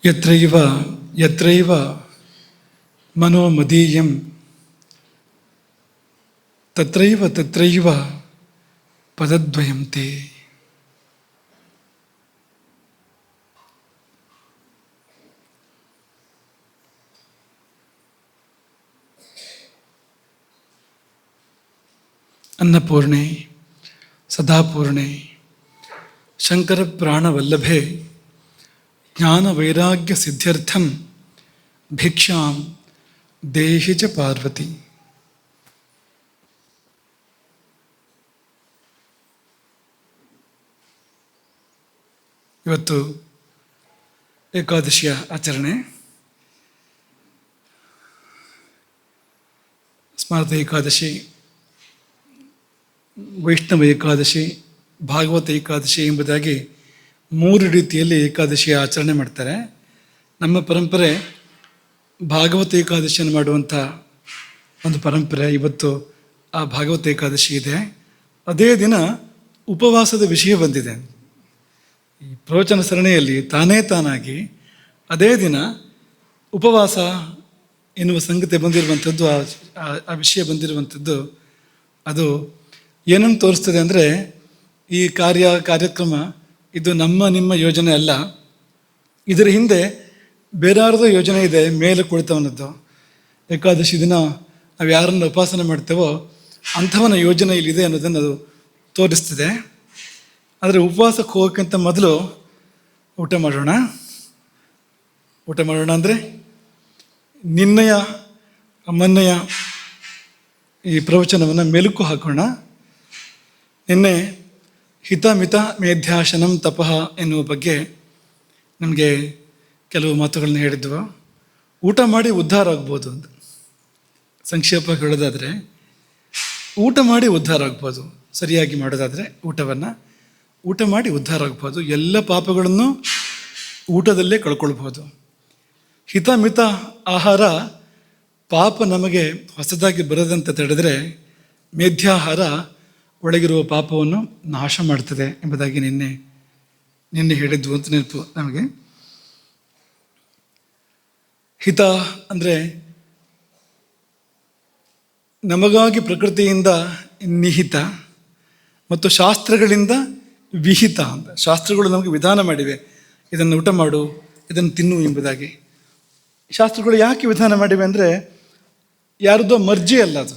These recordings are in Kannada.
ಯತ್ರೈವ ಯತ್ರೈವ ಮನೋಮದೀಯಂ ತತ್ರೈವ ತತ್ರೈವ ಪದದ್ವಯಂ ತೇ. ಅನ್ನಪೂರ್ಣೆ ಸದಾಪೂರ್ಣೆ ಶಂಕರ ಪ್ರಾಣವಲ್ಲಭೆ ಜ್ಞಾನವೈರಾಗ್ಯ ಸಿದ್ಧ್ಯರ್ಥಂ ಭಿಕ್ಷಾಂ ದೇಹಿ ಚ ಪಾರ್ವತಿ. ಇವತ್ತು ಏಕಾದಶಿಯ ಆಚರಣೆ. ಸ್ಮಾರತ ಏಕಾದಶಿ, ವೈಷ್ಣವ ಏಕಾದಶಿ, ಭಾಗವತ ಏಕಾದಶಿ ಎಂಬುದಾಗಿ 3 ರೀತಿಯಲ್ಲಿ ಏಕಾದಶಿಯ ಆಚರಣೆ ಮಾಡ್ತಾರೆ. ನಮ್ಮ ಪರಂಪರೆ ಭಾಗವತ ಏಕಾದಶಿಯನ್ನು ಮಾಡುವಂಥ ಒಂದು ಪರಂಪರೆ. ಇವತ್ತು ಆ ಭಾಗವತ ಏಕಾದಶಿ ಇದೆ. ಅದೇ ದಿನ ಉಪವಾಸದ ವಿಷಯ ಬಂದಿದೆ. ಈ ಪ್ರವಚನ ಸರಣಿಯಲ್ಲಿ ತಾನಾಗಿ ಅದೇ ದಿನ ಉಪವಾಸ ಎನ್ನುವ ಸಂಗತಿ ಬಂದಿರುವಂಥದ್ದು, ಆ ವಿಷಯ ಬಂದಿರುವಂಥದ್ದು, ಅದು ಏನನ್ನು ತೋರಿಸ್ತದೆ ಅಂದರೆ ಈ ಕಾರ್ಯಕ್ರಮ ಇದು ನಿಮ್ಮ ಯೋಜನೆ ಅಲ್ಲ. ಇದರ ಹಿಂದೆ ಬೇರಾರದೋ ಯೋಜನೆ ಇದೆ, ಮೇಲೆ ಕುಳಿತವನದ್ದು. ಏಕಾದಶಿ ದಿನ ನಾವು ಯಾರನ್ನು ಉಪಾಸನೆ ಮಾಡ್ತೇವೋ ಅಂಥವನ ಯೋಜನೆ ಇಲ್ಲಿದೆ ಅನ್ನೋದನ್ನು ಅದು ತೋರಿಸ್ತದೆ. ಆದರೆ ಉಪವಾಸಕ್ಕೆ ಹೋಗೋಕ್ಕಿಂತ ಮೊದಲು ಊಟ ಮಾಡೋಣ ಅಂದರೆ ನಿನ್ನೆಯ ಮೊನ್ನೆಯ ಈ ಪ್ರವಚನವನ್ನು ಮೆಲುಕು ಹಾಕೋಣ. ನಿನ್ನೆ ಹಿತಮಿತ ಮೇಧ್ಯಾಶನಂ ತಪಃ ಎನ್ನುವ ಬಗ್ಗೆ ನಮಗೆ ಕೆಲವು ಮಾತುಗಳನ್ನ ಹೇಳಿದ್ವು. ಊಟ ಮಾಡಿ ಉದ್ಧಾರ ಆಗ್ಬೋದು ಅಂತ ಸಂಕ್ಷೇಪ ಹೇಳೋದಾದರೆ, ಊಟ ಮಾಡಿ ಉದ್ಧಾರ ಆಗ್ಬೋದು. ಸರಿಯಾಗಿ ಮಾಡೋದಾದರೆ ಊಟ ಮಾಡಿ ಉದ್ಧಾರ ಆಗ್ಬೋದು. ಎಲ್ಲ ಪಾಪಗಳನ್ನು ಊಟದಲ್ಲೇ ಕಳ್ಕೊಳ್ಬೋದು. ಹಿತಮಿತ ಆಹಾರ ಪಾಪ ನಮಗೆ ಹೊಸದಾಗಿ ಬರದಂತೆ ತಡೆದರೆ, ಮೇಧ್ಯಾಹಾರ ಒಳಗಿರುವ ಪಾಪವನ್ನು ನಾಶ ಮಾಡ್ತದೆ ಎಂಬುದಾಗಿ ನಿನ್ನೆ ಹೇಳಿದ್ವು ಅಂತ ನೆನಪು ನಮಗೆ. ಹಿತ ಅಂದರೆ ನಮಗಾಗಿ ಪ್ರಕೃತಿಯಿಂದ ನಿಹಿತ ಮತ್ತು ಶಾಸ್ತ್ರಗಳಿಂದ ವಿಹಿತ ಅಂತ. ಶಾಸ್ತ್ರಗಳು ನಮಗೆ ವಿಧಾನ ಮಾಡಿವೆ, ಇದನ್ನು ಊಟ ಮಾಡು, ಇದನ್ನು ತಿನ್ನು ಎಂಬುದಾಗಿ. ಶಾಸ್ತ್ರಗಳು ಯಾಕೆ ವಿಧಾನ ಮಾಡಿವೆ ಅಂದರೆ ಯಾರದ್ದೋ ಮರ್ಜಿ ಅಲ್ಲ, ಅದು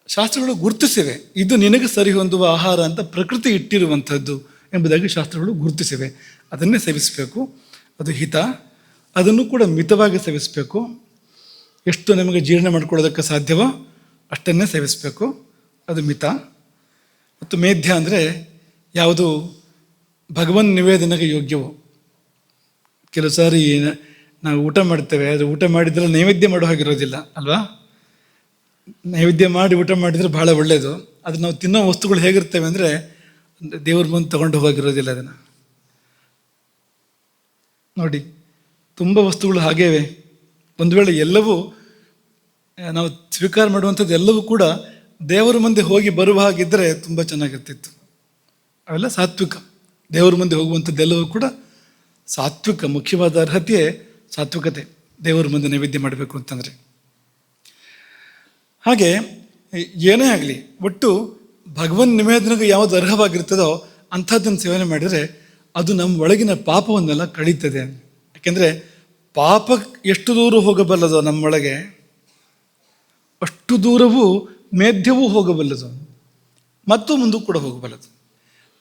ಶಾಸ್ತ್ರಗಳು ಗುರುತಿಸಿವೆ. ಇದು ನಿನಗೆ ಸರಿ ಹೊಂದುವ ಆಹಾರ ಅಂತ ಪ್ರಕೃತಿ ಇಟ್ಟಿರುವಂಥದ್ದು ಎಂಬುದಾಗಿ ಶಾಸ್ತ್ರಗಳು ಗುರುತಿಸಿವೆ. ಅದನ್ನೇ ಸೇವಿಸಬೇಕು, ಅದು ಹಿತ. ಅದನ್ನು ಕೂಡ ಮಿತವಾಗಿ ಸೇವಿಸಬೇಕು. ಎಷ್ಟು ನಮಗೆ ಜೀರ್ಣ ಮಾಡ್ಕೊಳ್ಳೋದಕ್ಕೆ ಸಾಧ್ಯವೋ ಅಷ್ಟನ್ನೇ ಸೇವಿಸಬೇಕು, ಅದು ಮಿತ. ಮತ್ತು ಮೇಧ್ಯ ಅಂದರೆ ಯಾವುದು ಭಗವನ್ ನಿವೇದನೆಗೆ ಯೋಗ್ಯವೋ. ಕೆಲವು ಸಾರಿ ನಾವು ಊಟ ಮಾಡ್ತೇವೆ, ಆದರೆ ಊಟ ಮಾಡಿದರೆ ನೈವೇದ್ಯ ಮಾಡೋ ಹಾಗಿರೋದಿಲ್ಲ ಅಲ್ವಾ. ನೈವೇದ್ಯ ಮಾಡಿ ಊಟ ಮಾಡಿದರೆ ಭಾಳ ಒಳ್ಳೆಯದು. ಅದು ನಾವು ತಿನ್ನೋ ವಸ್ತುಗಳು ಹೇಗಿರ್ತವೆ ಅಂದರೆ ದೇವ್ರ ಮುಂದೆ ತೊಗೊಂಡು ಹೋಗಿರೋದಿಲ್ಲ. ಅದನ್ನು ನೋಡಿ, ತುಂಬ ವಸ್ತುಗಳು ಹಾಗೇವೆ. ಒಂದು ವೇಳೆ ಎಲ್ಲವೂ ನಾವು ಸ್ವೀಕಾರ ಮಾಡುವಂಥದ್ದು ಎಲ್ಲವೂ ಕೂಡ ದೇವರ ಮುಂದೆ ಹೋಗಿ ಬರುವ ಹಾಗಿದ್ದರೆ ತುಂಬ ಚೆನ್ನಾಗಿರ್ತಿತ್ತು. ಅವೆಲ್ಲ ಸಾತ್ವಿಕ. ದೇವರ ಮುಂದೆ ಹೋಗುವಂಥದ್ದೆಲ್ಲವೂ ಕೂಡ ಸಾತ್ವಿಕ. ಮುಖ್ಯವಾದ ಅರ್ಹತೆಯೇ ಸಾತ್ವಿಕತೆ, ದೇವರ ಮುಂದೆ ನೈವೇದ್ಯ ಮಾಡಬೇಕು ಅಂತಂದರೆ. ಹಾಗೆ ಏನೇ ಆಗಲಿ, ಒಟ್ಟು ಭಗವನ್ ನಿವೇದನೆಗೆ ಯಾವುದು ಅರ್ಹವಾಗಿರ್ತದೋ ಅಂಥದ್ದನ್ನು ಸೇವನೆ ಮಾಡಿದರೆ ಅದು ನಮ್ಮ ಒಳಗಿನ ಪಾಪವನ್ನೆಲ್ಲ ಕಳೀತದೆ. ಯಾಕೆಂದರೆ ಪಾಪ ಎಷ್ಟು ದೂರ ಹೋಗಬಲ್ಲದೋ ನಮ್ಮೊಳಗೆ, ಅಷ್ಟು ದೂರವೂ ಮೇಧ್ಯವೂ ಹೋಗಬಲ್ಲದು ಮತ್ತು ಮುಂದೂ ಕೂಡ ಹೋಗಬಲ್ಲದು.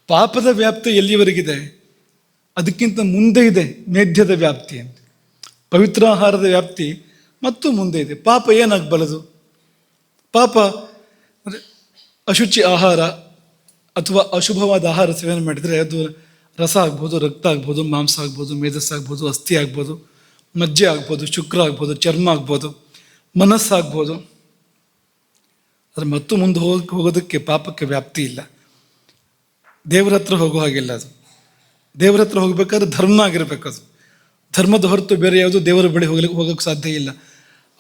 ಪಾಪದ ವ್ಯಾಪ್ತಿ ಎಲ್ಲಿವರೆಗಿದೆ? ಅದಕ್ಕಿಂತ ಮುಂದೆ ಇದೆ ಮೇಧ್ಯದ ವ್ಯಾಪ್ತಿ ಅಂತ. ಪವಿತ್ರಾಹಾರದ ವ್ಯಾಪ್ತಿ ಮತ್ತು ಮುಂದೆ ಇದೆ. ಪಾಪ ಏನಾಗಬಲ್ಲದು? ಪಾಪ ಅಂದರೆ ಅಶುಚಿ ಆಹಾರ ಅಥವಾ ಅಶುಭವಾದ ಆಹಾರ ಸೇವನೆ ಮಾಡಿದರೆ ಅದು ರಸ ಆಗ್ಬೋದು, ರಕ್ತ ಆಗ್ಬೋದು, ಮಾಂಸ ಆಗ್ಬೋದು, ಮೇಧಸ್ಸಾಗ್ಬೋದು, ಅಸ್ಥಿ ಆಗ್ಬೋದು, ಮಜ್ಜೆ ಆಗ್ಬೋದು, ಶುಕ್ರ ಆಗ್ಬೋದು, ಚರ್ಮ ಆಗ್ಬೋದು, ಮನಸ್ಸಾಗ್ಬೋದು. ಆದರೆ ಮತ್ತು ಮುಂದೆ ಹೋಗೋದಕ್ಕೆ ಪಾಪಕ್ಕೆ ವ್ಯಾಪ್ತಿ ಇಲ್ಲ. ದೇವರ ಹತ್ರ ಹೋಗೋ ಹಾಗಿಲ್ಲ. ಅದು ದೇವರ ಹತ್ರ ಹೋಗ್ಬೇಕಾದ್ರೆ ಧರ್ಮ ಆಗಿರ್ಬೇಕು. ಅದು ಧರ್ಮದ ಹೊರತು ಬೇರೆ ಯಾವುದು ದೇವರ ಬಳಿ ಹೋಗೋಕ್ಕೆ ಸಾಧ್ಯ ಇಲ್ಲ.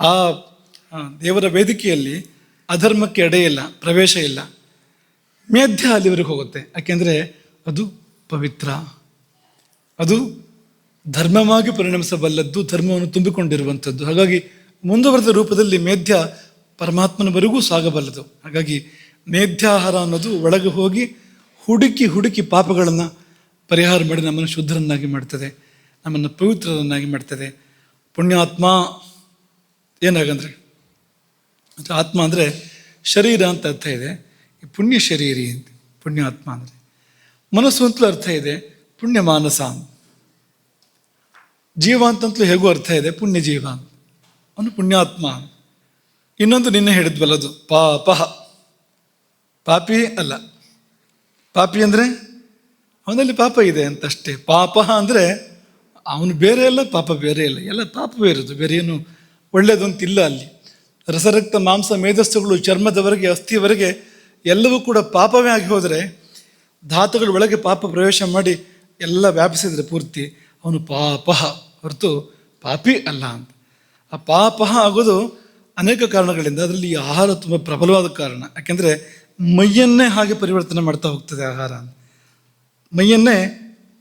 ಆ ದೇವರ ವೇದಿಕೆಯಲ್ಲಿ ಅಧರ್ಮಕ್ಕೆ ಎಡೆಯಿಲ್ಲ, ಪ್ರವೇಶ ಇಲ್ಲ. ಮೇಧ್ಯ ಅಲ್ಲಿವರೆಗೆ ಹೋಗುತ್ತೆ. ಯಾಕೆಂದರೆ ಅದು ಪವಿತ್ರ, ಅದು ಧರ್ಮವಾಗಿ ಪರಿಣಮಿಸಬಲ್ಲದ್ದು, ಧರ್ಮವನ್ನು ತುಂಬಿಕೊಂಡಿರುವಂಥದ್ದು. ಹಾಗಾಗಿ ಮುಂದುವರೆದ ರೂಪದಲ್ಲಿ ಮೇಧ್ಯ ಪರಮಾತ್ಮನವರೆಗೂ ಸಾಗಬಲ್ಲದು. ಹಾಗಾಗಿ ಮೇಧ್ಯಾಹಾರ ಅನ್ನೋದು ಒಳಗೆ ಹೋಗಿ ಹುಡುಕಿ ಹುಡುಕಿ ಪಾಪಗಳನ್ನು ಪರಿಹಾರ ಮಾಡಿ ನಮ್ಮನ್ನು ಶುದ್ಧರನ್ನಾಗಿ ಮಾಡ್ತದೆ, ನಮ್ಮನ್ನು ಪವಿತ್ರರನ್ನಾಗಿ ಮಾಡ್ತದೆ. ಪುಣ್ಯಾತ್ಮ ಏನಾಗಂದ್ರೆ, ಆತ್ಮ ಅಂದರೆ ಶರೀರ ಅಂತ ಅರ್ಥ ಇದೆ, ಈ ಪುಣ್ಯ ಶರೀರಿ ಅಂತ ಪುಣ್ಯಾತ್ಮ ಅಂದರೆ. ಮನಸ್ಸು ಅಂತಲೂ ಅರ್ಥ ಇದೆ, ಪುಣ್ಯ ಮಾನಸ ಅಂತ. ಜೀವ ಅಂತಂತಲೂ ಹೇಗೂ ಅರ್ಥ ಇದೆ, ಪುಣ್ಯ ಜೀವ ಅಂತ, ಅವನು ಪುಣ್ಯಾತ್ಮ. ಇನ್ನೊಂದು ನಿನ್ನೆ ಹೇಳಿದ್ವಲ್ಲದು ಪಾಪ, ಪಾಪಿ ಅಲ್ಲ. ಪಾಪಿ ಅಂದರೆ ಅವನಲ್ಲಿ ಪಾಪ ಇದೆ ಅಂತಷ್ಟೇ. ಪಾಪ ಅಂದರೆ ಅವನು ಬೇರೆ ಅಲ್ಲ, ಪಾಪ ಬೇರೆ ಇಲ್ಲ, ಎಲ್ಲ ಪಾಪವೇ ಇರೋದು, ಬೇರೆ ಏನು ಒಳ್ಳೆಯದು ಅಂತಿಲ್ಲ ಅಲ್ಲಿ. ರಸರಕ್ತ ಮಾಂಸ ಮೇಧಸ್ಸುಗಳು ಚರ್ಮದವರೆಗೆ ಅಸ್ಥಿಯವರೆಗೆ ಎಲ್ಲವೂ ಕೂಡ ಪಾಪವೇ ಆಗಿ ಹೋದರೆ, ಧಾತುಗಳ ಒಳಗೆ ಪಾಪ ಪ್ರವೇಶ ಮಾಡಿ ಎಲ್ಲ ವ್ಯಾಪಿಸಿದರೆ ಪೂರ್ತಿ ಅವನು ಪಾಪ ಹೊರತು ಪಾಪಿ ಅಲ್ಲ ಅಂತ. ಆ ಪಾಪ ಆಗೋದು ಅನೇಕ ಕಾರಣಗಳಿಂದ, ಅದರಲ್ಲಿ ಈ ಆಹಾರ ತುಂಬ ಪ್ರಬಲವಾದ ಕಾರಣ. ಯಾಕೆಂದರೆ ಮೈಯನ್ನೇ ಹಾಗೆ ಪರಿವರ್ತನೆ ಮಾಡ್ತಾ ಹೋಗ್ತದೆ ಆಹಾರ, ಮೈಯನ್ನೇ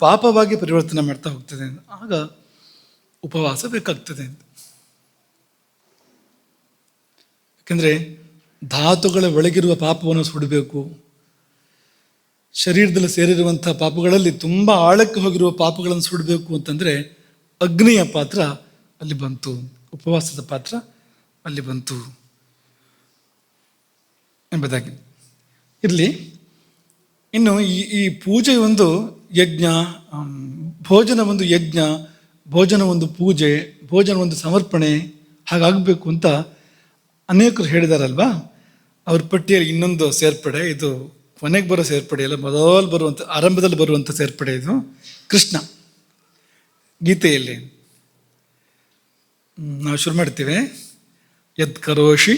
ಪಾಪವಾಗಿ ಪರಿವರ್ತನೆ ಮಾಡ್ತಾ ಹೋಗ್ತದೆ. ಆಗ ಉಪವಾಸ ಬೇಕಾಗ್ತದೆ ಅಂತ. ಯಾಕೆಂದರೆ ಧಾತುಗಳ ಒಳಗಿರುವ ಪಾಪವನ್ನು ಸುಡಬೇಕು. ಶರೀರದಲ್ಲಿ ಸೇರಿರುವಂಥ ಪಾಪಗಳಲ್ಲಿ ತುಂಬ ಆಳಕ್ಕೆ ಹೋಗಿರುವ ಪಾಪಗಳನ್ನು ಸುಡಬೇಕು ಅಂತಂದರೆ ಅಗ್ನಿಯ ಪಾತ್ರ ಅಲ್ಲಿ ಬಂತು, ಉಪವಾಸದ ಪಾತ್ರ ಅಲ್ಲಿ ಬಂತು ಎಂಬುದಾಗಿ ಇರಲಿ. ಇನ್ನು ಈ ಪೂಜೆ ಒಂದು ಯಜ್ಞ, ಭೋಜನ ಒಂದು ಯಜ್ಞ, ಭೋಜನ ಒಂದು ಪೂಜೆ, ಭೋಜನ ಒಂದು ಸಮರ್ಪಣೆ ಹಾಗಾಗಬೇಕು ಅಂತ ಅನೇಕರು ಹೇಳಿದಾರಲ್ವಾ. ಅವ್ರ ಪಟ್ಟಿಯಲ್ಲಿ ಇನ್ನೊಂದು ಸೇರ್ಪಡೆ, ಇದು ಕೊನೆಗೆ ಬರೋ ಸೇರ್ಪಡೆ ಅಲ್ಲ, ಮೊದಲು ಬರುವಂಥ ಆರಂಭದಲ್ಲಿ ಬರುವಂಥ ಸೇರ್ಪಡೆ ಇದು. ಕೃಷ್ಣ ಗೀತೆಯಲ್ಲಿ ನಾವು ಶುರು ಮಾಡ್ತೀವಿ, ಯದ್ ಕರೋಷಿ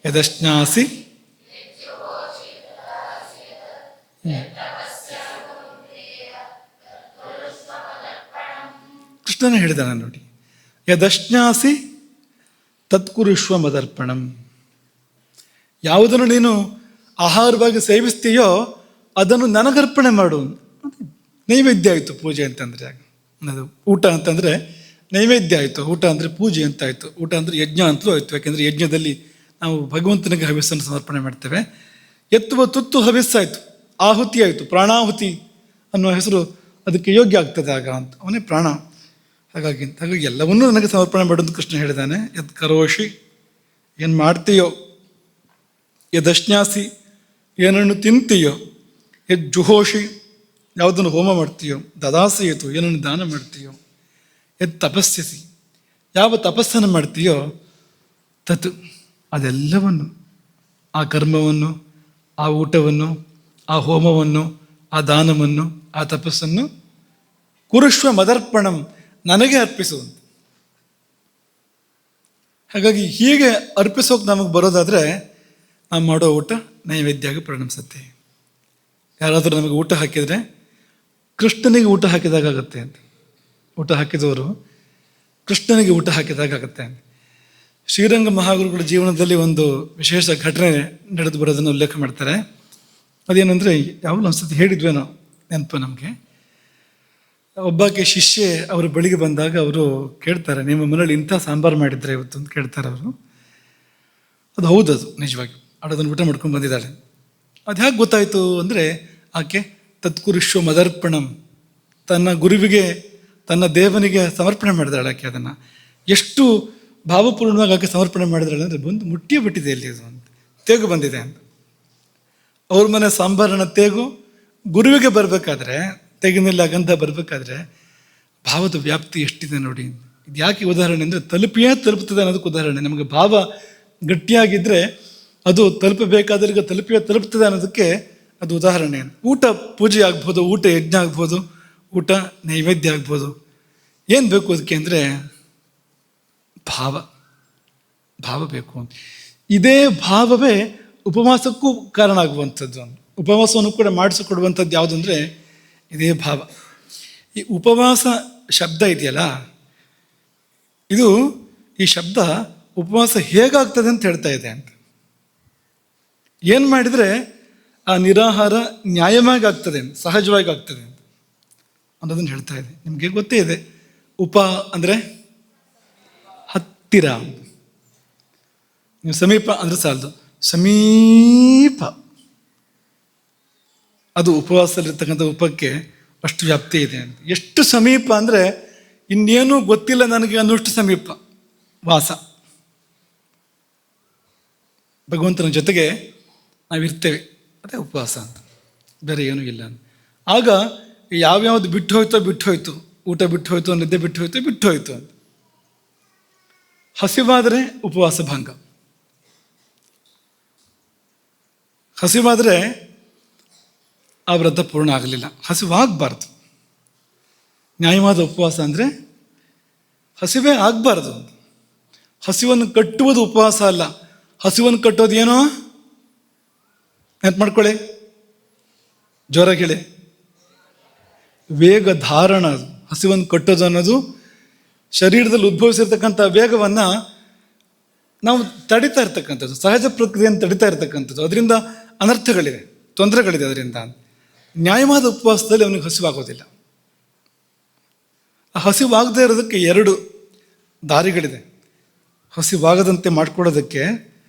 ಯದಶ್ನಾಸಿ. ಕೃಷ್ಣನೇ ಹೇಳಿದಾನೆ ನೋಡಿ, ಯದಶ್ನಾಸಿ ತತ್ಕುರುಷ್ವ ಮದರ್ಪಣಂ. ಯಾವುದನ್ನು ನೀನು ಆಹಾರವಾಗಿ ಸೇವಿಸ್ತೀಯೋ ಅದನ್ನು ನನಗರ್ಪಣೆ ಮಾಡು. ನೈವೇದ್ಯ ಆಯಿತು ಪೂಜೆ ಅಂತಂದರೆ, ಅದು ಊಟ ಅಂತಂದರೆ ನೈವೇದ್ಯ ಆಯಿತು, ಊಟ ಅಂದರೆ ಪೂಜೆ ಅಂತಾಯಿತು, ಊಟ ಅಂದರೆ ಯಜ್ಞ ಅಂತಲೂ ಆಯಿತು. ಯಾಕೆಂದರೆ ಯಜ್ಞದಲ್ಲಿ ನಾವು ಭಗವಂತನಿಗೆ ಹವಿಸ್ಸನ್ನು ಸಮರ್ಪಣೆ ಮಾಡ್ತೇವೆ. ಎತ್ತುವ ತುತ್ತು ಹವಿಸ್ಸಾಯಿತು, ಆಹುತಿ ಆಯಿತು, ಪ್ರಾಣಾಹುತಿ ಅನ್ನುವ ಹೆಸರು ಅದಕ್ಕೆ ಯೋಗ್ಯ ಆಗ್ತದೆ ಆಗ ಅಂತ, ಅವನೇ ಪ್ರಾಣ. ಹಾಗಾಗಿ ಎಲ್ಲವನ್ನೂ ನನಗೆ ಸಮರ್ಪಣೆ ಮಾಡೋದು ಕೃಷ್ಣ ಹೇಳಿದ್ದಾನೆ. ಯದ್ ಕರೋಷಿ, ಏನು ಮಾಡ್ತೀಯೋ, ಯದಶ್ನಾಸಿ, ಏನನ್ನು ತಿಂತೀಯೋ, ಯದ್ ಜುಹೋಷಿ, ಯಾವುದನ್ನು ಹೋಮ ಮಾಡ್ತೀಯೋ, ದದಾಸೆಯಿತು, ಏನನ್ನು ದಾನ ಮಾಡ್ತೀಯೋ, ಯದ್ ತಪಸ್ಸಿಸಿ, ಯಾವ ತಪಸ್ಸನ್ನು ಮಾಡ್ತೀಯೋ, ತತ್, ಅದೆಲ್ಲವನ್ನು, ಆ ಕರ್ಮವನ್ನು, ಆ ಊಟವನ್ನು, ಆ ಹೋಮವನ್ನು, ಆ ದಾನವನ್ನು, ಆ ತಪಸ್ಸನ್ನು ಕುರುಷ್ವ ಮದರ್ಪಣಂ, ನನಗೆ ಅರ್ಪಿಸುವಂತ. ಹಾಗಾಗಿ ಹೀಗೆ ಅರ್ಪಿಸೋಕೆ ನಮಗೆ ಬರೋದಾದರೆ ನಾವು ಮಾಡೋ ಊಟ ನೈವೇದ್ಯ ಪರಿಣಮಿಸುತ್ತೆ. ಯಾರಾದರೂ ನಮಗೆ ಊಟ ಹಾಕಿದರೆ ಕೃಷ್ಣನಿಗೆ ಊಟ ಹಾಕಿದಾಗತ್ತೆ ಅಂತ. ಊಟ ಹಾಕಿದವರು ಕೃಷ್ಣನಿಗೆ ಊಟ ಹಾಕಿದಾಗತ್ತೆ. ಶ್ರೀರಂಗ ಮಹಾಗುರುಗಳ ಜೀವನದಲ್ಲಿ ಒಂದು ವಿಶೇಷ ಘಟನೆ ನಡೆದು ಬರೋದನ್ನು ಉಲ್ಲೇಖ ಮಾಡ್ತಾರೆ. ಅದೇನೆಂದರೆ, ಯಾವಾಗಲೂ ಒಂದ್ಸತಿ ಹೇಳಿದ್ವೇನೋ ನೆನಪು ನಮಗೆ. ಒಬ್ಬಾಕೆ ಶಿಷ್ಯೆ ಅವರು ಬಳಿಗೆ ಬಂದಾಗ ಅವರು ಕೇಳ್ತಾರೆ, ನಿಮ್ಮ ಮನೇಲಿ ಇಂಥ ಸಾಂಬಾರು ಮಾಡಿದ್ರೆ ಇವತ್ತು ಅಂತ ಕೇಳ್ತಾರೆ ಅವರು. ಅದು ಹೌದದು, ನಿಜವಾಗಿ ಅದನ್ನು ಊಟ ಮಾಡ್ಕೊಂಡು ಬಂದಿದ್ದಾಳೆ. ಅದು ಹೇಗೆ ಗೊತ್ತಾಯಿತು ಅಂದರೆ, ಆಕೆ ತತ್ಕುರುಷ್ವ ಮದರ್ಪಣಂ, ತನ್ನ ಗುರುವಿಗೆ, ತನ್ನ ದೇವನಿಗೆ ಸಮರ್ಪಣೆ ಮಾಡಿದಾಳೆ ಆಕೆ. ಅದನ್ನು ಎಷ್ಟು ಭಾವಪೂರ್ಣವಾಗಿ ಆಕೆ ಸಮರ್ಪಣೆ ಮಾಡಿದಾಳೆ ಅಂದರೆ, ಬಂದು ಮುಟ್ಟಿಯೇ ಬಿಟ್ಟಿದೆ ಇಲ್ಲಿ ಅದು ಅಂತ, ತೇಗು ಬಂದಿದೆ ಅಂತ. ಅವ್ರ ಮನೆ ಸಾಂಬಾರನ ತೇಗು ಗುರುವಿಗೆ ಬರಬೇಕಾದ್ರೆ, ತೆಗಿನಿಲ್ಲ ಗಂಧ ಬರಬೇಕಾದ್ರೆ ಭಾವದ ವ್ಯಾಪ್ತಿ ಎಷ್ಟಿದೆ ನೋಡಿ. ಇದು ಯಾಕೆ ಉದಾಹರಣೆ ಅಂದರೆ, ತಲುಪ್ತದೆ ಅನ್ನೋದಕ್ಕೆ ಉದಾಹರಣೆ. ನಮಗೆ ಭಾವ ಗಟ್ಟಿಯಾಗಿದ್ದರೆ ಅದು ತಲುಪಬೇಕಾದ್ರಿಗೆ ತಲುಪ್ತದೆ ಅನ್ನೋದಕ್ಕೆ ಅದು ಉದಾಹರಣೆ. ಊಟ ಪೂಜೆ ಆಗ್ಬೋದು, ಊಟ ಯಜ್ಞ ಆಗ್ಬೋದು, ಊಟ ನೈವೇದ್ಯ ಆಗ್ಬೋದು. ಏನು ಬೇಕು ಅದಕ್ಕೆ ಅಂದರೆ ಭಾವ ಬೇಕು. ಇದೇ ಭಾವವೇ ಉಪವಾಸಕ್ಕೂ ಕಾರಣ ಆಗುವಂಥದ್ದು. ಉಪವಾಸವನ್ನು ಕೂಡ ಮಾಡಿಸಿಕೊಡುವಂಥದ್ದು ಯಾವುದಂದರೆ ಇದೇ ಭಾವ. ಈ ಉಪವಾಸ ಶಬ್ದ ಇದೆಯಲ್ಲ, ಈ ಶಬ್ದ ಉಪವಾಸ ಹೇಗಾಗ್ತದೆ ಅಂತ ಹೇಳ್ತಾ ಇದೆ ಅಂತ. ಏನು ಮಾಡಿದರೆ ಆ ನಿರಾಹಾರ ನ್ಯಾಯವಾಗಿ ಆಗ್ತದೆ, ಸಹಜವಾಗಿ ಆಗ್ತದೆ ಅಂತ ಅನ್ನೋದನ್ನು ಹೇಳ್ತಾ ಇದೆ. ನಿಮಗೆ ಗೊತ್ತೇ ಇದೆ, ಉಪ ಅಂದರೆ ಹತ್ತಿರ. ನೀವು ಸಮೀಪ ಅಂದರೆ ಸಾಲದು, ಸಮೀಪ. ಅದು ಉಪವಾಸದಲ್ಲಿರ್ತಕ್ಕಂಥ ಉಪಕ್ಕೆ ಅಷ್ಟು ವ್ಯಾಪ್ತಿ ಇದೆ ಅಂತ. ಎಷ್ಟು ಸಮೀಪ ಅಂದರೆ ಇನ್ನೇನೂ ಗೊತ್ತಿಲ್ಲ ನನಗೆ ಅನ್ನೋಷ್ಟು ಸಮೀಪ ವಾಸ. ಭಗವಂತನ ಜೊತೆಗೆ ನಾವಿರ್ತೇವೆ, ಅದೇ ಉಪವಾಸ ಅಂತ, ಬೇರೆ ಏನೂ ಇಲ್ಲ ಅಂತ. ಆಗ ಯಾವ್ಯಾವುದು ಬಿಟ್ಟು ಹೋಯ್ತು, ಊಟ ಬಿಟ್ಟು ಹೋಯ್ತು, ನಿದ್ದೆ ಬಿಟ್ಟು ಹೋಯ್ತು ಅಂತ. ಹಸಿವಾದರೆ ಉಪವಾಸ ಭಂಗ. ಹಸಿವಾದರೆ ಆ ವ್ರತ ಪೂರ್ಣ ಆಗಲಿಲ್ಲ. ಹಸಿವಾಗಬಾರ್ದು. ನ್ಯಾಯವಾದ ಉಪವಾಸ ಅಂದರೆ ಹಸಿವೇ ಆಗಬಾರ್ದು. ಹಸಿವನ್ನು ಕಟ್ಟುವುದು ಉಪವಾಸ ಅಲ್ಲ. ಹಸಿವನ್ನು ಕಟ್ಟೋದು ಏನೋ ನೆನ್ಪು ಮಾಡ್ಕೊಳ್ಳಿ, ಜೋರಾಗಿ ಹೇಳಿ, ವೇಗ ಧಾರಣ. ಅದು ಹಸಿವನ್ನು ಕಟ್ಟೋದು ಅನ್ನೋದು ಶರೀರದಲ್ಲಿ ಉದ್ಭವಿಸಿರ್ತಕ್ಕಂಥ ವೇಗವನ್ನು ನಾವು ತಡಿತಾ ಇರ್ತಕ್ಕಂಥದ್ದು, ಸಹಜ ಪ್ರಕ್ರಿಯೆಯನ್ನು ತಡಿತಾ ಇರ್ತಕ್ಕಂಥದ್ದು. ಅದರಿಂದ ಅನರ್ಥಗಳಿವೆ, ತೊಂದರೆಗಳಿದೆ ಅದರಿಂದ. ನ್ಯಾಯವಾದ ಉಪವಾಸದಲ್ಲಿ ಅವನಿಗೆ ಹಸಿವಾಗೋದಿಲ್ಲ. ಆ ಹಸಿವಾಗದೇ ಇರೋದಕ್ಕೆ 2 ದಾರಿಗಳಿದೆ. ಹಸಿವಾಗದಂತೆ ಮಾಡಿಕೊಡೋದಕ್ಕೆ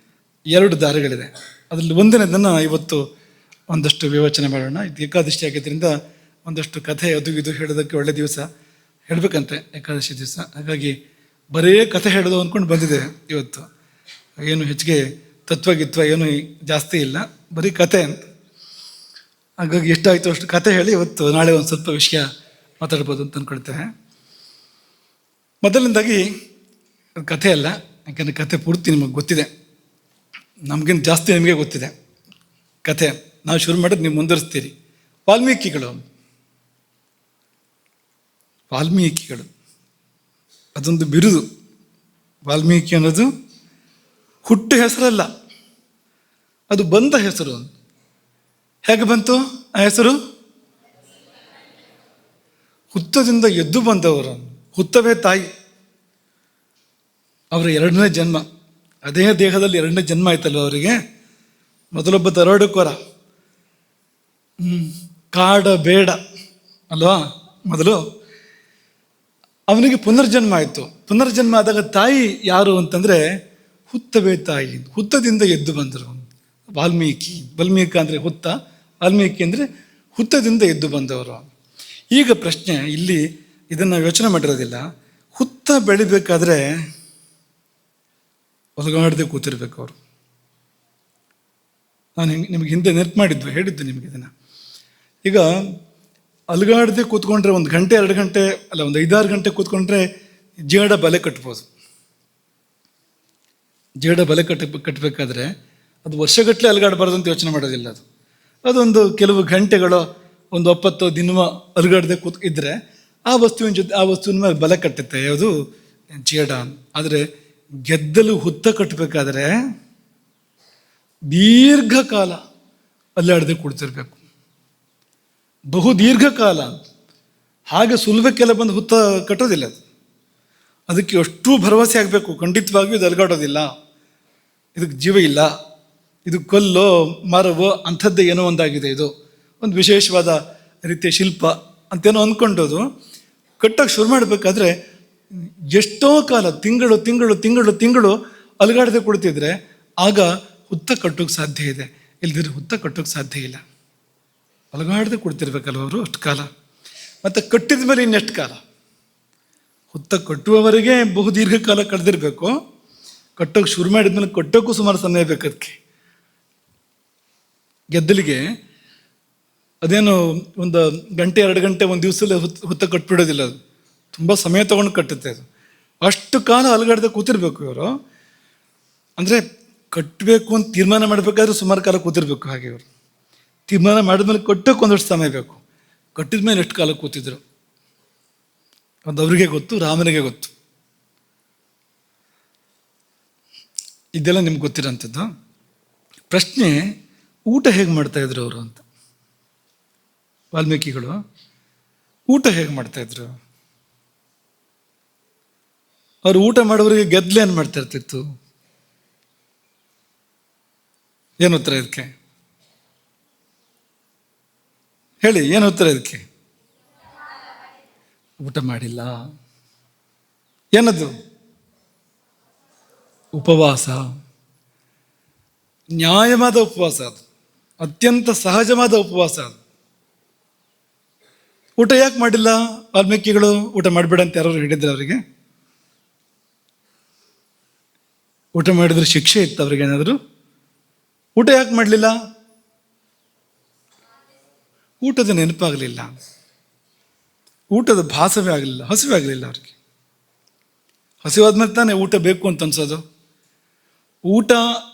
2 ದಾರಿಗಳಿದೆ. ಅದರಲ್ಲಿ ಒಂದನೇದನ್ನು ಇವತ್ತು ಒಂದಷ್ಟು ವಿವೇಚನೆ ಮಾಡೋಣ. ಇದು ಏಕಾದಶಿ ಆಗಿದ್ದರಿಂದ ಒಂದಷ್ಟು ಕಥೆ ಅದು ಇದು ಹೇಳೋದಕ್ಕೆ ಒಳ್ಳೆ ದಿವಸ, ಹೇಳಬೇಕಂತೆ ಏಕಾದಶಿ ದಿವಸ. ಹಾಗಾಗಿ ಬರೇ ಕಥೆ ಹೇಳೋದು ಅಂದ್ಕೊಂಡು ಬಂದಿದೆ ಇವತ್ತು. ಏನು ಹೆಚ್ಚಿಗೆ ತತ್ವಗಿತ್ವ ಏನು ಜಾಸ್ತಿ ಇಲ್ಲ, ಬರೀ ಕತೆ ಅಂತ. ಹಾಗಾಗಿ ಎಷ್ಟಾಯಿತು ಅಷ್ಟು ಕತೆ ಹೇಳಿ ಇವತ್ತು ನಾಳೆ ಒಂದು ಸ್ವಲ್ಪ ವಿಷಯ ಮಾತಾಡ್ಬೋದು ಅಂತ ಅಂದ್ಕೊಳ್ತೇವೆ. ಮೊದಲನೇದಾಗಿ ಕಥೆ ಅಲ್ಲ, ಯಾಕೆಂದರೆ ಕತೆ ಪೂರ್ತಿ ನಿಮಗೆ ಗೊತ್ತಿದೆ, ನಮಗಿಂತ ಜಾಸ್ತಿ ನಿಮಗೆ ಗೊತ್ತಿದೆ ಕತೆ. ನಾವು ಶುರು ಮಾಡೋದು ನೀವು ಮುಂದುವರಿಸ್ತೀರಿ. ವಾಲ್ಮೀಕಿಗಳು ಅದೊಂದು ಬಿರುದು. ವಾಲ್ಮೀಕಿ ಅನ್ನೋದು ಹುಟ್ಟು ಹೆಸರಲ್ಲ, ಅದು ಬಂದ ಹೆಸರು. ಹೇಗೆ ಬಂತು ಆ ಹೆಸರು? ಹುತ್ತದಿಂದ ಎದ್ದು ಬಂದವರು. ಹುತ್ತವೇ ತಾಯಿ. ಅವರ 2ನೇ ಜನ್ಮ, ಅದೇ ದೇಹದಲ್ಲಿ 2ನೇ ಜನ್ಮ ಆಯ್ತಲ್ವ ಅವರಿಗೆ. ಮೊದಲೊಬ್ಬ ದರೋಡೆಕೋರ, ಕಾಡ ಬೇಡ ಅಲ್ವಾ ಮೊದಲು, ಅವನಿಗೆ ಪುನರ್ಜನ್ಮ ಆಯಿತು. ಪುನರ್ಜನ್ಮ ಆದಾಗ ತಾಯಿ ಯಾರು ಅಂತಂದರೆ ಹುತ್ತವೇ ತಾಯಿ. ಹುತ್ತದಿಂದ ಎದ್ದು ಬಂದರು ವಾಲ್ಮೀಕಿ. ವಾಲ್ಮೀಕಿ ಅಂದರೆ ಹುತ್ತ, ವಾಲ್ಮೀಕಿ ಅಂದರೆ ಹುತ್ತದಿಂದ ಎದ್ದು ಬಂದವರು. ಈಗ ಪ್ರಶ್ನೆ ಇಲ್ಲಿ, ಇದನ್ನು ಯೋಚನೆ ಮಾಡಿರೋದಿಲ್ಲ. ಹುತ್ತ ಬೆಳಿಬೇಕಾದ್ರೆ ಒಲಗಾಡದೆ ಕೂತಿರ್ಬೇಕು ಅವರು. ನಾನು ನಿಮಗೆ ಹಿಂದೆ ನೆನಪು ಹೇಳಿದ್ದು ನಿಮಗೆ ಇದನ್ನು. ಈಗ ಅಲುಗಾಡದೆ ಕೂತ್ಕೊಂಡ್ರೆ 1 ಗಂಟೆ 2 ಗಂಟೆ ಅಲ್ಲ, ಒಂದು 5-6 ಗಂಟೆ ಕೂತ್ಕೊಂಡ್ರೆ ಜೇಡ ಬಲೆ ಕಟ್ಬೋದು. ಜೇಡ ಬಲೆ ಕಟ್ಟಬೇಕಾದ್ರೆ ಅದು ವರ್ಷಗಟ್ಟಲೆ ಅಲುಗಾಡಬಾರ್ದು ಅಂತ ಯೋಚನೆ ಮಾಡೋದಿಲ್ಲ. ಅದೊಂದು ಕೆಲವು ಗಂಟೆಗಳು, ಒಂದು 20 ದಿನ ಅಲುಗಾಡದೆ ಇದ್ದರೆ ಆ ವಸ್ತುವಿನ ಮೇಲೆ ಬಲೆ ಕಟ್ಟುತ್ತೆ. ಯಾವುದು? ಜೇಡ. ಆದರೆ ಗೆದ್ದಲು ಹುತ್ತ ಕಟ್ಟಬೇಕಾದ್ರೆ ದೀರ್ಘಕಾಲ ಅಲ್ಲಾಡದೆ ಕೂಡ್ತಿರ್ಬೇಕು, ಬಹು ದೀರ್ಘಕಾಲ. ಹಾಗೆ ಸುಲಭಕ್ಕೆಲ್ಲ ಬಂದು ಹುತ್ತ ಕಟ್ಟೋದಿಲ್ಲ. ಅದಕ್ಕೆ ಅಷ್ಟು ಭರವಸೆ ಆಗಬೇಕು, ಖಂಡಿತವಾಗಿಯೂ ಇದು ಅಲುಗಾಡೋದಿಲ್ಲ, ಇದಕ್ಕೆ ಜೀವ ಇಲ್ಲ, ಇದು ಕಲ್ಲೋ ಮರವೋ ಅಂಥದ್ದೇ ಏನೋ ಒಂದಾಗಿದೆ, ಇದು ಒಂದು ವಿಶೇಷವಾದ ರೀತಿಯ ಶಿಲ್ಪ ಅಂತೇನೋ ಅಂದ್ಕೊಂಡೋದು ಕಟ್ಟೋಕ್ಕೆ ಶುರು ಮಾಡಬೇಕಾದ್ರೆ ಎಷ್ಟೋ ಕಾಲ, ತಿಂಗಳು ಅಲುಗಾಡದೆ ಕೊಡ್ತಿದ್ರೆ ಆಗ ಹುತ್ತ ಕಟ್ಟೋಕ್ಕೆ ಸಾಧ್ಯ ಇದೆ. ಇಲ್ದಿದ್ರೆ ಹುತ್ತ ಕಟ್ಟೋಕ್ಕೆ ಸಾಧ್ಯ ಇಲ್ಲ. ಅಲುಗಾಡದೆ ಕೊಡ್ತಿರ್ಬೇಕಲ್ವ ಅವರು ಅಷ್ಟು ಕಾಲ. ಮತ್ತು ಕಟ್ಟಿದ ಮೇಲೆ ಇನ್ನೆಷ್ಟು ಕಾಲ? ಹುತ್ತ ಕಟ್ಟುವವರೆಗೆ ಬಹು ದೀರ್ಘಕಾಲ ಕಳೆದಿರಬೇಕು. ಕಟ್ಟೋಕ್ಕೆ ಶುರು ಮಾಡಿದ್ಮೇಲೆ ಕಟ್ಟೋಕ್ಕೂ ಸುಮಾರು ಸಮಯ ಬೇಕು. ಅದಕ್ಕೆ ಗೆದ್ದಲಿಗೆ ಅದೇನು 1 ಗಂಟೆ 2 ಗಂಟೆ ಒಂದು ದಿವಸದಲ್ಲಿ ಹುತ್ತ ಕಟ್ಬಿಡೋದಿಲ್ಲ. ಅದು ತುಂಬ ಸಮಯ ತೊಗೊಂಡು ಕಟ್ಟುತ್ತೆ. ಅದು ಅಷ್ಟು ಕಾಲ ಅಲುಗಾಡದೆ ಕೂತಿರ್ಬೇಕು ಇವರು. ಅಂದರೆ ಕಟ್ಟಬೇಕು ಅಂತ ತೀರ್ಮಾನ ಮಾಡಬೇಕಾದ್ರೆ ಸುಮಾರು ಕಾಲ ಕೂತಿರ್ಬೇಕು. ಹಾಗೆ ಇವರು ತೀರ್ಮಾನ ಮಾಡಿದ್ಮೇಲೆ ಕಟ್ಟೋಕೆ ಒಂದಷ್ಟು ಸಮಯ ಬೇಕು. ಕಟ್ಟಿದ ಮೇಲೆ ಎಷ್ಟು ಕಾಲ ಕೂತಿದ್ರು ಅದು ಅವರಿಗೆ ಗೊತ್ತು, ರಾಮನಿಗೆ ಗೊತ್ತು. ಇದೆಲ್ಲ ನಿಮ್ಗೆ ಗೊತ್ತಿರೋಂಥದ್ದು. ಪ್ರಶ್ನೆ, ಊಟ ಹೇಗೆ ಮಾಡ್ತಾಯಿದ್ರು ಅವರು ಅಂತ. ವಾಲ್ಮೀಕಿಗಳು ಊಟ ಹೇಗೆ ಮಾಡ್ತಾಯಿದ್ರು? ಅವರು ಊಟ ಮಾಡೋರಿಗೆ ಗೆದ್ಲೆ ಏನು ಮಾಡ್ತಾ ಇರ್ತಿತ್ತು? ಏನು ಉತ್ತರ ಇದಕ್ಕೆ ಹೇಳಿ? ಏನು ಉತ್ತರ ಇದಕ್ಕೆ? ಊಟ ಮಾಡಿಲ್ಲ. ಏನದು? ಉಪವಾಸ. ನ್ಯಾಯವಾದ ಉಪವಾಸ ಅದು, ಅತ್ಯಂತ ಸಹಜವಾದ ಉಪವಾಸ ಅದು. ಊಟ ಯಾಕೆ ಮಾಡಿಲ್ಲ ವಾಲ್ಮೀಕಿಗಳು? ಊಟ ಮಾಡಬೇಡ ಅಂತ ಯಾರು ಹೇಳಿದ್ರು ಅವರಿಗೆ? ಊಟ ಮಾಡಿದ್ರೆ ಶಿಕ್ಷೆ ಇತ್ತು ಅವ್ರಿಗೇನಾದ್ರು? ಊಟ ಯಾಕೆ ಮಾಡಲಿಲ್ಲ? ಊಟದ ನೆನಪಾಗಲಿಲ್ಲ, ಊಟದ ಭಾಸವೇ ಆಗಲಿಲ್ಲ, ಹಸಿವೆ ಆಗಲಿಲ್ಲ ಅವ್ರಿಗೆ. ಹಸಿವಾದ್ಮೇಲೆ ತಾನೇ ಊಟ ಬೇಕು ಅಂತ ಅನ್ಸೋದು. ಊಟ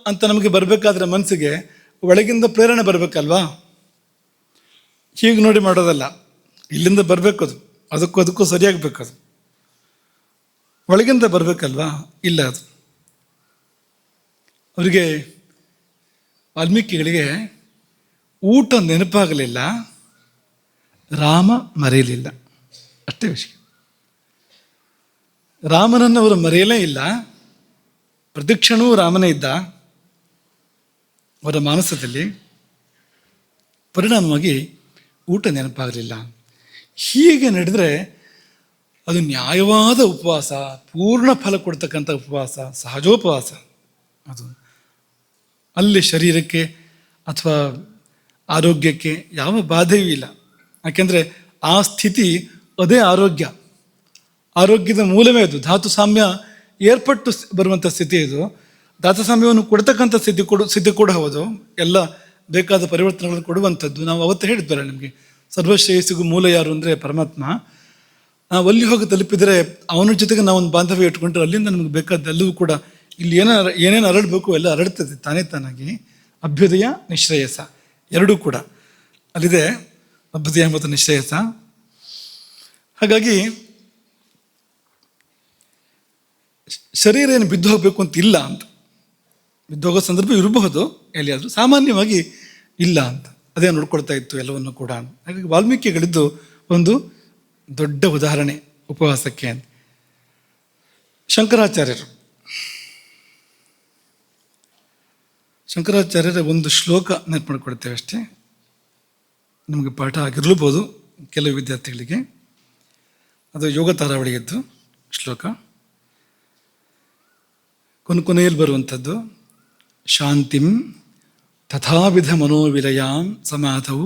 ಅಂತ ನಮಗೆ ಬರಬೇಕಾದ್ರೆ ಮನಸ್ಸಿಗೆ ಒಳಗಿಂದ ಪ್ರೇರಣೆ ಬರಬೇಕಲ್ವಾ? ಹೀಗೆ ನೋಡಿ ಮಾಡೋದಲ್ಲ, ಇಲ್ಲಿಂದ ಬರಬೇಕು ಅದು, ಅದಕ್ಕೂ ಸರಿಯಾಗಬೇಕು ಅದು, ಒಳಗಿಂದ ಬರಬೇಕಲ್ವಾ? ಇಲ್ಲ, ಅದು ಅವರಿಗೆ ವಾಲ್ಮೀಕಿಗಳಿಗೆ ಊಟ ನೆನಪಾಗಲಿಲ್ಲ, ರಾಮ ಮರೆಯಲಿಲ್ಲ, ಅಷ್ಟೇ ವಿಷಯ. ರಾಮನನ್ನು ಅವರು ಮರೆಯಲೇ ಇಲ್ಲ, ಪ್ರತಿಕ್ಷಣವೂ ರಾಮನೇ ಇದ್ದ ಅವರ ಮಾನಸದಲ್ಲಿ. ಪರಿಣಾಮವಾಗಿ ಊಟ ನೆನಪಾಗಲಿಲ್ಲ. ಹೀಗೆ ನಡೆದರೆ ಅದು ನ್ಯಾಯವಾದ ಉಪವಾಸ, ಪೂರ್ಣ ಫಲ ಕೊಡ್ತಕ್ಕಂಥ ಉಪವಾಸ, ಸಹಜೋಪವಾಸ ಅದು. ಅಲ್ಲಿ ಶರೀರಕ್ಕೆ ಅಥವಾ ಆರೋಗ್ಯಕ್ಕೆ ಯಾವ ಬಾಧೆಯೂ ಇಲ್ಲ. ಯಾಕೆಂದರೆ ಆ ಸ್ಥಿತಿ ಅದೇ ಆರೋಗ್ಯ, ಆರೋಗ್ಯದ ಮೂಲವೇ ಅದು. ಧಾತು ಸಾಮ್ಯ ಏರ್ಪಟ್ಟು ಬರುವಂಥ ಸ್ಥಿತಿ ಇದು. ಧಾತು ಸಾಮ್ಯವನ್ನು ಕೊಡ್ತಕ್ಕಂಥ ಸ್ಥಿತಿ ಕೂಡ ಹೌದು. ಎಲ್ಲ ಬೇಕಾದ ಪರಿವರ್ತನೆಗಳನ್ನು ಕೊಡುವಂಥದ್ದು. ನಾವು ಅವತ್ತು ಹೇಳಿದ್ವಲ್ಲ ನಿಮಗೆ, ಸರ್ವಶ್ರೇಯಸ್ಸಿಗೂ ಮೂಲ ಯಾರು ಅಂದರೆ ಪರಮಾತ್ಮ. ನಾವು ಅಲ್ಲಿ ಹೋಗಿ ತಲುಪಿದರೆ ಅವನ ಜೊತೆಗೆ ನಾವು ಒಂದು ಬಾಂಧವ್ಯ ಇಟ್ಕೊಂಡ್ರೆ ಅಲ್ಲಿಂದ ನಮಗೆ ಬೇಕಾದ್ದೆಲ್ಲವೂ ಕೂಡ ಇಲ್ಲಿ ಏನೇನು ಅರಳಬೇಕು ಎಲ್ಲ ಅರಳ್ತದೆ ತಾನೇ ತಾನಾಗಿ. ಅಭ್ಯುದಯ ನಿಶ್ರೇಯಸ ಎರಡೂ ಕೂಡ ಅಲ್ಲಿದೆ, ಅಭ್ಯುದಯ ಮತ್ತು ನಿಶ್ರೇಯಸ. ಹಾಗಾಗಿ ಶರೀರ ಏನು ಬಿದ್ದು ಹೋಗಬೇಕು ಅಂತ ಇಲ್ಲ ಅಂತ, ಬಿದ್ದು ಹೋಗೋ ಸಂದರ್ಭ ಇರಬಹುದು ಎಲ್ಲಿಯಾದರೂ, ಸಾಮಾನ್ಯವಾಗಿ ಇಲ್ಲ ಅಂತ ಅದೇ ನೋಡ್ಕೊಳ್ತಾ ಇತ್ತು ಎಲ್ಲವನ್ನು ಕೂಡ. ಹಾಗಾಗಿ ವಾಲ್ಮೀಕಿಗಳಿದ್ದು ಒಂದು ದೊಡ್ಡ ಉದಾಹರಣೆ ಉಪವಾಸಕ್ಕೆ. ಶಂಕರಾಚಾರ್ಯರ ಒಂದು ಶ್ಲೋಕ ನೆನಪು ಮಾಡಿಕೊಡ್ತೇವೆ ಅಷ್ಟೇ, ನಮಗೆ ಪಾಠ ಆಗಿರಲೂಬೋದು ಕೆಲವು ವಿದ್ಯಾರ್ಥಿಗಳಿಗೆ. ಅದು ಯೋಗ ತಾರಾವಳಿಯದ್ದು ಶ್ಲೋಕ, ಕೊನೆಯಲ್ಲಿ ಬರುವಂಥದ್ದು. ಶಾಂತಿಂ ತಥಾವಿಧ ಮನೋವಿಲಯಾಂ ಸಮಾಧೌ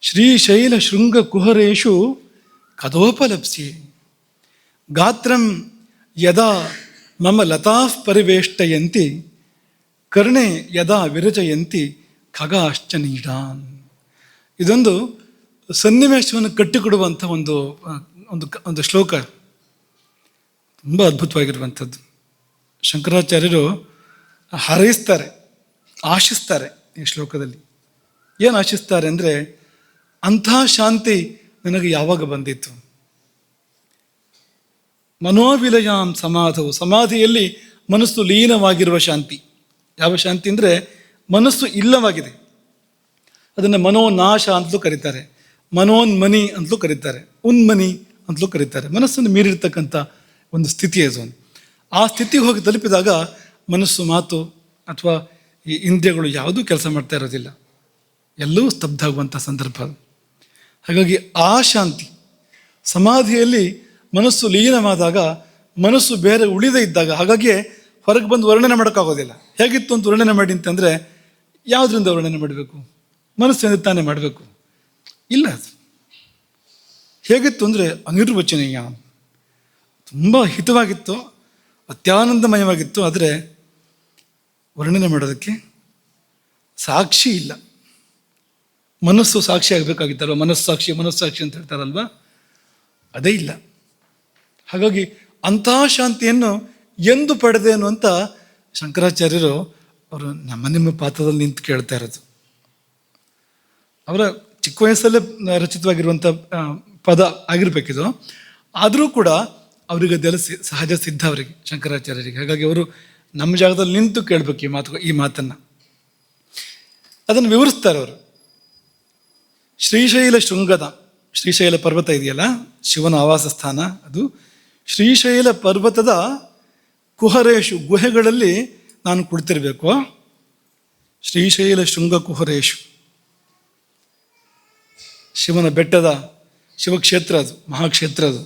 ಶ್ರೀಶೈಲ ಶೃಂಗ ಕುಹರೇಶು ಕದೋಪಲಪ್ಸ್ಯೆ ಗಾತ್ರಂ ಯದಾ ಮಮ ಲತಾಃ ಪರಿವೇಷ್ಟಯಂತಿ ಕರ್ಣೆ ಯದಾ ವಿರಚಯಂತಿ ಖಗಾಶ್ಚ ನೀಡಾನ್. ಇದೊಂದು ಸನ್ನಿವೇಶವನ್ನು ಕಟ್ಟಿಕೊಡುವಂಥ ಒಂದು ಒಂದು ಒಂದು ಶ್ಲೋಕ, ತುಂಬ ಅದ್ಭುತವಾಗಿರುವಂಥದ್ದು. ಶಂಕರಾಚಾರ್ಯರು ಹಾರೈಸ್ತಾರೆ, ಆಶಿಸ್ತಾರೆ ಈ ಶ್ಲೋಕದಲ್ಲಿ. ಏನು ಆಶಿಸ್ತಾರೆ ಅಂದರೆ, ಅಂಥ ಶಾಂತಿ ನನಗೆ ಯಾವಾಗ ಬಂದಿತ್ತು? ಮನೋವಿಲಯಾಂ ಸಮಾಧವು, ಸಮಾಧಿಯಲ್ಲಿ ಮನಸ್ಸು ಲೀನವಾಗಿರುವ ಶಾಂತಿ. ಯಾವ ಶಾಂತಿ ಅಂದರೆ ಮನಸ್ಸು ಇಲ್ಲವಾಗಿದೆ, ಅದನ್ನು ಮನೋನಾಶ ಅಂತಲೂ ಕರೀತಾರೆ, ಮನೋನ್ಮನಿ ಅಂತಲೂ ಕರೀತಾರೆ, ಉನ್ಮನಿ ಅಂತಲೂ ಕರೀತಾರೆ. ಮನಸ್ಸನ್ನು ಮೀರಿರ್ತಕ್ಕಂಥ ಒಂದು ಸ್ಥಿತಿ ಅದು. ಆ ಸ್ಥಿತಿಗೆ ಹೋಗಿ ತಲುಪಿದಾಗ ಮನಸ್ಸು, ಮಾತು ಅಥವಾ ಈ ಇಂದ್ರಿಯಗಳು ಯಾವುದೂ ಕೆಲಸ ಮಾಡ್ತಾ ಇರೋದಿಲ್ಲ, ಎಲ್ಲವೂ ಸ್ತಬ್ಧ ಆಗುವಂಥ ಸಂದರ್ಭ. ಹಾಗಾಗಿ ಆ ಶಾಂತಿ, ಸಮಾಧಿಯಲ್ಲಿ ಮನಸ್ಸು ಲೀನವಾದಾಗ, ಮನಸ್ಸು ಬೇರೆ ಉಳಿದೇ ಇದ್ದಾಗ, ಹಾಗಾಗಿ ಹೊರಗೆ ಬಂದು ವರ್ಣನೆ ಮಾಡೋಕ್ಕಾಗೋದಿಲ್ಲ. ಹೇಗಿತ್ತು ಅಂತ ವರ್ಣನೆ ಮಾಡಿ ಅಂತಂದರೆ ಯಾವುದರಿಂದ ವರ್ಣನೆ ಮಾಡಬೇಕು? ಮನಸ್ಸಿನಿಂದ ತಾನೇ ಮಾಡಬೇಕು, ಇಲ್ಲ. ಅದು ಹೇಗಿತ್ತು ಅಂದರೆ ಅನಿರ್ವಚನೀಯ, ತುಂಬ ಹಿತವಾಗಿತ್ತು, ಅತ್ಯಾನಂದಮಯವಾಗಿತ್ತು. ಆದರೆ ವರ್ಣನೆ ಮಾಡೋದಕ್ಕೆ ಸಾಕ್ಷಿ ಇಲ್ಲ. ಮನಸ್ಸು ಸಾಕ್ಷಿ ಆಗಬೇಕಾಗಿತ್ತಲ್ವ, ಮನಸ್ಸಾಕ್ಷಿ ಅಂತ ಹೇಳ್ತಾರಲ್ವ, ಅದೇ ಇಲ್ಲ. ಹಾಗಾಗಿ ಅಂಥ ಶಾಂತಿಯನ್ನು ಎಂದು ಪಡೆದೇನು ಅಂತ ಶಂಕರಾಚಾರ್ಯರು ಅವರು ನಿಮ್ಮ ಪಾತ್ರದಲ್ಲಿ ನಿಂತು ಕೇಳ್ತಾ ಇರೋದು. ಅವರ ಚಿಕ್ಕ ವಯಸ್ಸಲ್ಲೇ ರಚಿತವಾಗಿರುವಂಥ ಪದ ಆಗಿರ್ಬೇಕಿದು, ಆದರೂ ಕೂಡ ಅವರಿಗೆ ಅದೆಲ್ಲ ಸಹಜ ಸಿದ್ಧ ಅವರಿಗೆ, ಶಂಕರಾಚಾರ್ಯರಿಗೆ. ಹಾಗಾಗಿ ಅವರು ನಮ್ಮ ಜಾಗದಲ್ಲಿ ನಿಂತು ಕೇಳಬೇಕು ಈ ಮಾತನ್ನು. ಅದನ್ನು ವಿವರಿಸ್ತಾರೆ ಅವರು. ಶ್ರೀಶೈಲ ಪರ್ವತ ಇದೆಯಲ್ಲ, ಶಿವನ ಆವಾಸ ಸ್ಥಾನ ಅದು. ಶ್ರೀಶೈಲ ಪರ್ವತದ ಕುಹರೇಶು, ಗುಹೆಗಳಲ್ಲಿ ನಾನು ಕುಳಿತಿರಬೇಕು. ಶ್ರೀಶೈಲ ಶೃಂಗ ಕುಹರೇಶು, ಶಿವನ ಬೆಟ್ಟದ ಶಿವಕ್ಷೇತ್ರ ಅದು, ಮಹಾಕ್ಷೇತ್ರ ಅದು.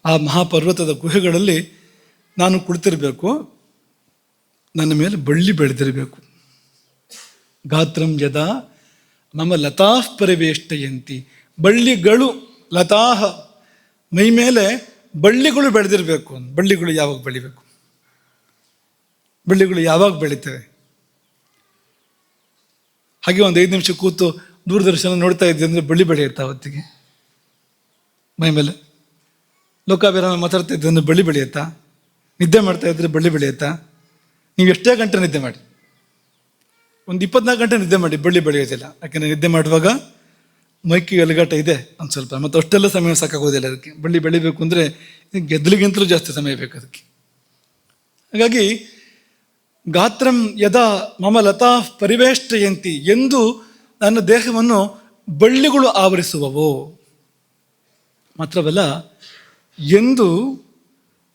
ಆ ಮಹಾಪರ್ವತದ ಗುಹೆಗಳಲ್ಲಿ ನಾನು ಕುಳಿತಿರಬೇಕು, ನನ್ನ ಮೇಲೆ ಬಳ್ಳಿ ಬೆಳೆದಿರಬೇಕು. ಗಾತ್ರಂ ಯದಾ ಮಮ ಲತಾಃ ಪರಿವೇಷ್ಟಯಂತಿ, ಬಳ್ಳಿಗಳು ಲತಾಹ, ಮೈ ಮೇಲೆ ಬಳ್ಳಿಗಳು ಬೆಳೆದಿರಬೇಕು. ಬಳ್ಳಿಗಳು ಯಾವಾಗ ಬೆಳಿಬೇಕು? ಬಳ್ಳಿಗಳು ಯಾವಾಗ ಬೆಳೀತವೆ? ಹಾಗೆ ಒಂದು 5 ನಿಮಿಷ ಕೂತು ದೂರದರ್ಶನ ನೋಡ್ತಾ ಇದ್ದೆ ಅಂದರೆ ಬಳ್ಳಿ ಬೆಳೆಯುತ್ತಾ ಹೊತ್ತಿಗೆ ಮೈ ಮೇಲೆ? ಲೋಕಾಭಿರಾಮ ಮಾತಾಡ್ತಾ ಇದ್ದೆ ಅಂದರೆ ಬಳ್ಳಿ ಬೆಳೆಯುತ್ತಾ? ನಿದ್ದೆ ಮಾಡ್ತಾ ಇದ್ರೆ ಬಳ್ಳಿ ಬೆಳೆಯುತ್ತಾ? ನೀವು ಎಷ್ಟೇ ಗಂಟೆ ನಿದ್ದೆ ಮಾಡಿ, ಒಂದು 24 ಗಂಟೆ ನಿದ್ದೆ ಮಾಡಿ, ಬಳ್ಳಿ ಬೆಳೆಯೋದಿಲ್ಲ. ಯಾಕೆಂದರೆ ನಿದ್ದೆ ಮಾಡುವಾಗ ಮೈಕಿಗೆ ಅಲಗಾಟ ಇದೆ ಒಂದು ಸ್ವಲ್ಪ, ಮತ್ತು ಅಷ್ಟೆಲ್ಲ ಸಮಯ ಸಾಕಾಗೋದಿಲ್ಲ ಅದಕ್ಕೆ. ಬಳ್ಳಿ ಬೆಳಿಬೇಕು ಅಂದರೆ ಗೆದ್ದಲಿಗಿಂತಲೂ ಜಾಸ್ತಿ ಸಮಯ ಬೇಕು ಅದಕ್ಕೆ. ಹಾಗಾಗಿ ಗಾತ್ರಂ ಯದಾ ಮಮ ಲತಾ ಪರಿವೇಷ್ಟಯಂತಿ, ಎಂದು ನನ್ನ ದೇಹವನ್ನು ಬಳ್ಳಿಗಳು ಆವರಿಸುವವೋ. ಮಾತ್ರವಲ್ಲ, ಎಂದು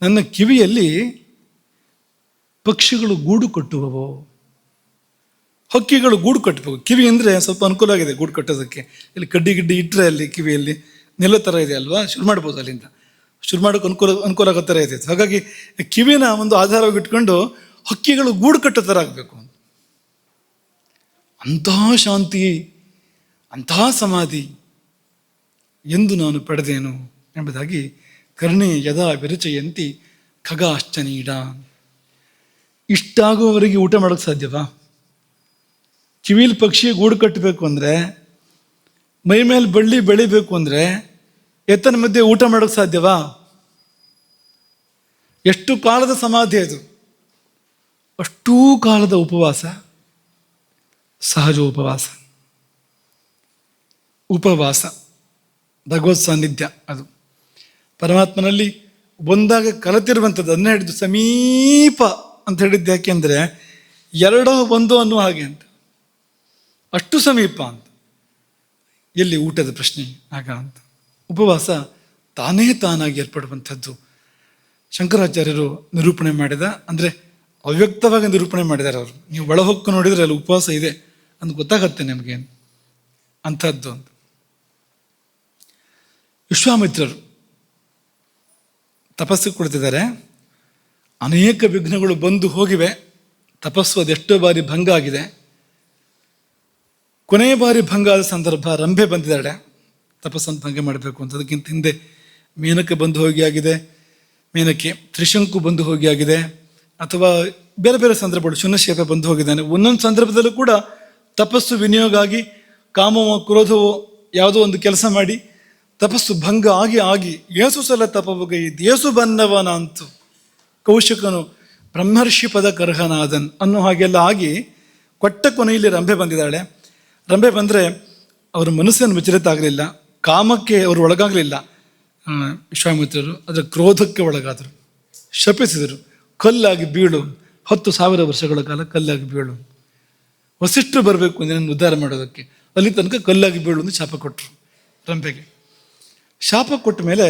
ನನ್ನ ಕಿವಿಯಲ್ಲಿ ಪಕ್ಷಿಗಳು ಗೂಡು ಕಟ್ಟುವವೋ. ಹಕ್ಕಿಗಳು ಗೂಡು ಕಟ್ಟಬೇಕು. ಕಿವಿ ಅಂದರೆ ಸ್ವಲ್ಪ ಅನುಕೂಲ ಆಗಿದೆ ಗೂಡು ಕಟ್ಟೋದಕ್ಕೆ. ಇಲ್ಲಿ ಕಡ್ಡಿ ಗಿಡ್ಡಿ ಇಟ್ಟರೆ ಅಲ್ಲಿ ಕಿವಿಯಲ್ಲಿ ನೆಲ ಥರ ಇದೆ ಅಲ್ವಾ, ಶುರು ಮಾಡ್ಬೋದು, ಅಲ್ಲಿಂದ ಶುರು ಮಾಡೋಕ್ಕೆ ಅನುಕೂಲ ಆಗೋ ಥರ ಇದೆ. ಹಾಗಾಗಿ ಕಿವಿನ ಒಂದು ಆಧಾರವಾಗಿ ಇಟ್ಕೊಂಡು ಹಕ್ಕಿಗಳು ಗೂಡು ಕಟ್ಟೋ ಥರ ಆಗಬೇಕು. ಅಂತಹ ಶಾಂತಿ, ಅಂತಹ ಸಮಾಧಿ ಎಂದು ನಾನು ಪಡೆದೇನು ಎಂಬುದಾಗಿ ಕರ್ಣೆ ಯದಾ ವಿರಚಯಂತಿ ಖಗಾಶ್ಚ ನೀಡ. ಇಷ್ಟಾಗುವವರೆಗೆ ಊಟ ಮಾಡೋಕ್ಕೆ ಸಾಧ್ಯವಾ? ಕಿವಿಲಿ ಪಕ್ಷಿ ಗೂಡು ಕಟ್ಟಬೇಕು ಅಂದರೆ, ಮೈ ಮೇಲೆ ಬಳ್ಳಿ ಬೆಳಿಬೇಕು ಅಂದರೆ ಎತ್ತನ ಮಧ್ಯೆ ಊಟ ಮಾಡೋಕ್ಕೆ ಸಾಧ್ಯವಾ? ಎಷ್ಟು ಕಾಲದ ಸಮಾಧಿ ಅದು! ಅಷ್ಟೂ ಕಾಲದ ಉಪವಾಸ, ಸಹಜ ಉಪವಾಸ. ಭಗವತ್ ಸಾನ್ನಿಧ್ಯ ಅದು ಪರಮಾತ್ಮನಲ್ಲಿ ಒಂದಾಗ ಕಲತಿರುವಂಥದ್ದು. ಅದನ್ನ ಹಿಡಿದು ಸಮೀಪ ಅಂತ ಹೇಳಿದ್ದು ಯಾಕೆಂದರೆ ಎರಡೋ ಒಂದೋ ಅನ್ನೋ ಹಾಗೆ ಅಂತ, ಅಷ್ಟು ಸಮೀಪ ಅಂತ. ಎಲ್ಲಿ ಊಟದ ಪ್ರಶ್ನೆ ಆಗ ಅಂತ. ಉಪವಾಸ ತಾನೇ ತಾನಾಗಿ ಏರ್ಪಡುವಂಥದ್ದು. ಶಂಕರಾಚಾರ್ಯರು ನಿರೂಪಣೆ ಮಾಡಿದ, ಅಂದರೆ ಅವ್ಯಕ್ತವಾಗಿ ನಿರೂಪಣೆ ಮಾಡಿದ್ದಾರೆ ಅವರು. ನೀವು ಒಳಹೊಕ್ಕು ನೋಡಿದರೆ ಅಲ್ಲಿ ಉಪವಾಸ ಇದೆ ಅಂತ ಗೊತ್ತಾಗತ್ತೆ ನಿಮಗೆ ಅಂಥದ್ದು ಅಂತ. ವಿಶ್ವಾಮಿತ್ರರು ತಪಸ್ಸಿಗೆ ಕುಳಿತಿದ್ದಾರೆ. ಅನೇಕ ವಿಘ್ನಗಳು ಬಂದು ಹೋಗಿವೆ. ತಪಸ್ಸು ಅದೆಷ್ಟೋ ಬಾರಿ ಭಂಗ ಆಗಿದೆ. ಕೊನೆಯ ಬಾರಿ ಭಂಗ ಆದ ಸಂದರ್ಭ, ರಂಭೆ ಬಂದಿದ್ದಾಳೆ ತಪಸ್ಸನ್ನು ಭಂಗ ಮಾಡಬೇಕು ಅಂತ. ಅದಕ್ಕಿಂತ ಹಿಂದೆ ಮೇನಕ್ಕೆ ಬಂದು ಹೋಗಿ ಆಗಿದೆ, ಮೇನಕ್ಕೆ ತ್ರಿಶಂಕು ಬಂದು ಹೋಗಿ ಆಗಿದೆ, ಅಥವಾ ಬೇರೆ ಬೇರೆ ಸಂದರ್ಭಗಳು ಶುನಶೇಪ ಬಂದು ಹೋಗಿದ್ದಾನೆ. ಒಂದೊಂದು ಸಂದರ್ಭದಲ್ಲೂ ಕೂಡ ತಪಸ್ಸು ವಿನಿಯೋಗ ಆಗಿ ಕಾಮವೋ ಕ್ರೋಧವೋ ಯಾವುದೋ ಒಂದು ಕೆಲಸ ಮಾಡಿ ತಪಸ್ಸು ಭಂಗ ಆಗಿ ಏಸು ಸಲ ತಪವಗೈದು ಏಸು ಬನ್ನವನ ಅಂತು ಕೌಶಿಕನು ಬ್ರಹ್ಮರ್ಷಿ ಪದ ಕರ್ಹನಾದನ್ ಅನ್ನೋ ಹಾಗೆಲ್ಲ ಆಗಿ ಕೊಟ್ಟ ಕೊನೆಯಲ್ಲಿ ರಂಭೆ ಬಂದಿದ್ದಾಳೆ. ರಂಭೆ ಬಂದರೆ ಅವರ ಮನಸ್ಸನ್ನು ವಿಚಲಿತ ಆಗಲಿಲ್ಲ, ಕಾಮಕ್ಕೆ ಅವರು ಒಳಗಾಗಲಿಲ್ಲ ವಿಶ್ವಾಮಿತ್ರರು. ಅದರ ಕ್ರೋಧಕ್ಕೆ ಒಳಗಾದರು, ಶಪಿಸಿದರು. ಕಲ್ಲಾಗಿ ಬೀಳು, 10,000 ವರ್ಷಗಳ ಕಾಲ ಕಲ್ಲಾಗಿ ಬೀಳು. ವಸಿಷ್ಠರು ಬರಬೇಕು ನಿನ್ನನ್ನು ಉದ್ಧಾರ ಮಾಡೋದಕ್ಕೆ, ಅಲ್ಲಿ ತನಕ ಕಲ್ಲಾಗಿ ಬೀಳು ಅಂತ ಶಾಪ ಕೊಟ್ಟರು ರಂಭೆಗೆ. ಶಾಪ ಕೊಟ್ಟ ಮೇಲೆ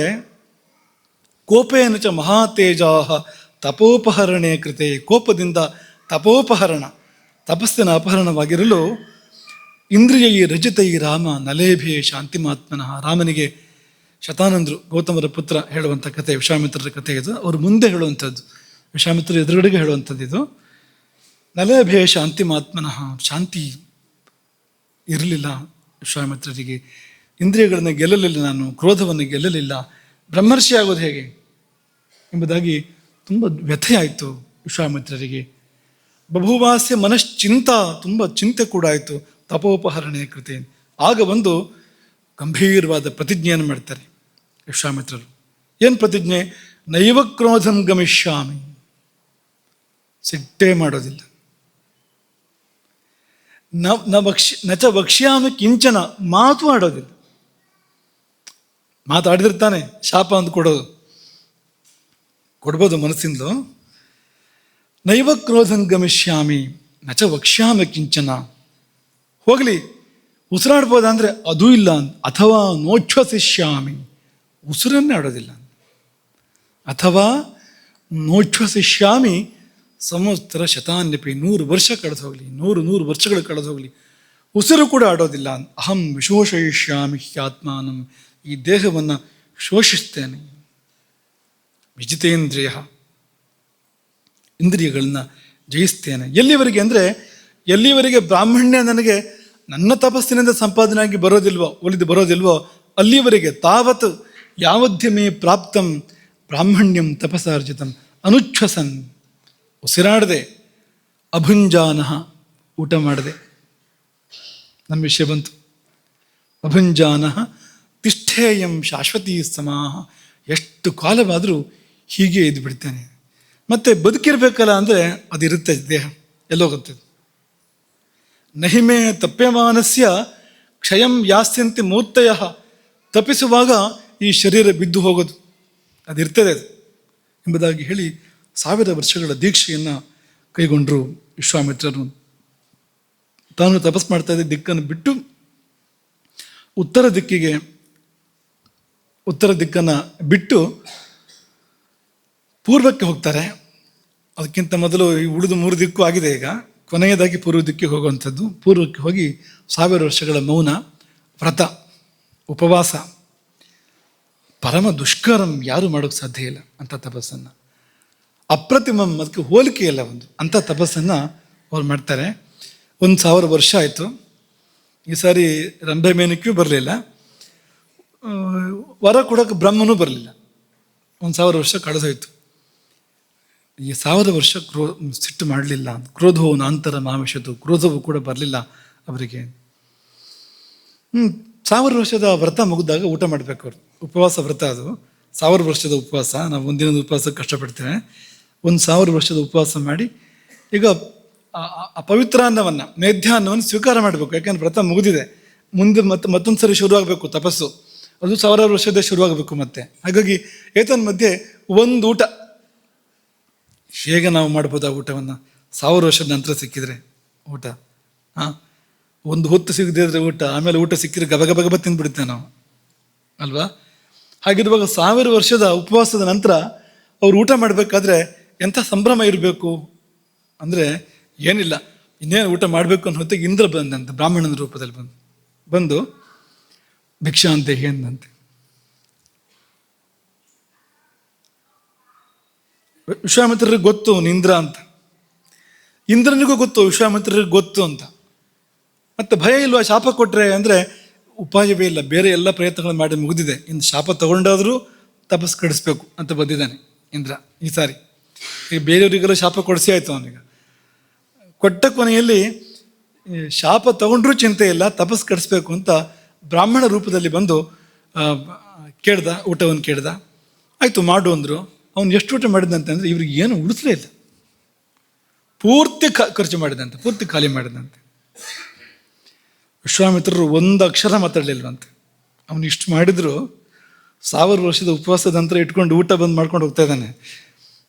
ಕೋಪೇನ ಚ ಮಹಾತೇಜಾಹ ತಪೋಪಹರಣೆ ಕೃತೆ, ಕೋಪದಿಂದ ತಪೋಪಹರಣ, ತಪಸ್ಸಿನ ಅಪಹರಣವಾಗಿರಲು ಇಂದ್ರಿಯೈ ರಜಿತೈ ರಾಮ ನಲೇಭೆ ಶಾಂತಿಮಾತ್ಮನಃ. ರಾಮನಿಗೆ ಶತಾನಂದರು ಗೌತಮರ ಪುತ್ರ ಹೇಳುವಂಥ ಕಥೆ, ವಿಶ್ವಾಮಿತ್ರರ ಕಥೆ ಇದು. ಅವರು ಮುಂದೆ ಹೇಳುವಂಥದ್ದು, ವಿಶ್ವಾಮಿತ್ರರು ಎದುರುಗಡೆಗೆ ಹೇಳುವಂಥದ್ದು ಇದು. ನಲೇಭೆ ಶಾಂತಿಮಾತ್ಮನಃ, ಶಾಂತಿ ಇರಲಿಲ್ಲ ವಿಶ್ವಾಮಿತ್ರರಿಗೆ. ಇಂದ್ರಿಯಗಳನ್ನು ಗೆಲ್ಲಲಿಲ್ಲ ನಾನು, ಕ್ರೋಧವನ್ನು ಗೆಲ್ಲಲಿಲ್ಲ, ಬ್ರಹ್ಮರ್ಷಿ ಆಗೋದು ಹೇಗೆ ಎಂಬುದಾಗಿ ತುಂಬ ವ್ಯಥೆಯಾಯಿತು ವಿಶ್ವಾಮಿತ್ರರಿಗೆ. ಬಭುವಾಸ್ಯ ಮನಶ್ಚಿಂತ, ತುಂಬ ಚಿಂತೆ ಕೂಡ ಆಯಿತು. ತಪೋಪಹರಣೆ ಕೃತೆ. ಆಗ ಒಂದು ಗಂಭೀರವಾದ ಪ್ರತಿಜ್ಞೆಯನ್ನು ಮಾಡ್ತಾರೆ ವಿಶ್ವಾಮಿತ್ರರು. ಏನು ಪ್ರತಿಜ್ಞೆ? ನೈವ ಕ್ರೋಧಂ ಗಮಿಷ್ಯಾಮಿ, ಸಿಟ್ಟೇ ಮಾಡೋದಿಲ್ಲ. ನಚ ವಕ್ಷ್ಯಾಮಿ ಕಿಂಚನ, ಮಾತು ಆಡೋದಿಲ್ಲ. ಮಾತಾಡಿದಿರ್ತಾನೆ ಶಾಪ ಅಂತ ಕೊಡ್ಬೋದು ಮನಸ್ಸಿಂದಲೂ. ನೈವ ಕ್ರೋಧಂ ಗಮಿಷ್ಯಾಮಿ ನಚ ವಕ್ಷ್ಯಾಮಿ ಕಿಂಚನ, ಹೋಗಲಿ ಉಸಿರಾಡ್ಬೋದ ಅಂದರೆ ಅದೂ ಇಲ್ಲ. ಅಥವಾ ನೋಚ್ಛ್ವಸಿಷ್ಯಾಮಿ, ಉಸಿರನ್ನೇ ಆಡೋದಿಲ್ಲ. ಅಥವಾ ನೋಚ್ಛ್ವಸಿಷ್ಯಾಮಿ ಸಂವತ್ಸರ ಶತಾನ್ಯಪಿ, 100 ವರ್ಷ ಕಳೆದು ಹೋಗಲಿ, 100 ವರ್ಷಗಳು ಕಳೆದು ಹೋಗಲಿ, ಉಸಿರು ಕೂಡ ಆಡೋದಿಲ್ಲ. ಅಹಂ ವಿಶೋಷಯಿಷ್ಯಾಮಿ ಹ್ಯಾತ್ಮಾನಂ, ಈ ದೇಹವನ್ನು ಶೋಷಿಸ್ತೇನೆ. ವಿಜಿತೇಂದ್ರಿಯ, ಇಂದ್ರಿಯಗಳನ್ನ ಜಯಿಸ್ತೇನೆ. ಎಲ್ಲಿವರೆಗೆ ಅಂದರೆ, ಎಲ್ಲಿವರೆಗೆ ಬ್ರಾಹ್ಮಣ್ಯ ನನಗೆ ನನ್ನ ತಪಸ್ಸಿನಿಂದ ಸಂಪಾದನೆ ಆಗಿ ಒಲಿದು ಬರೋದಿಲ್ವೋ ಅಲ್ಲಿವರೆಗೆ ತಾವತ್ ಯಾವದ್ಯಮೇ ಪ್ರಾಪ್ತಂ ಬ್ರಾಹ್ಮಣ್ಯಂ ತಪಸಾರ್ಜಿತಂ ಅನುಚ್ಛ್ವಸನ್, ಉಸಿರಾಡದೆ, ಅಭುಂಜಾನಃ, ಊಟ ಮಾಡದೆ. ನಮ್ಮ ವಿಷಯ ಬಂತು. ಅಭುಂಜಾನಃ ತಿಷ್ಠೇಯಂ ಶಾಶ್ವತೀ ಸಮಾಹ, ಎಷ್ಟು ಕಾಲವಾದರೂ ಹೀಗೆ ಇದ್ದು ಬಿಡ್ತೇನೆ. ಮತ್ತೆ ಬದುಕಿರ್ಬೇಕಲ್ಲ ಅಂದರೆ ಅದಿರುತ್ತೆ, ದೇಹ ಎಲ್ಲೋಗುತ್ತೆ. ನಹಿಮೆ ತಪ್ಯಮಾನಸ್ಯ ಕ್ಷಯಂ ಯಾಸ್ಯಂತಿ ಮೂರ್ತಯ, ತಪ್ಪಿಸುವಾಗ ಈ ಶರೀರ ಬಿದ್ದು ಹೋಗೋದು ಅದಿರ್ತದೆ ಅದು ಎಂಬುದಾಗಿ ಹೇಳಿ 1000 ವರ್ಷಗಳ ದೀಕ್ಷೆಯನ್ನು ಕೈಗೊಂಡರು ವಿಶ್ವಾಮಿತ್ರರು. ತಾನು ತಪಸ್ ಮಾಡ್ತಾ ಇದ್ದ ದಿಕ್ಕನ್ನು ಬಿಟ್ಟು ಉತ್ತರ ದಿಕ್ಕನ್ನು ಬಿಟ್ಟು ಪೂರ್ವಕ್ಕೆ ಹೋಗ್ತಾರೆ. ಅದಕ್ಕಿಂತ ಮೊದಲು ಈ ಉಳಿದು 3 ದಿಕ್ಕು ಆಗಿದೆ. ಈಗ ಕೊನೆಯದಾಗಿ ಪೂರ್ವ ದಿಕ್ಕಿಗೆ ಹೋಗುವಂಥದ್ದು. ಪೂರ್ವಕ್ಕೆ ಹೋಗಿ 1000 ವರ್ಷಗಳ ಮೌನ, ವ್ರತ, ಉಪವಾಸ, ಪರಮ ದುಷ್ಕರಂ, ಯಾರು ಮಾಡೋಕ್ಕೆ ಸಾಧ್ಯ ಇಲ್ಲ ಅಂಥ ತಪಸ್ಸನ್ನು. ಅಪ್ರತಿಮಂ, ಅದಕ್ಕೆ ಹೋಲಿಕೆ ಇಲ್ಲ ಒಂದು ಅಂಥ ತಪಸ್ಸನ್ನು ಅವ್ರು ಮಾಡ್ತಾರೆ. 1000 ವರ್ಷ ಆಯಿತು. ಈ ಸಾರಿ ರಂಭೆ ಮೇನಕ್ಕಿಯೂ ಬರಲಿಲ್ಲ, ವರ ಕೊಡೋಕೆ ಬ್ರಹ್ಮನೂ ಬರಲಿಲ್ಲ. 1000 ವರ್ಷ ಕಳೆದೋಯ್ತು. ಈ 1000 ವರ್ಷ ಸಿಟ್ಟು ಮಾಡಲಿಲ್ಲ. ಕ್ರೋಧವು ನಾಂತರ ಮಾವಿಷತು, ಕ್ರೋಧವು ಕೂಡ ಬರಲಿಲ್ಲ ಅವರಿಗೆ. 1000 ವರ್ಷದ ವ್ರತ ಮುಗಿದಾಗ ಊಟ ಮಾಡಬೇಕು ಅವರು. ಉಪವಾಸ ವ್ರತ ಅದು, 1000 ವರ್ಷದ ಉಪವಾಸ. ನಾವು ಒಂದಿನದ ಉಪವಾಸ ಕಷ್ಟಪಡ್ತೇವೆ. 1000 ವರ್ಷದ ಉಪವಾಸ ಮಾಡಿ ಈಗ ಆ ಪವಿತ್ರ ಅನ್ನವನ್ನು, ಮೇಧ್ಯಾನ್ನವನ್ನು ಸ್ವೀಕಾರ ಮಾಡಬೇಕು. ಯಾಕೆಂದ್ರೆ ವ್ರತ ಮುಗಿದಿದೆ, ಮುಂದೆ ಮತ್ತೊಂದು ಸರಿ ಶುರುವಾಗಬೇಕು ತಪಸ್ಸು. ಅದು 1000 ವರ್ಷದೇ ಶುರುವಾಗಬೇಕು ಮತ್ತೆ. ಹಾಗಾಗಿ ಏತನ್ ಮಧ್ಯೆ ಒಂದು ಊಟ. ಹೇಗೆ ನಾವು ಮಾಡ್ಬೋದು ಆ ಊಟವನ್ನು? 1000 ವರ್ಷದ ನಂತರ ಸಿಕ್ಕಿದ್ರೆ ಊಟ, ಒಂದು ಹೊತ್ತು ಸಿಗದಿದ್ರೆ ಊಟ, ಆಮೇಲೆ ಊಟ ಸಿಕ್ಕಿದ್ರೆ ಗಬ ತಿಂದ್ಬಿಡುತ್ತೆ ನಾವು ಅಲ್ವಾ? ಹಾಗಿರುವಾಗ 1000 ವರ್ಷದ ಉಪವಾಸದ ನಂತರ ಅವ್ರು ಊಟ ಮಾಡಬೇಕಾದ್ರೆ ಎಂಥ ಸಂಭ್ರಮ ಇರಬೇಕು ಅಂದರೆ, ಏನಿಲ್ಲ, ಇನ್ನೇನು ಊಟ ಮಾಡಬೇಕು ಅನ್ನೋ ಹೊತ್ತಿಗೆ ಇಂದ್ರ ಬಂದಂತೆ, ಬ್ರಾಹ್ಮಣನ ರೂಪದಲ್ಲಿ ಬಂದು ಭಿಕ್ಷಾ ಅಂತ ಏನಂತೆ. ವಿಶ್ವಾಮಿತ್ರರಿಗೆ ಗೊತ್ತು ಅವನು ಇಂದ್ರ ಅಂತ, ಇಂದ್ರನಿಗೂ ಗೊತ್ತು ವಿಶ್ವಾಮಿತ್ರರಿಗೆ ಗೊತ್ತು ಅಂತ. ಮತ್ತೆ ಭಯ ಇಲ್ವಾ ಶಾಪ ಕೊಟ್ಟರೆ ಅಂದರೆ? ಉಪಾಯವೇ ಇಲ್ಲ, ಬೇರೆ ಎಲ್ಲ ಪ್ರಯತ್ನಗಳನ್ನು ಮಾಡಿ ಮುಗಿದಿದೆ. ಇನ್ನು ಶಾಪ ತಗೊಂಡಾದರೂ ತಪಸ್ ಕಡಿಸ್ಬೇಕು ಅಂತ ಬಂದಿದ್ದಾನೆ ಇಂದ್ರ ಈ ಸಾರಿ. ಈಗ ಬೇರೆಯವರಿಗೆಲ್ಲ ಶಾಪ ಕೊಡಿಸಿ ಆಯಿತು ಅವನಿಗೆ. ಕೊಟ್ಟ ಕೊನೆಯಲ್ಲಿ ಶಾಪ ತಗೊಂಡ್ರೂ ಚಿಂತೆ ಇಲ್ಲ, ತಪಸ್ ಕಡಿಸ್ಬೇಕು ಅಂತ ಬ್ರಾಹ್ಮಣ ರೂಪದಲ್ಲಿ ಬಂದು ಊಟವನ್ನು ಕೇಳ್ದ. ಆಯಿತು ಮಾಡು ಅಂದರು. ಅವನು ಎಷ್ಟು ಊಟ ಮಾಡಿದಂತೆ ಅಂದರೆ ಇವ್ರಿಗೆ ಏನು ಉಳಿಸಲೇ ಇಲ್ಲ, ಪೂರ್ತಿ ಖರ್ಚು ಮಾಡಿದಂತೆ, ಪೂರ್ತಿ ಖಾಲಿ ಮಾಡಿದಂತೆ. ವಿಶ್ವಾಮಿತ್ರರು ಒಂದು ಅಕ್ಷರ ಮಾತಾಡಲಿಲ್ವಂತೆ. ಅವನು ಇಷ್ಟು ಮಾಡಿದ್ರು 1000 ವರ್ಷದ ಉಪವಾಸದ ನಂತರ ಇಟ್ಕೊಂಡು ಊಟ ಬಂದು ಮಾಡ್ಕೊಂಡು ಹೋಗ್ತಾ ಇದ್ದಾನೆ.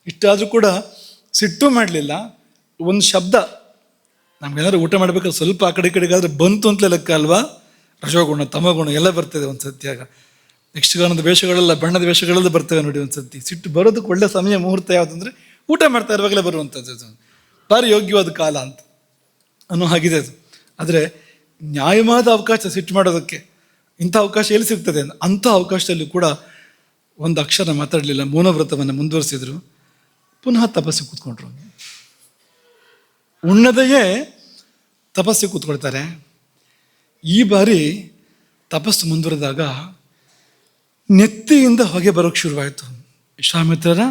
ಇಷ್ಟಾದರೂ ಕೂಡ ಸಿಟ್ಟು ಮಾಡಲಿಲ್ಲ. ಒಂದು ಶಬ್ದ, ನಮ್ಗೇನಾದ್ರು ಊಟ ಮಾಡಬೇಕಾದ್ರೆ ಸ್ವಲ್ಪ ಆ ಕಡೆ ಕಡೆಗಾದ್ರೆ ಬಂತು ಅಂತಲೇ ಲೆಕ್ಕ ಅಲ್ವಾ? ರಜೋಗುಣ ತಮಗುಣ ಎಲ್ಲ ಬರ್ತದೆ ಒಂದು ಸತ್ಯಾಗ. ಯಕ್ಷಗಾನದ ವೇಷಗಳೆಲ್ಲ, ಬಣ್ಣದ ವೇಷಗಳೆಲ್ಲ ಬರ್ತವೆ ನೋಡಿ ಒಂದು ಸತಿ. ಸಿಟ್ಟು ಬರೋದಕ್ಕೆ ಒಳ್ಳೆ ಸಮಯ, ಮುಹೂರ್ತ ಯಾವುದಂದ್ರೆ ಊಟ ಮಾಡ್ತಾ ಇರುವಾಗಲೇ ಬರುವಂಥದ್ದು, ಭಾರಿ ಯೋಗ್ಯವಾದ ಕಾಲ ಅಂತ ಅನ್ನೋ ಹಾಗಿದೆ ಅದು. ಆದರೆ ನ್ಯಾಯವಾದ ಅವಕಾಶ ಸಿಟ್ಟು ಮಾಡೋದಕ್ಕೆ ಇಂಥ ಅವಕಾಶ ಎಲ್ಲಿ ಸಿಗ್ತದೆ? ಅಂಥ ಅವಕಾಶದಲ್ಲೂ ಕೂಡ ಒಂದು ಅಕ್ಷರ ಮಾತಾಡಲಿಲ್ಲ. ಮೌನವ್ರತವನ್ನು ಮುಂದುವರಿಸಿದ್ರು. ಪುನಃ ತಪಸ್ಸಿಗೆ ಕೂತ್ಕೊಂಡ್ರು. ಉಣ್ಣದೆಯೇ ತಪಸ್ಸಿಗೆ ಕೂತ್ಕೊಳ್ತಾರೆ. ಈ ಬಾರಿ ತಪಸ್ಸು ಮುಂದುವರೆದಾಗ ನೆತ್ತಿಯಿಂದ ಹೊಗೆ ಬರೋಕ್ಕೆ ಶುರುವಾಯಿತು. ವಿಶ್ವಾಮಿತ್ರರ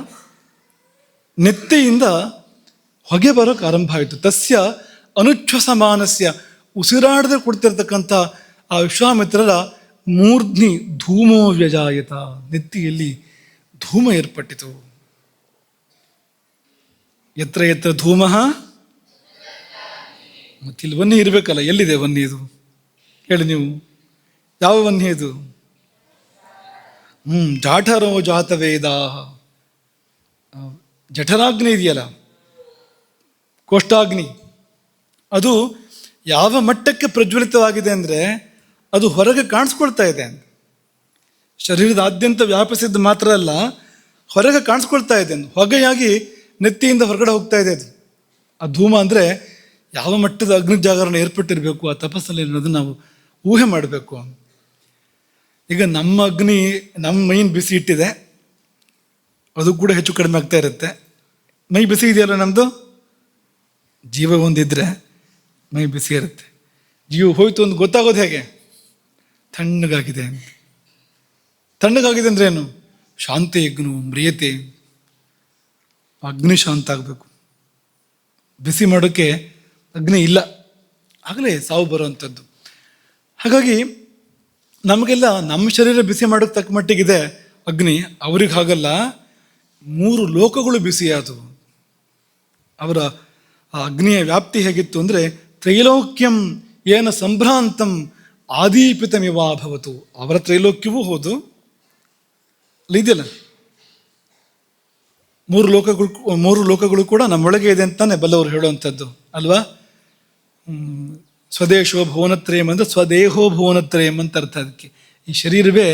ನೆತ್ತಿಯಿಂದ ಹೊಗೆ ಬರೋಕ್ಕೆ ಆರಂಭ ಆಯಿತು. ತಸ್ಯ ಅನುಚ್ಛ್ವಸಮಾನಸ್ಯ, ಉಸಿರಾಡದೆ ಕೊಡ್ತಿರ್ತಕ್ಕಂಥ ಆ ವಿಶ್ವಾಮಿತ್ರರ ಮೂರ್ಧ್ನಿ ಧೂಮೋ ವ್ಯಜಾಯತ, ನೆತ್ತಿಯಲ್ಲಿ ಧೂಮ ಏರ್ಪಟ್ಟಿತು. ಎತ್ರ ಎತ್ರ ಧೂಮ, ಮತ್ತಿಲ್ಲಿ ವನ್ನಿ ಇರಬೇಕಲ್ಲ, ಎಲ್ಲಿದೆ ವನ್ನಿ? ಇದು ಹೇಳಿ ನೀವು, ಯಾವ ವನ್ನಿ ಇದು? ಜಾಠರೋ ಜಾತವೇದ, ಜಠರಾಗ್ನಿ ಇದೆಯಲ್ಲ, ಕೋಷ್ಠಾಗ್ನಿ, ಅದು ಯಾವ ಮಟ್ಟಕ್ಕೆ ಪ್ರಜ್ವಲಿತವಾಗಿದೆ ಅಂದರೆ ಅದು ಹೊರಗೆ ಕಾಣಿಸ್ಕೊಳ್ತಾ ಇದೆ. ಶರೀರದಾದ್ಯಂತ ವ್ಯಾಪಿಸಿದ್ದು ಮಾತ್ರ ಅಲ್ಲ, ಹೊರಗೆ ಕಾಣಿಸ್ಕೊಳ್ತಾ ಇದೆ, ಹೊಗೆಯಾಗಿ ನೆತ್ತಿಯಿಂದ ಹೊರಗಡೆ ಹೋಗ್ತಾ ಇದೆ ಅದು. ಆ ಧೂಮ ಅಂದರೆ ಯಾವ ಮಟ್ಟದ ಅಗ್ನಿ ಜಾಗರಣ ಏರ್ಪಟ್ಟಿರಬೇಕು ಆ ತಪಸ್ಸಲ್ಲಿ ಅನ್ನೋದನ್ನು ನಾವು ಊಹೆ ಮಾಡಬೇಕು. ಈಗ ನಮ್ಮ ಅಗ್ನಿ ನಮ್ಮ ಮೈನ್ ಬಿಸಿ ಇಟ್ಟಿದೆ, ಅದು ಕೂಡ ಹೆಚ್ಚು ಕಡಿಮೆ ಆಗ್ತಾ ಇರುತ್ತೆ. ಮೈ ಬಿಸಿ ಇದೆಯಲ್ಲ ನಮ್ಮದು, ಜೀವ ಒಂದಿದ್ರೆ ಮೈ ಬಿಸಿ ಇರುತ್ತೆ. ಜೀವ ಹೋಯ್ತು ಅಂತ ಗೊತ್ತಾಗೋದು ಹೇಗೆ? ತಣ್ಣಗಾಗಿದೆ ಅಂತ. ತಣ್ಣಗಾಗಿದೆ ಅಂದ್ರೆ ಏನು? ಶಾಂತಿ ಯಜ್ಞನು ಮ್ರಿಯತೆ, ಅಗ್ನಿ ಶಾಂತ ಆಗಬೇಕು. ಬಿಸಿ ಮಾಡೋಕ್ಕೆ ಅಗ್ನಿ ಇಲ್ಲ, ಆಗಲೇ ಸಾವು ಬರುವಂಥದ್ದು. ಹಾಗಾಗಿ ನಮಗೆಲ್ಲ ನಮ್ಮ ಶರೀರ ಬಿಸಿ ಮಾಡೋಕ್ಕೆ ತಕ್ಕ ಮಟ್ಟಿಗಿದೆ ಅಗ್ನಿ, ಅವ್ರಿಗೆ ಹಾಗಲ್ಲ. 3 ಲೋಕಗಳು ಬಿಸಿಯಾದವು. ಅವರ ಆ ಅಗ್ನಿಯ ವ್ಯಾಪ್ತಿ ಹೇಗಿತ್ತು ಅಂದರೆ, ತ್ರೈಲೋಕ್ಯಂ ಏನ ಸಂಭ್ರಾಂತಂ ಆದೀಪಿತಮಿವಾಭವತು. ಅವರ ತ್ರೈಲೋಕ್ಯವೂ ಹೌದು, ಇದೆಯಲ್ಲ 3 ಲೋಕಗಳು ಕೂಡ ನಮ್ಮೊಳಗೆ ಇದೆ ಅಂತಾನೆ ಬಲ್ಲವರು ಹೇಳುವಂಥದ್ದು ಅಲ್ವಾ. ಸ್ವದೇಶೋ ಭುವನತ್ರಯಂ ಅಂದರೆ ಸ್ವದೇಹೋ ಭುವನತ್ರಯಂ ಅಂತ ಅರ್ಥ. ಅದಕ್ಕೆ ಈ ಶರೀರವೇ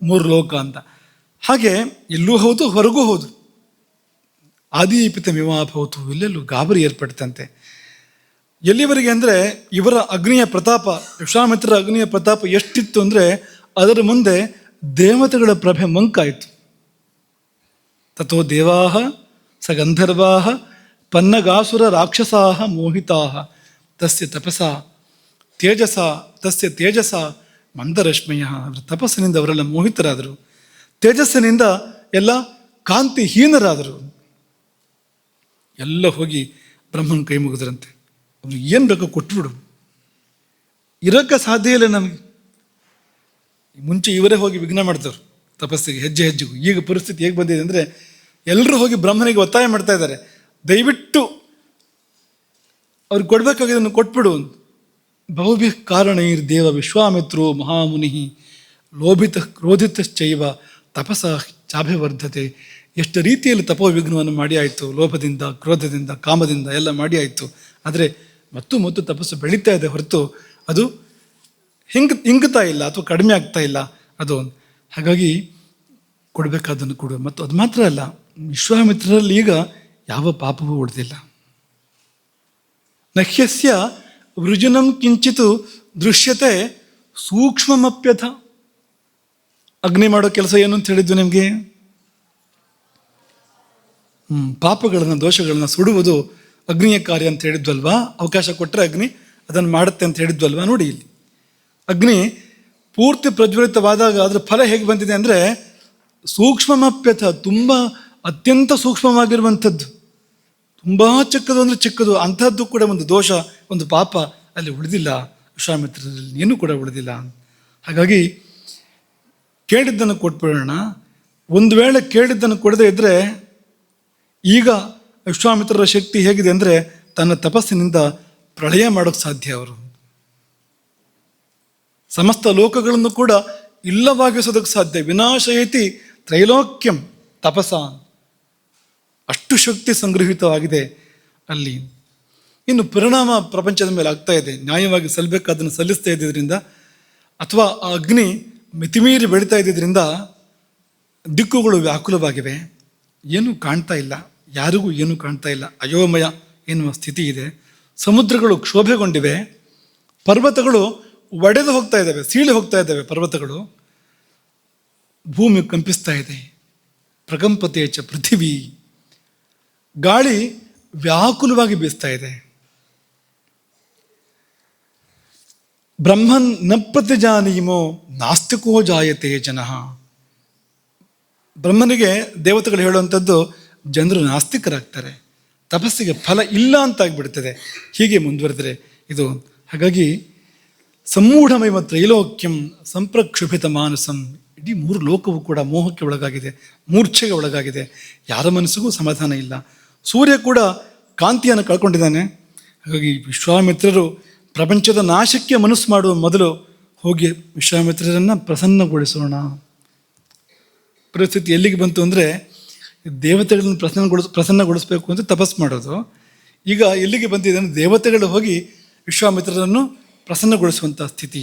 3 ಲೋಕ ಅಂತ. ಹಾಗೆ ಇಲ್ಲೂ ಹೌದು, ಹೊರಗೂ ಹೌದು. ಆದೀಪಿತಮಿವಾಭವತು, ಇಲ್ಲೆಲ್ಲೂ ಗಾಬರಿ ಏರ್ಪಡ್ತಂತೆ. ಎಲ್ಲಿವರೆಗೆ ಅಂದರೆ, ಇವರ ಅಗ್ನಿಯ ಪ್ರತಾಪ, ವಿಶ್ವಾಮಿತ್ರರ ಅಗ್ನಿಯ ಪ್ರತಾಪ ಎಷ್ಟಿತ್ತು ಅಂದರೆ, ಅದರ ಮುಂದೆ ದೇವತೆಗಳ ಪ್ರಭೆ ಮಂಕಾಯಿತು. ತಥೋ ದೇವಾಹ ಸ ಗಂಧರ್ವಾಹ ಪನ್ನಗಾಸುರ ರಾಕ್ಷಸಾಹ ಮೋಹಿತಾಹ ತಸ್ಯ ತಪಸ ತೇಜಸ ಮಂದರಶ್ಮಯ. ಅವರ ತಪಸ್ಸಿನಿಂದ ಅವರೆಲ್ಲ ಮೋಹಿತರಾದರು, ತೇಜಸ್ಸಿನಿಂದ ಎಲ್ಲ ಕಾಂತಿಹೀನರಾದರು. ಎಲ್ಲ ಹೋಗಿ ಬ್ರಹ್ಮನ ಕೈ ಮುಗಿದ್ರಂತೆ. ಅವ್ರಿಗೆ ಏನು ಬೇಕೋ ಕೊಟ್ಬಿಡು, ಇರೋಕ್ಕೆ ಸಾಧ್ಯ ಇಲ್ಲ ನಮಗೆ. ಮುಂಚೆ ಇವರೇ ಹೋಗಿ ವಿಘ್ನ ಮಾಡ್ತವ್ರು ತಪಸ್ಸಿಗೆ, ಹೆಜ್ಜೆ ಹೆಜ್ಜೆಗೂ. ಈಗ ಪರಿಸ್ಥಿತಿ ಹೇಗೆ ಬಂದಿದೆ ಅಂದರೆ, ಎಲ್ಲರೂ ಹೋಗಿ ಬ್ರಹ್ಮನಿಗೆ ಒತ್ತಾಯ ಮಾಡ್ತಾ ಇದ್ದಾರೆ, ದಯವಿಟ್ಟು ಅವ್ರಿಗೆ ಕೊಡ್ಬೇಕಾಗಿದ್ದನ್ನು ಕೊಟ್ಬಿಡು. ಬಹುಭಿ ಕಾರಣೈರ್ ದೇವ ವಿಶ್ವಾಮಿತ್ರೋ ಮಹಾಮುನಿ ಲೋಭಿತ ಕ್ರೋಧಿತಶ್ಚೈವ ತಪಸ ಚಾಭಿವರ್ಧತೆ. ಎಷ್ಟು ರೀತಿಯಲ್ಲಿ ತಪೋವಿಘ್ನವನ್ನು ಮಾಡಿ ಆಯಿತು, ಲೋಭದಿಂದ, ಕ್ರೋಧದಿಂದ, ಕಾಮದಿಂದ ಎಲ್ಲ ಮಾಡಿ ಆಯಿತು. ಆದರೆ ಮತ್ತು ತಪಸ್ಸು ಬೆಳೀತಾ ಇದೆ ಹೊರತು ಅದು ಹಿಂಗ್ತಾ ಇಲ್ಲ ಅಥವಾ ಕಡಿಮೆ ಆಗ್ತಾ ಇಲ್ಲ ಅದು. ಹಾಗಾಗಿ ಕೊಡಬೇಕಾದನ್ನು ಕೊಡು. ಮತ್ತು ಅದು ಮಾತ್ರ ಅಲ್ಲ, ವಿಶ್ವಾಮಿತ್ರರಲ್ಲಿ ಈಗ ಯಾವ ಪಾಪವೂ ಉಳಿದಿಲ್ಲ. ನಹ್ಯಸ್ಯ ವೃಜನಂ ಕಿಂಚಿತ್ ದೃಶ್ಯತೆ ಸೂಕ್ಷ್ಮಮಪ್ಯಥ. ಅಗ್ನಿ ಮಾಡೋ ಕೆಲಸ ಏನು ಅಂತ ಹೇಳಿದ್ವಿ ನಿಮಗೆ? ಪಾಪಗಳನ್ನು, ದೋಷಗಳನ್ನು ಸುಡುವುದು ಅಗ್ನಿಯ ಕಾರ್ಯ ಅಂತ ಹೇಳಿದ್ವಲ್ವಾ. ಅವಕಾಶ ಕೊಟ್ಟರೆ ಅಗ್ನಿ ಅದನ್ನು ಮಾಡುತ್ತೆ ಅಂತ ಹೇಳಿದ್ವಲ್ವಾ. ನೋಡಿ, ಇಲ್ಲಿ ಅಗ್ನಿ ಪೂರ್ತಿ ಪ್ರಜ್ವಲಿತವಾದಾಗ ಅದರ ಫಲ ಹೇಗೆ ಬಂದಿದೆ ಅಂದರೆ, ಸೂಕ್ಷ್ಮಮಪ್ಯಥ, ತುಂಬ ಅತ್ಯಂತ ಸೂಕ್ಷ್ಮವಾಗಿರುವಂಥದ್ದು. ತುಂಬ ಚಿಕ್ಕದು ಅಂದರೆ ಚಿಕ್ಕದು, ಅಂಥದ್ದು ಕೂಡ ಒಂದು ದೋಷ, ಒಂದು ಪಾಪ ಅಲ್ಲಿ ಉಳಿದಿಲ್ಲ. ವಿಶ್ವಾಮಿತ್ರರಲ್ಲಿ ಏನೂ ಕೂಡ ಉಳಿದಿಲ್ಲ. ಹಾಗಾಗಿ ಕೇಳಿದ್ದನ್ನು ಕೊಟ್ಬಿಡೋಣ. ಒಂದು ವೇಳೆ ಕೇಳಿದ್ದನ್ನು ಕೊಡದೇ ಇದ್ದರೆ, ಈಗ ವಿಶ್ವಾಮಿತ್ರರ ಶಕ್ತಿ ಹೇಗಿದೆ ಅಂದರೆ, ತನ್ನ ತಪಸ್ಸಿನಿಂದ ಪ್ರಳಯ ಮಾಡೋಕ್ಕೆ ಸಾಧ್ಯ. ಅವರು ಸಮಸ್ತ ಲೋಕಗಳನ್ನು ಕೂಡ ಇಲ್ಲವಾಗಿಸೋದಕ್ಕೆ ಸಾಧ್ಯ. ವಿನಾಶಯತಿ ತ್ರೈಲೋಕ್ಯಂ ತಪಸ. ಅಷ್ಟು ಶಕ್ತಿ ಸಂಗ್ರಹಿತವಾಗಿದೆ ಅಲ್ಲಿ. ಇನ್ನು ಪರಿಣಾಮ ಪ್ರಪಂಚದ ಮೇಲೆ ಆಗ್ತಾ ಇದೆ. ನ್ಯಾಯವಾಗಿ ಸಲ್ಲಬೇಕಾದನ್ನು ಸಲ್ಲಿಸ್ತಾ ಇದ್ದಿದ್ದರಿಂದ, ಅಥವಾ ಆ ಅಗ್ನಿ ಮಿತಿಮೀರಿ ಬೆಳೀತಾ ಇದ್ದಿದ್ದರಿಂದ ದಿಕ್ಕುಗಳು ವ್ಯಾಕುಲವಾಗಿವೆ. ಏನೂ ಕಾಣ್ತಾ ಇಲ್ಲ, ಯಾರಿಗೂ ಏನೂ ಕಾಣ್ತಾ ಇಲ್ಲ. ಅಯೋಮಯ ಎನ್ನುವ ಸ್ಥಿತಿ ಇದೆ. ಸಮುದ್ರಗಳು ಕ್ಷೋಭೆಗೊಂಡಿವೆ, ಪರ್ವತಗಳು ಒಡೆದು ಹೋಗ್ತಾ ಇದ್ದಾವೆ, ಸೀಳಿ ಹೋಗ್ತಾ ಇದ್ದಾವೆ ಪರ್ವತಗಳು. ಭೂಮಿ ಕಂಪಿಸ್ತಾ ಇದೆ. ಪ್ರಕಂಪತೆ ಚ ಪೃಥಿವಿ. ಗಾಳಿ ವ್ಯಾಕುಲವಾಗಿ ಬೀಸ್ತಾ ಇದೆ. ಬ್ರಹ್ಮನ್ ನ ಪ್ರತಿಜಾನೀಮೋ ನಾಸ್ತಿಕೋ ಜಾಯತೆ ಜನಃ. ಬ್ರಹ್ಮನಿಗೆ ದೇವತೆಗಳು ಹೇಳುವಂಥದ್ದು, ಜನರು ನಾಸ್ತಿಕರಾಗ್ತಾರೆ, ತಪಸ್ಸಿಗೆ ಫಲ ಇಲ್ಲ ಅಂತಾಗ್ಬಿಡ್ತದೆ ಹೀಗೆ ಮುಂದುವರೆದರೆ ಇದು. ಹಾಗಾಗಿ ಸಮೂಢಮೈವ ತ್ರೈಲೋಕ್ಯಂ ಸಂಪ್ರಕ್ಷುಭಿತ ಮಾನಸಂ. ಇಡೀ 3 ಲೋಕವು ಕೂಡ ಮೋಹಕ್ಕೆ ಒಳಗಾಗಿದೆ, ಮೂರ್ಛೆಗೆ ಒಳಗಾಗಿದೆ. ಯಾರ ಮನಸ್ಸಿಗೂ ಸಮಾಧಾನ ಇಲ್ಲ. ಸೂರ್ಯ ಕೂಡ ಕಾಂತಿಯನ್ನು ಕಳ್ಕೊಂಡಿದ್ದಾನೆ. ಹಾಗಾಗಿ ವಿಶ್ವಾಮಿತ್ರರು ಪ್ರಪಂಚದ ನಾಶಕ್ಕೆ ಮನಸ್ಸು ಮಾಡುವ ಮೊದಲು ಹೋಗಿ ವಿಶ್ವಾಮಿತ್ರರನ್ನು ಪ್ರಸನ್ನಗೊಳಿಸೋಣ. ಪರಿಸ್ಥಿತಿ ಎಲ್ಲಿಗೆ ಬಂತು ಅಂದರೆ, ದೇವತೆಗಳನ್ನು ಪ್ರಸನ್ನಗೊಳಿಸಬೇಕು ಅಂತ ತಪಸ್ಸು ಮಾಡೋದು. ಈಗ ಎಲ್ಲಿಗೆ ಬಂದಿದೆ ಅಂದರೆ, ದೇವತೆಗಳು ಹೋಗಿ ವಿಶ್ವಾಮಿತ್ರರನ್ನು ಪ್ರಸನ್ನಗೊಳಿಸುವಂಥ ಸ್ಥಿತಿ.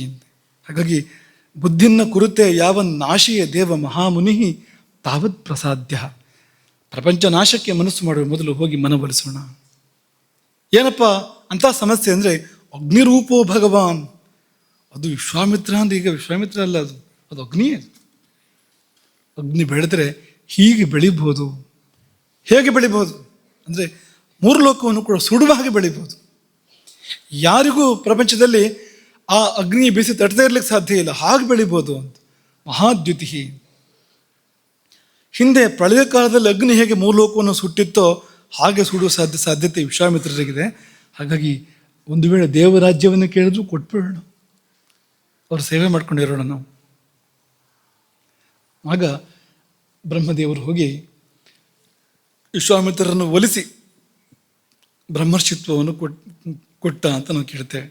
ಹಾಗಾಗಿ ಬುದ್ಧಿನ್ನ ಕುರುತೆ ಯಾವ ನಾಶಿಯ ದೇವ ಮಹಾಮುನಿ ತಾವತ್ ಪ್ರಸಾದ್ಯ. ಪ್ರಪಂಚ ನಾಶಕ್ಕೆ ಮನಸ್ಸು ಮಾಡುವ ಮೊದಲು ಹೋಗಿ ಮನವೊಲಿಸೋಣ. ಏನಪ್ಪ ಅಂಥ ಸಮಸ್ಯೆ ಅಂದರೆ, ಅಗ್ನಿರೂಪೋ ಭಗವಾನ್. ಅದು ವಿಶ್ವಾಮಿತ್ರ ಅಂದರೆ, ಈಗ ವಿಶ್ವಾಮಿತ್ರ ಅಲ್ಲ, ಅದು ಅಗ್ನಿಯೇ. ಅಗ್ನಿ ಬೆಳೆದರೆ ಹೀಗೆ ಬೆಳಿಬೋದು. ಹೇಗೆ ಬೆಳಿಬೋದು ಅಂದರೆ ಮೂರು ಲೋಕವನ್ನು ಕೂಡ ಸುಡುವ ಹಾಗೆ ಬೆಳಿಬೋದು. ಯಾರಿಗೂ ಪ್ರಪಂಚದಲ್ಲಿ ಆ ಅಗ್ನಿ ಬಿಸಿ ತಟ್ಟದೇ ಇರಲಿಕ್ಕೆ ಸಾಧ್ಯ ಇಲ್ಲ, ಹಾಗೆ ಬೆಳಿಬೋದು ಅಂತ. ಮಹಾದ್ಯುತಿ. ಹಿಂದೆ ಪ್ರಳಯ ಕಾಲದಲ್ಲಿ ಅಗ್ನಿ ಹೇಗೆ ಮೂರು ಲೋಕವನ್ನು ಸುಟ್ಟಿತ್ತೋ ಹಾಗೆ ಸುಡುವ ಸಾಧ್ಯತೆ ವಿಶ್ವಾಮಿತ್ರರಿಗಿದೆ. ಹಾಗಾಗಿ ಒಂದು ವೇಳೆ ದೇವರಾಜ್ಯವನ್ನು ಕೇಳಿದ್ರು ಕೊಟ್ಬಿಡೋಣ, ಅವ್ರ ಸೇವೆ ಮಾಡ್ಕೊಂಡಿರೋಣ ನಾವು. ಆಗ ಬ್ರಹ್ಮದೇವರು ಹೋಗಿ ವಿಶ್ವಾಮಿತ್ರರನ್ನು ಒಲಿಸಿ ಬ್ರಹ್ಮರ್ಷಿತ್ವವನ್ನು ಕೊಟ್ಟ ಅಂತ ನಾವು ಕೇಳ್ತೇವೆ.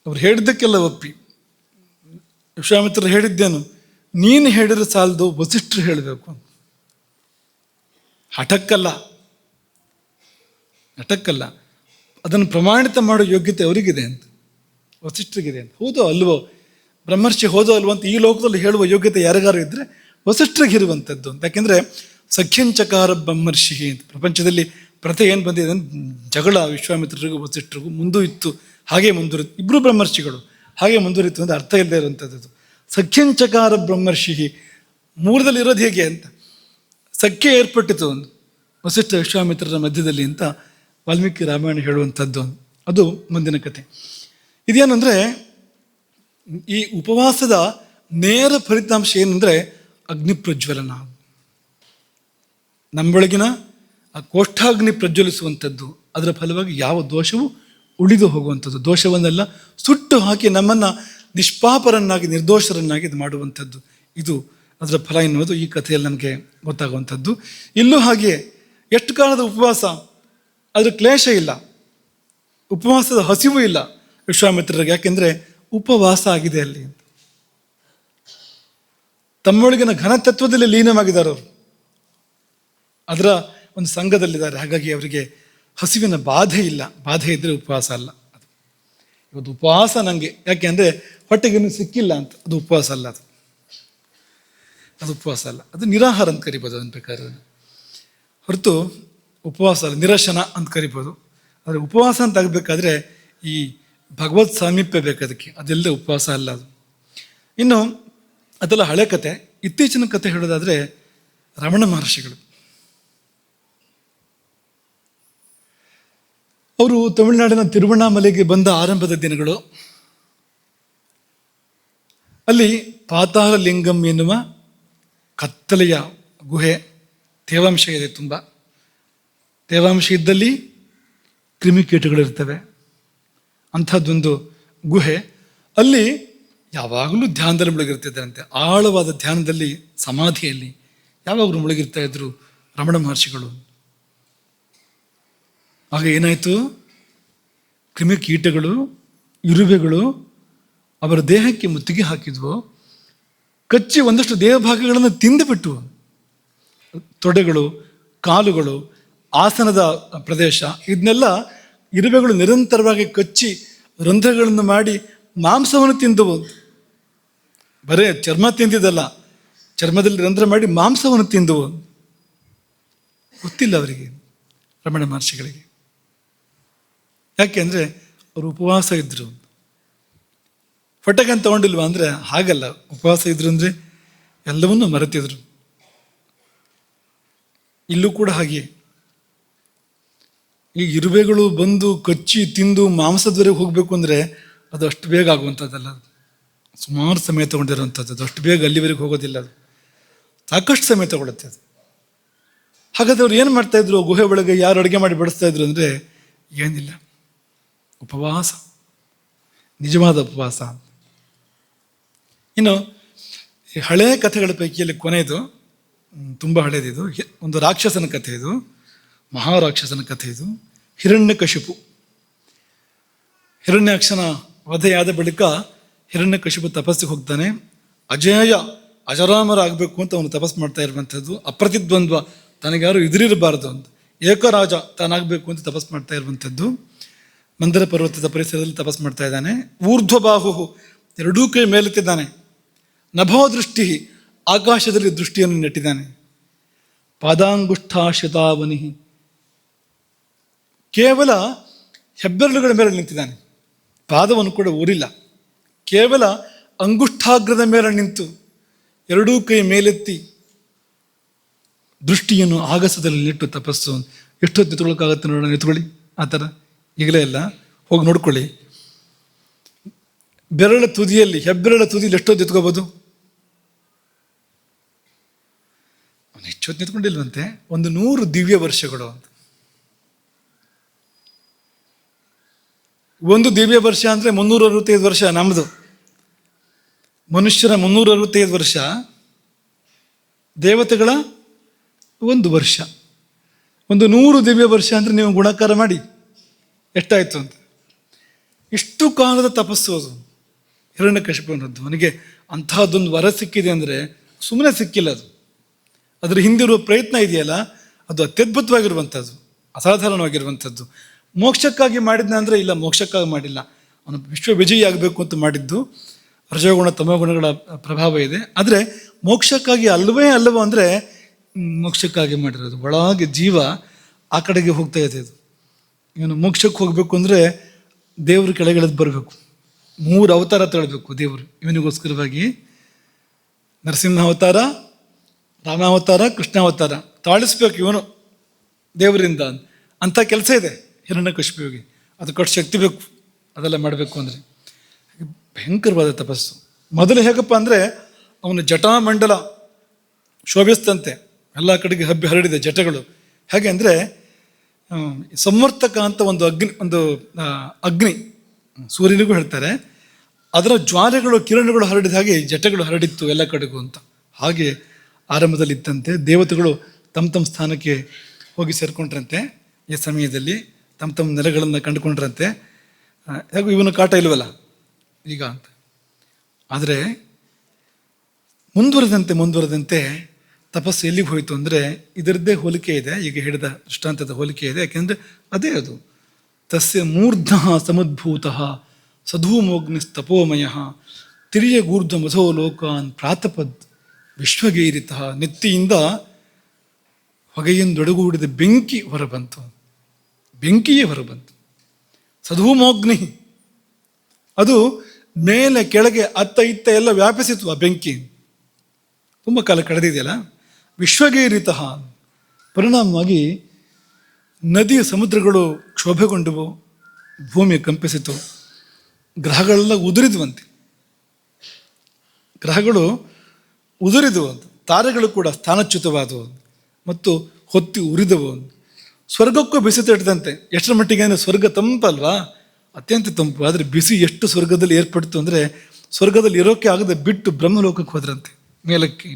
ಅವ್ರು ಹೇಳಿದ್ದಕ್ಕೆಲ್ಲ ಒಪ್ಪಿ. ವಿಶ್ವಾಮಿತ್ರರು ಹೇಳಿದ್ದೇನು, ನೀನು ಹೇಳಿದ್ರೆ ಸಾಲದು, ವಸಿಷ್ಠರು ಹೇಳಬೇಕು. ಹಠಕ್ಕಲ್ಲ, ಅದನ್ನು ಪ್ರಮಾಣಿತ ಮಾಡೋ ಯೋಗ್ಯತೆ ಅವರಿಗಿದೆ ಅಂತ, ವಸಿಷ್ಠರಿಗಿದೆ ಅಂತ. ಹೌದೋ ಅಲ್ವೋ, ಬ್ರಹ್ಮರ್ಷಿ ಹೋದೋ ಅಲ್ವೋ ಅಂತ ಈ ಲೋಕದಲ್ಲಿ ಹೇಳುವ ಯೋಗ್ಯತೆ ಯಾರಿಗಾರು ಇದ್ದರೆ ವಸಿಷ್ಠರಿಗಿರುವಂಥದ್ದು ಅಂತ. ಯಾಕೆಂದರೆ ಸಖ್ಯಂಚಕಾರ ಬ್ರಹ್ಮರ್ಷಿ ಅಂತ ಪ್ರಪಂಚದಲ್ಲಿ ಪ್ರಥೆ ಏನು ಬಂದಿದೆ ಅಂದರೆ ಜಗಳ ವಿಶ್ವಾಮಿತ್ರರಿಗೂ ವಸಿಷ್ಠರಿಗೂ ಮುಂದೂ ಇತ್ತು, ಹಾಗೆ ಮುಂದುವರಿತು. ಇಬ್ಬರು ಬ್ರಹ್ಮರ್ಷಿಗಳು ಹಾಗೆ ಮುಂದುವರಿತು ಅಂತ ಅರ್ಥ ಇಲ್ಲದೆ ಇರುವಂಥದ್ದು. ಸಖ್ಯಂಚಕಾರ ಬ್ರಹ್ಮರ್ಷಿ, ಮೂರದಲ್ಲಿ ಇರೋದು ಹೇಗೆ ಅಂತ ಸಖ್ಯ ಏರ್ಪಟ್ಟಿತು ಒಂದು ವಸಿಷ್ಠ ವಿಶ್ವಾಮಿತ್ರರ ಮಧ್ಯದಲ್ಲಿ ಅಂತ ವಾಲ್ಮೀಕಿ ರಾಮಾಯಣ ಹೇಳುವಂಥದ್ದು. ಅದು ಮುಂದಿನ ಕತೆ. ಇದೇನು ಅಂದರೆ ಈ ಉಪವಾಸದ ನೇರ ಫಲಿತಾಂಶ ಏನಂದರೆ ಅಗ್ನಿ ಪ್ರಜ್ವಲನ. ನಮ್ಮೊಳಗಿನ ಆ ಕೋಷ್ಠಾಗ್ನಿ ಪ್ರಜ್ವಲಿಸುವಂಥದ್ದು, ಅದರ ಫಲವಾಗಿ ಯಾವ ದೋಷವೂ ಉಳಿದು ಹೋಗುವಂಥದ್ದು, ದೋಷವನ್ನೆಲ್ಲ ಸುಟ್ಟು ಹಾಕಿ ನಮ್ಮನ್ನು ನಿಷ್ಪಾಪರನ್ನಾಗಿ ನಿರ್ದೋಷರನ್ನಾಗಿ ಇದು ಮಾಡುವಂಥದ್ದು. ಇದು ಅದರ ಫಲ ಎನ್ನುವುದು ಈ ಕಥೆಯಲ್ಲಿ ನಮಗೆ ಗೊತ್ತಾಗುವಂಥದ್ದು. ಇಲ್ಲೂ ಹಾಗೆಯೇ ಎಷ್ಟು ಕಾಲದ ಉಪವಾಸ, ಅದರ ಕ್ಲೇಶ ಇಲ್ಲ, ಉಪವಾಸದ ಹಸಿವು ಇಲ್ಲ ವಿಶ್ವಾಮಿತ್ರರಿಗೆ. ಯಾಕೆಂದರೆ ಉಪವಾಸ ಆಗಿದೆ ಅಲ್ಲಿ, ತಮ್ಮೊಳಗಿನ ಘನತತ್ವದಲ್ಲಿ ಲೀನವಾಗಿದ್ದಾರೆ ಅವರು, ಅದರ ಒಂದು ಸಂಘದಲ್ಲಿದ್ದಾರೆ. ಹಾಗಾಗಿ ಅವರಿಗೆ ಹಸಿವಿನ ಬಾಧೆ ಇಲ್ಲ. ಬಾಧೆ ಇದ್ದರೆ ಉಪವಾಸ ಅಲ್ಲ. ಇವತ್ತು ಉಪವಾಸ ನನಗೆ ಯಾಕೆ ಅಂದರೆ ಹೊಟ್ಟೆಗೇನು ಸಿಕ್ಕಿಲ್ಲ ಅಂತ, ಅದು ಉಪವಾಸ ಅಲ್ಲ. ಅದು ಉಪವಾಸ ಅಲ್ಲ, ಅದು ನಿರಾಹಾರ ಅಂತ ಕರಿಬೋದು ಅದನ್ನು ಬೇಕಾದ್ರೆ ಹೊರತು ಉಪವಾಸ ಅಲ್ಲ, ನಿರಶನ ಅಂತ ಕರಿಬೋದು. ಆದರೆ ಉಪವಾಸ ಅಂತ ಆಗಬೇಕಾದ್ರೆ ಈ ಭಗವತ್ ಸಾಮೀಪ್ಯ ಬೇಕು ಅದಕ್ಕೆ, ಅದೆಲ್ಲ ಉಪವಾಸ ಅಲ್ಲ ಅದು. ಇನ್ನು ಅದೆಲ್ಲ ಹಳೆ ಕತೆ. ಇತ್ತೀಚಿನ ಕತೆ ಹೇಳೋದಾದರೆ ರಮಣ ಮಹರ್ಷಿಗಳು. ಅವರು ತಮಿಳುನಾಡಿನ ತಿರುವಣ್ಣಾಮಲೆಗೆ ಬಂದ ಆರಂಭದ ದಿನಗಳು. ಅಲ್ಲಿ ಪಾತಾಳ ಲಿಂಗಂ ಎನ್ನುವ ಕತ್ತಲೆಯ ಗುಹೆ, ತೇವಾಂಶ ಇದೆ, ತುಂಬ ತೇವಾಂಶ ಇದ್ದಲ್ಲಿ ಕ್ರಿಮಿಕೀಟಗಳಿರ್ತವೆ. ಅಂಥದ್ದೊಂದು ಗುಹೆ. ಅಲ್ಲಿ ಯಾವಾಗಲೂ ಧ್ಯಾನದಲ್ಲಿ ಮುಳುಗಿರ್ತಿದ್ದಾರಂತೆ, ಆಳವಾದ ಧ್ಯಾನದಲ್ಲಿ, ಸಮಾಧಿಯಲ್ಲಿ ಯಾವಾಗಲೂ ಮುಳುಗಿರ್ತಾ ಇದ್ರು ರಮಣ ಮಹರ್ಷಿಗಳು. ಆಗ ಏನಾಯಿತು, ಕ್ರಿಮಿಕೀಟಗಳು, ಇರುವೆಗಳು ಅವರ ದೇಹಕ್ಕೆ ಮುತ್ತಿಗೆ ಹಾಕಿದ್ವು, ಕಚ್ಚಿ ಒಂದಷ್ಟು ದೇಹ ಭಾಗಗಳನ್ನು ತಿಂದುಬಿಟ್ಟು, ತೊಡೆಗಳು, ಕಾಲುಗಳು, ಆಸನದ ಪ್ರದೇಶ, ಇದನ್ನೆಲ್ಲ ಇರುವೆಗಳು ನಿರಂತರವಾಗಿ ಕಚ್ಚಿ ರಂಧ್ರಗಳನ್ನು ಮಾಡಿ ಮಾಂಸವನ್ನು ತಿಂದವು. ಬರೇ ಚರ್ಮ ತಿಂದಿದ್ದಲ್ಲ, ಚರ್ಮದಲ್ಲಿ ರಂಧ್ರ ಮಾಡಿ ಮಾಂಸವನ್ನು ತಿಂದವು. ಗೊತ್ತಿಲ್ಲ ಅವರಿಗೆ, ರಮಣ ಮಹರ್ಷಿಗಳಿಗೆ. ಯಾಕೆ ಅಂದರೆ ಅವರು ಉಪವಾಸ ಇದ್ದರು. ಹೊಟ್ಟೆಗಂತ ತಗೊಂಡಿಲ್ವಾ ಅಂದರೆ ಹಾಗಲ್ಲ, ಉಪವಾಸ ಇದ್ರು ಅಂದರೆ ಎಲ್ಲವನ್ನೂ ಮರೆತಿದ್ರು. ಇಲ್ಲೂ ಕೂಡ ಹಾಗೆ ಈ ಇರುವೆಗಳು ಬಂದು ಕಚ್ಚಿ ತಿಂದು ಮಾಂಸದವರೆಗೆ ಹೋಗಬೇಕು ಅಂದರೆ ಅದು ಅಷ್ಟು ಬೇಗ ಆಗುವಂಥದ್ದಲ್ಲ, ಸುಮಾರು ಸಮಯ ತಗೊಂಡಿರುವಂಥದ್ದು. ಅದು ಅಷ್ಟು ಬೇಗ ಅಲ್ಲಿವರೆಗೆ ಹೋಗೋದಿಲ್ಲ, ಅದು ಸಾಕಷ್ಟು ಸಮಯ ತಗೊಳುತ್ತೆ ಅದು. ಹಾಗಾದ್ರೆ ಅವ್ರು ಏನು ಮಾಡ್ತಾಯಿದ್ರು, ಗುಹೆ ಒಳಗೆ ಯಾರು ಅಡುಗೆ ಮಾಡಿ ಬಡಿಸ್ತಾ ಇದ್ರು ಅಂದರೆ ಏನಿಲ್ಲ, ಉಪವಾಸ, ನಿಜವಾದ ಉಪವಾಸ. ಇನ್ನು ಈ ಹಳೆಯ ಕಥೆಗಳ ಪೈಕಿಯಲ್ಲಿ ಕೊನೆಯದು, ತುಂಬ ಹಳೆಯದಿದು, ಒಂದು ರಾಕ್ಷಸನ ಕಥೆ ಇದು, ಮಹಾರಾಕ್ಷಸನ ಕಥೆ ಇದು. ಹಿರಣ್ಯಕಶಿಪು. ಹಿರಣ್ಯಾಕ್ಷನ ವಧೆಯಾದ ಬಳಿಕ ಹಿರಣ್ಯಕಶಿಪು ತಪಸ್ಸಿಗೆ ಹೋಗ್ತಾನೆ. ಅಜೇಯ ಅಜರಾಮರ ಆಗಬೇಕು ಅಂತ ಅವನು ತಪಸ್ಸು ಮಾಡ್ತಾ ಇರುವಂಥದ್ದು. ಅಪ್ರತಿದ್ವಂದ್ವ, ತನಗ್ಯಾರು ಎದುರಿರಬಾರ್ದು ಅಂತ, ಏಕರಾಜ ತಾನಾಗಬೇಕು ಅಂತ ತಪಸ್ಸು ಮಾಡ್ತಾ ಇರುವಂಥದ್ದು. ಮಂದರ ಪರ್ವತದ ಪರಿಸರದಲ್ಲಿ ತಪಸ್ಸು ಮಾಡ್ತಾ ಇದ್ದಾನೆ. ಊರ್ಧ್ವಬಾಹು, ಎರಡೂ ಕೈ ಮೇಲೆತ್ತಿದ್ದಾನೆ. ನಭೋ ದೃಷ್ಟಿ, ಆಕಾಶದಲ್ಲಿ ದೃಷ್ಟಿಯನ್ನು ನೆಟ್ಟಿದ್ದಾನೆ. ಪಾದಾಂಗುಷ್ಠಾಶತಾವನಿ, ಕೇವಲ ಹೆಬ್ಬೆರಳುಗಳ ಮೇಲೆ ನಿಂತಿದ್ದಾನೆ, ಪಾದವನ್ನು ಕೂಡ ಊರಿಲ್ಲ. ಕೇವಲ ಅಂಗುಷ್ಠಾಗ್ರದ ಮೇಲೆ ನಿಂತು ಎರಡೂ ಕೈ ಮೇಲೆತ್ತಿ ದೃಷ್ಟಿಯನ್ನು ಆಗಸದಲ್ಲಿ ನೆಟ್ಟು ತಪಸ್ಸು. ಎಷ್ಟೊತ್ತು ನಿಂತ್ಕೊಳ್ಳೋಕ್ಕಾಗತ್ತೆ ನೋಡೋಣ, ನಿಂತ್ಕೊಳ್ಳಿ ಆ ಥರ. ಈಗಲೇ ಎಲ್ಲ ಹೋಗಿ ನೋಡ್ಕೊಳ್ಳಿ. ಹೆಬ್ಬೆರಳ ತುದಿಯಲ್ಲಿ ಎಷ್ಟೊತ್ತು ನಿಂತ್ಕೋಬೋದು? ಹೆಚ್ಚೊತ್ತು ನಿಂತ್ಕೊಂಡಿಲ್ವಂತೆ. 100 ದಿವ್ಯ ವರ್ಷಗಳು ಅಂತ. 1 ದಿವ್ಯ ವರ್ಷ ಅಂದರೆ 365 ವರ್ಷ. ನಮ್ಮದು ಮನುಷ್ಯರ 365 ವರ್ಷ, ದೇವತೆಗಳ 1 ವರ್ಷ. 100 ದಿವ್ಯ ವರ್ಷ ಅಂದರೆ ನೀವು ಗುಣಾಕಾರ ಮಾಡಿ ಎಷ್ಟಾಯಿತು ಅಂತ. ಇಷ್ಟು ಕಾಲದ ತಪಸ್ಸು ಅದು ಹಿರಣ್ಯಕಶಿಪುವಿನದ್ದು. ಅವನಿಗೆ ಅಂತಹದ್ದೊಂದು ವರ ಸಿಕ್ಕಿದೆ ಅಂದರೆ ಸುಮ್ಮನೆ ಸಿಕ್ಕಿಲ್ಲ. ಅದರ ಹಿಂದಿರುವ ಪ್ರಯತ್ನ ಇದೆಯಲ್ಲ, ಅದು ಅತ್ಯದ್ಭುತವಾಗಿರುವಂಥದ್ದು, ಅಸಾಧಾರಣವಾಗಿರುವಂಥದ್ದು. ಮೋಕ್ಷಕ್ಕಾಗಿ ಮಾಡಿದ್ನ ಅಂದರೆ ಇಲ್ಲ, ಮೋಕ್ಷಕ್ಕಾಗಿ ಮಾಡಿಲ್ಲ. ಅವನು ವಿಶ್ವವಿಜಯಿ ಆಗಬೇಕು ಅಂತ ಮಾಡಿದ್ದು. ರಜೋಗುಣ ತಮೋಗುಣಗಳ ಪ್ರಭಾವ ಇದೆ. ಆದರೆ ಮೋಕ್ಷಕ್ಕಾಗಿ ಅಲ್ಲವೋ ಅಂದರೆ ಮೋಕ್ಷಕ್ಕಾಗಿ ಮಾಡಿರೋದು. ಒಳಗೆ ಜೀವ ಆ ಕಡೆಗೆ ಹೋಗ್ತಾ ಇದೆ. ಇದು ಇವನು ಮೋಕ್ಷಕ್ಕೆ ಹೋಗಬೇಕು ಅಂದರೆ ದೇವರು ಕೆಳಗಿಳಿದು ಬರಬೇಕು. 3 ಅವತಾರ ತಗೊಳ್ಬೇಕು ದೇವರು ಇವನಿಗೋಸ್ಕರವಾಗಿ. ನರಸಿಂಹ ಅವತಾರ, ರಾಮಾವತಾರ, ಕೃಷ್ಣಾವತಾರ ತಾಳಿಸ್ಬೇಕು ಇವನು ದೇವರಿಂದ. ಅಂಥ ಕೆಲಸ ಇದೆ ಹಿರಣ್ಯಕಶಿಪುವಿಗೆ. ಅದು ಕೊಟ್ಟು ಶಕ್ತಿ ಬೇಕು ಅದೆಲ್ಲ ಮಾಡಬೇಕು ಅಂದರೆ. ಭಯಂಕರವಾದ ತಪಸ್ಸು. ಮೊದಲು ಹೇಗಪ್ಪ ಅಂದರೆ ಅವನ ಜಟಾಮಂಡಲ ಶೋಭಿಸ್ತಂತೆ, ಎಲ್ಲ ಕಡೆಗೆ ಹಬ್ಬಿ ಹರಡಿದೆ ಜಟಗಳು. ಹೇಗೆ ಅಂದರೆ ಸಂವರ್ತಕ ಅಂತ ಒಂದು ಅಗ್ನಿ ಸೂರ್ಯನಿಗೂ ಹೇಳ್ತಾರೆ, ಅದರ ಜ್ವಾಲೆಗಳು ಕಿರಣಗಳು ಹರಡಿದ ಹಾಗೆ ಜಟಗಳು ಹರಡಿತ್ತು ಎಲ್ಲ ಕಡೆಗೂ ಅಂತ. ಹಾಗೆ ಆರಂಭದಲ್ಲಿ ಇತ್ತಂತೆ. ದೇವತೆಗಳು ತಮ್ಮ ಸ್ಥಾನಕ್ಕೆ ಹೋಗಿ ಸೇರ್ಕೊಂಡ್ರಂತೆ. ಈ ಸಮಯದಲ್ಲಿ ತಮ್ಮ ನೆಲೆಗಳನ್ನು ಕಂಡುಕೊಂಡ್ರಂತೆ. ಹೇಗೂ ಇವನು ಕಾಟ ಇಲ್ವಲ್ಲ ಈಗ ಅಂತ. ಆದರೆ ಮುಂದುವರೆದಂತೆ ತಪಸ್ಸು ಎಲ್ಲಿಗೆ ಹೋಯಿತು ಅಂದರೆ ಇದರದ್ದೇ ಹೋಲಿಕೆ ಇದೆ, ಈಗ ಹೇಳಿದ ದೃಷ್ಟಾಂತದ ಹೋಲಿಕೆ ಇದೆ. ಯಾಕೆಂದರೆ ಅದೇ ಅದು. ತಸ್ಯ ಮೂರ್ಧ ಸಮದ್ಭೂತ ಸಧೂಮೋಗ್ನಿಸ್ತಪೋಮಯ ತಿರಿಯ ಗೂರ್ಧ್ವ ಮಧೋ ಲೋಕಾನ್ ಪ್ರಾತಪದ್ ವಿಶ್ವಗೈರಿತ. ನೆತ್ತಿಯಿಂದ ಹೊಗೆಯಿಂದೊಡಗೂಡಿದ ಬೆಂಕಿ ಹೊರಬಂತು. ಬೆಂಕಿಯೇ ಹೊರಬಂತು. ಸಧೂಮೋಗ್ನಿ, ಅದು ಮೇಲೆ ಕೆಳಗೆ ಅತ್ತ ಇತ್ತ ಎಲ್ಲ ವ್ಯಾಪಿಸಿತು. ಆ ಬೆಂಕಿ ತುಂಬ ಕಾಲ ಕಳೆದಿದೆಯಲ್ಲ. ವಿಶ್ವಗೈರಿತ, ಪರಿಣಾಮವಾಗಿ ನದಿ ಸಮುದ್ರಗಳು ಕ್ಷೋಭೆಗೊಂಡವು, ಭೂಮಿ ಕಂಪಿಸಿತು, ಗ್ರಹಗಳೆಲ್ಲ ಉದುರಿದುವಂತೆ. ಗ್ರಹಗಳು ಉದುರಿದವು, ತಾರೆಗಳು ಕೂಡ ಸ್ಥಾನಚ್ಯುತವಾದವು ಮತ್ತು ಹೊತ್ತಿ ಉರಿದವು. ಸ್ವರ್ಗಕ್ಕೂ ಬಿಸಿ ತಟ್ಟಿದಂತೆ. ಎಷ್ಟರ ಮಟ್ಟಿಗೆ ಅಂದರೆ ಸ್ವರ್ಗ ತಂಪಲ್ವಾ, ಅತ್ಯಂತ ತಂಪು. ಆದರೆ ಬಿಸಿ ಎಷ್ಟು ಸ್ವರ್ಗದಲ್ಲಿ ಏರ್ಪಡ್ತು ಅಂದರೆ ಸ್ವರ್ಗದಲ್ಲಿ ಇರೋಕ್ಕೆ ಆಗದೆ ಬಿಟ್ಟು ಬ್ರಹ್ಮಲೋಕಕ್ಕೆ ಹೋದ್ರಂತೆ, ಮೇಲಕ್ಕೆ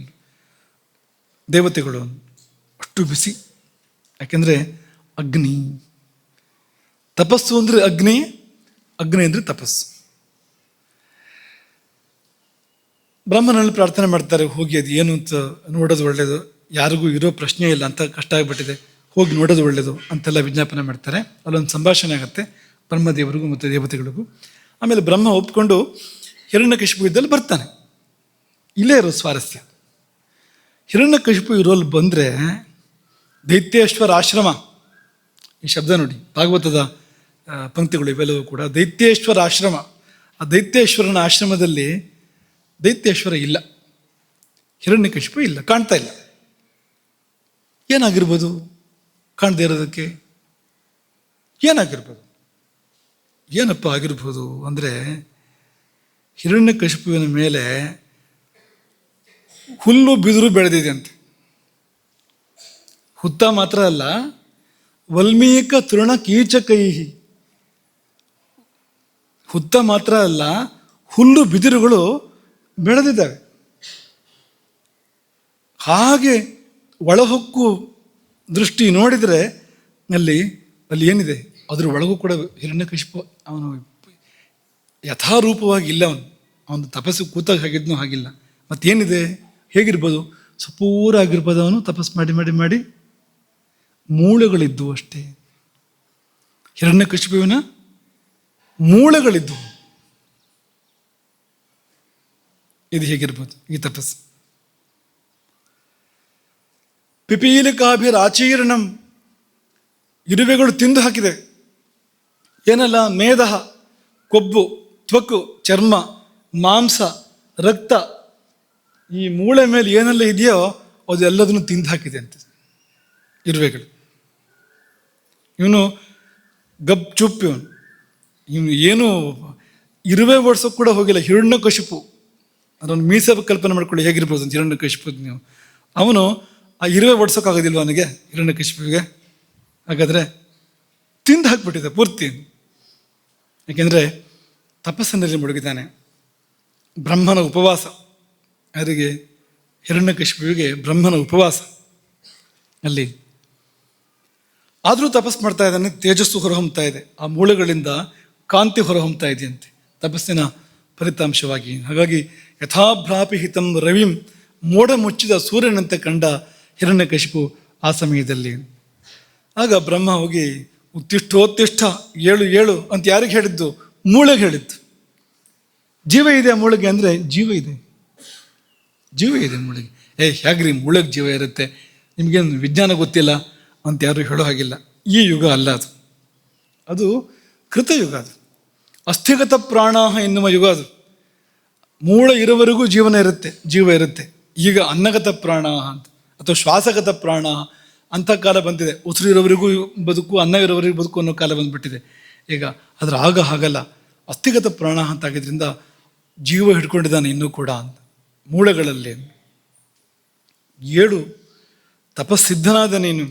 ದೇವತೆಗಳು. ಅಷ್ಟು ಬಿಸಿ. ಯಾಕೆಂದರೆ ಅಗ್ನಿ. ತಪಸ್ಸು ಅಂದರೆ ಅಗ್ನಿ, ಅಗ್ನಿ ಅಂದರೆ ತಪಸ್ಸು. ಬ್ರಹ್ಮನಲ್ಲಿ ಪ್ರಾರ್ಥನೆ ಮಾಡ್ತಾರೆ, ಹೋಗಿ ಅದು ಏನು ಅಂತ ನೋಡೋದು ಒಳ್ಳೆಯದು, ಯಾರಿಗೂ ಇರೋ ಪ್ರಶ್ನೆ ಇಲ್ಲ ಅಂತ ಕಷ್ಟ ಆಗಿಬಿಟ್ಟಿದೆ, ಹೋಗಿ ನೋಡೋದು ಒಳ್ಳೆಯದು ಅಂತೆಲ್ಲ ವಿಜ್ಞಾಪನೆ ಮಾಡ್ತಾರೆ. ಅಲ್ಲೊಂದು ಸಂಭಾಷಣೆ ಆಗುತ್ತೆ ಬ್ರಹ್ಮದೇವರಿಗೂ ಮತ್ತು ದೇವತೆಗಳಿಗೂ. ಆಮೇಲೆ ಬ್ರಹ್ಮ ಒಪ್ಕೊಂಡು ಹಿರಣ್ಯಕಶಿಪು ಇದ್ದಲ್ಲಿ ಬರ್ತಾನೆ. ಇಲ್ಲೇ ಇರೋ ಸ್ವಾರಸ್ಯ. ಹಿರಣ್ಯಕಶಿಪು ಇರೋಲ್ಲಿ ಬಂದರೆ ದೈತ್ಯೇಶ್ವರ ಆಶ್ರಮ, ಈ ಶಬ್ದ ನೋಡಿ, ಭಾಗವತದ ಪಂಕ್ತಿಗಳು ಇವೆಲ್ಲವೂ ಕೂಡ ದೈತ್ಯೇಶ್ವರ ಆಶ್ರಮ. ಆ ದೈತ್ಯೇಶ್ವರನ ಆಶ್ರಮದಲ್ಲಿ ದೈತ್ಯೇಶ್ವರ ಇಲ್ಲ, ಹಿರಣ್ಯಕಶಿಪು ಇಲ್ಲ, ಕಾಣ್ತಾ ಇಲ್ಲ. ಏನಾಗಿರ್ಬೋದು ಕಾಣದೇ ಇರೋದಕ್ಕೆ? ಏನಾಗಿರ್ಬೋದು? ಏನಪ್ಪ ಆಗಿರ್ಬೋದು ಅಂದರೆ ಹಿರಣ್ಯಕಶಿಪುವಿನ ಮೇಲೆ ಹುಲ್ಲು ಬಿದಿರು ಬೆಳೆದಿದೆ ಅಂತೆ. ಹುತ್ತ ಮಾತ್ರ ಅಲ್ಲ, ವಲ್ಮೀಕ ತೃಣ ಕೀಚಕೈಹಿ. ಹುತ್ತ ಮಾತ್ರ ಅಲ್ಲ, ಹುಲ್ಲು ಬಿದಿರುಗಳು ಬೆಳೆದಿದ್ದಾವೆ. ಹಾಗೆ ಒಳಹೊಕ್ಕು ದೃಷ್ಟಿ ನೋಡಿದರೆ ಅಲ್ಲಿ ಏನಿದೆ ಅದ್ರ ಒಳಗೂ ಕೂಡ ಹಿರಣ್ಯಕಶಿಪು ಅವನು ಯಥಾರೂಪವಾಗಿ ಇಲ್ಲ. ಅವನು ತಪಸ್ಸು ಕೂತಾಗ ಹಾಗಿದ್ನೂ ಹಾಗಿಲ್ಲ. ಮತ್ತೇನಿದೆ, ಹೇಗಿರ್ಬೋದು? ಸಪೂರ ಆಗಿರ್ಬೋದು. ಅವನು ತಪಸ್ಸು ಮಾಡಿ ಮಾಡಿ ಮಾಡಿ ಮೂಳೆಗಳಿದ್ದವು ಅಷ್ಟೇ. ಹಿರಣ್ಯಕಶಿಪುವಿನ ಮೂಳೆಗಳಿದ್ದವು. ಇದು ಹೇಗಿರ್ಬೋದು ಈ ತಪಸ್ಸು? ಪಿಪೀಲಿಕಾಭಿರಾಚೀರ್ಣಂ, ಇರುವೆಗಳು ತಿಂದು ಹಾಕಿದೆ. ಏನೆಲ್ಲ? ಮೇಧ, ಕೊಬ್ಬು, ತ್ವಕ್ಕು, ಚರ್ಮ, ಮಾಂಸ, ರಕ್ತ, ಈ ಮೂಳೆ ಮೇಲೆ ಏನೆಲ್ಲ ಇದೆಯೋ ಅದೆಲ್ಲದನ್ನು ತಿಂದು ಹಾಕಿದೆ ಅಂತ. ಇರುವೆಗಳು. ಇವನು ಗಪ್ ಚುಪ್, ಇವನು ಏನು ಇರುವೆ ಓಡಿಸೋಕೆ ಕೂಡ ಹೋಗಿಲ್ಲ. ಹಿರಣ್ಯಕಶಿಪು, ಅದೊಂದು ಮೀಸೆ ಕಲ್ಪನೆ ಮಾಡ್ಕೊಳ್ಳಿ ಹೇಗಿರ್ಬೋದು ಅಂತ ಹಿರಣ್ಯಕಶಿಪು ನೀವು. ಅವನು ಆ ಇರುವೆ ಓಡಿಸೋಕ್ಕಾಗೋದಿಲ್ವ ಅವನಿಗೆ, ಹಿರಣ್ಯಕಶಿಪುವಿಗೆ? ಹಾಗಾದರೆ ತಿಂದು ಹಾಕ್ಬಿಟ್ಟಿದೆ ಪೂರ್ತಿ. ಯಾಕೆಂದರೆ ತಪಸ್ಸಿನಲ್ಲಿ ಮುಳುಗಿದ್ದಾನೆ. ಬ್ರಹ್ಮನ ಉಪವಾಸ, ಯಾರಿಗೆ? ಹಿರಣ್ಯಕಶಿಪುವಿಗೆ ಬ್ರಹ್ಮನ ಉಪವಾಸ ಅಲ್ಲಿ. ಆದರೂ ತಪಸ್ ಮಾಡ್ತಾ ಇದ್ದಾನೆ, ತೇಜಸ್ಸು ಹೊರಹೊಮ್ತಾ ಇದೆ, ಆ ಮೂಳೆಗಳಿಂದ ಕಾಂತಿ ಹೊರಹೊಮ್ತಾ ಇದೆಯಂತೆ ತಪಸ್ಸಿನ ಫಲಿತಾಂಶವಾಗಿ. ಹಾಗಾಗಿ ಯಥಾಭ್ರಾಪಿ ಹಿತಂ ರವಿಂ, ಮೋಡ ಮುಚ್ಚಿದ ಸೂರ್ಯನಂತೆ ಕಂಡ ಹಿರಣ್ಯಕಶಿಪು ಆ ಸಮಯದಲ್ಲಿ. ಆಗ ಬ್ರಹ್ಮ ಹೋಗಿ ಉತ್ತಿಷ್ಠೋತ್ತಿಷ್ಠ, ಏಳು ಏಳು ಅಂತ ಯಾರಿಗೆ ಹೇಳಿದ್ದು? ಮೂಳೆಗೆ ಹೇಳಿದ್ದು. ಜೀವ ಇದೆ ಆ ಮೂಳೆಗೆ ಅಂದರೆ ಜೀವ ಇದೆ, ಜೀವ ಇದೆ ಮೂಳೆಗೆ. ಹೇಗ್ರಿ ಮೂಳೆಗೆ ಜೀವ ಇರುತ್ತೆ, ನಿಮಗೇನು ವಿಜ್ಞಾನ ಗೊತ್ತಿಲ್ಲ ಅಂತ ಯಾರು ಹೇಳೋ ಹಾಗಿಲ್ಲ. ಈ ಯುಗ ಅಲ್ಲ ಅದು, ಅದು ಕೃತಯುಗ, ಅದು ಅಸ್ಥಿಗತ ಪ್ರಾಣ ಎನ್ನುವ ಯುಗ ಅದು. ಮೂಳೆ ಇರುವವರೆಗೂ ಜೀವನ ಇರುತ್ತೆ, ಜೀವ ಇರುತ್ತೆ. ಈಗ ಅನ್ನಗತ ಪ್ರಾಣ ಅಂತ ಅಥವಾ ಶ್ವಾಸಗತ ಪ್ರಾಣ ಅಂಥ ಕಾಲ ಬಂದಿದೆ. ಉಸಿರು ಇರೋವರೆಗೂ ಬದುಕು, ಅನ್ನ ಇರೋವರೆಗೂ ಬದುಕು ಅನ್ನೋ ಕಾಲ ಬಂದುಬಿಟ್ಟಿದೆ ಈಗ. ಆದರೆ ಆಗ ಹಾಗಲ್ಲ, ಅಸ್ಥಿಗತ ಪ್ರಾಣ ಅಂತಾಗಿದ್ದರಿಂದ ಜೀವ ಹಿಡ್ಕೊಂಡಿದ್ದಾನೆ ಇನ್ನೂ ಕೂಡ ಅಂತ ಮೂಳೆಗಳಲ್ಲಿ. ಏಳು ತಪಸ್ಸಿದ್ಧನಾದ ನೀನು,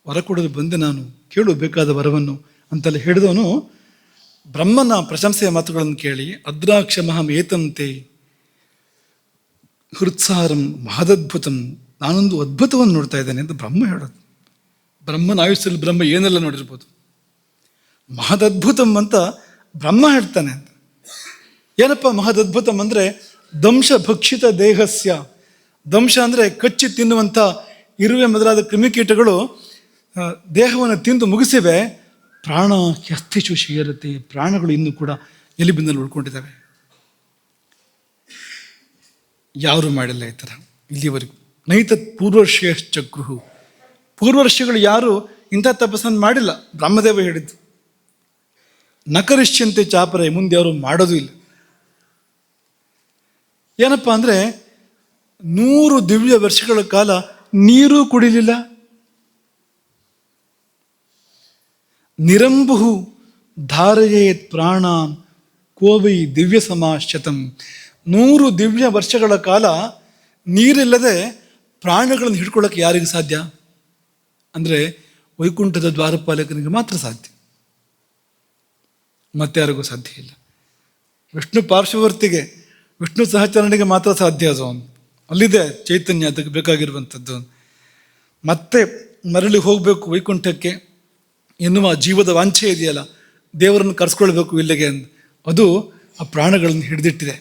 ವರ ಕೊಡಲು ಬಂದೆ ನಾನು, ಕೇಳು ಬೇಕಾದ ವರವನ್ನು ಅಂತಲ್ಲಿ ಹೇಳಿದವನು ಬ್ರಹ್ಮನ ಪ್ರಶಂಸೆಯ ಮಾತುಗಳನ್ನು ಕೇಳಿ ಅದ್ರಾಕ್ಷಮಹಂ ಏತಂತೆ ಹೃತ್ಸಾರಂ ಮಹದದ್ಭುತಂ, ನಾನೊಂದು ಅದ್ಭುತವನ್ನು ನೋಡ್ತಾ ಇದ್ದೇನೆ ಅಂತ ಬ್ರಹ್ಮ ಹೇಳೋದು. ಬ್ರಹ್ಮನ ಆಯುಷ್ಯಲ್ಲಿ ಬ್ರಹ್ಮ ಏನೆಲ್ಲ ನೋಡಿರ್ಬೋದು, ಮಹದದ್ಭುತಂ ಅಂತ ಬ್ರಹ್ಮ ಹೇಳ್ತಾನೆ ಅಂತ. ಏನಪ್ಪ ಮಹದದ್ಭುತಂ ಅಂದರೆ? ದಂಶ ಭಕ್ಷಿತ ದೇಹಸ್ಯ, ದಂಶ ಅಂದರೆ ಕಚ್ಚಿ ತಿನ್ನುವಂಥ ಇರುವೆ ಮೊದಲಾದ ಕ್ರಿಮಿಕೀಟಗಳು ದೇಹವನ್ನು ತಿಂದು ಮುಗಿಸಿವೆ. ಪ್ರಾಣ ಹ್ಯಸ್ಥಿಷು ಶೀಯರತೆ, ಪ್ರಾಣಗಳು ಇನ್ನೂ ಕೂಡ ಎಲಿಬಿನಲ್ಲಿ ಉಳ್ಕೊಂಡಿದ್ದಾವೆ. ಯಾರು ಮಾಡಿಲ್ಲ ಈ ಥರ ಇಲ್ಲಿವರೆಗೂ. ನೈತತ್ ಪೂರ್ವರ್ಷಿಯಶ್ಚಕ್ರುಹು, ಪೂರ್ವರ್ಷಿಗಳು ಯಾರು ಇಂಥ ತಪಸ್ಸನ್ನು ಮಾಡಿಲ್ಲ. ಬ್ರಹ್ಮದೇವ ಹೇಳಿದ್ದು. ನಕರಿಷ್ಯಂತೆ ಚಾಪರೆ, ಮುಂದೆ ಅವರು ಮಾಡೋದು ಇಲ್ಲ. ಏನಪ್ಪ ಅಂದರೆ 100 ದಿವ್ಯ ವರ್ಷಗಳ ಕಾಲ ನೀರು ಕುಡಿಲಿಲ್ಲ. ನಿರಂಬುಹು ಧಾರಯೇತ್ ಪ್ರಾಣಾನ್ ಕೋವೈ ದಿವ್ಯ ಸಮಾಶ್ಯತಂ, 100 ದಿವ್ಯ ವರ್ಷಗಳ ಕಾಲ ನೀರಿಲ್ಲದೆ ಪ್ರಾಣಗಳನ್ನು ಹಿಡ್ಕೊಳ್ಳೋಕೆ ಯಾರಿಗೆ ಸಾಧ್ಯ? ಅಂದರೆ ವೈಕುಂಠದ ದ್ವಾರಪಾಲಕನಿಗೆ ಮಾತ್ರ ಸಾಧ್ಯ, ಮತ್ತಾರಿಗೂ ಸಾಧ್ಯ ಇಲ್ಲ. ವಿಷ್ಣು ಪಾರ್ಶ್ವವರ್ತಿಗೆ, ವಿಷ್ಣು ಸಹಚರಣಿಗೆ ಮಾತ್ರ ಸಾಧ್ಯ ಅದು. ಅಲ್ಲಿದೆ ಚೈತನ್ಯ ಅದಕ್ಕೆ ಬೇಕಾಗಿರುವಂಥದ್ದು. ಮತ್ತೆ ಮರಳಿ ಹೋಗಬೇಕು ವೈಕುಂಠಕ್ಕೆ ಎನ್ನುವ ಜೀವದ ವಾಂಛೆ ಇದೆಯಲ್ಲ, ದೇವರನ್ನು ಕರೆಸ್ಕೊಳ್ಬೇಕು ಇಲ್ಲಿಗೆ ಅಂತ, ಅದು ಆ ಪ್ರಾಣಗಳನ್ನು ಹಿಡಿದಿಟ್ಟಿದೆ.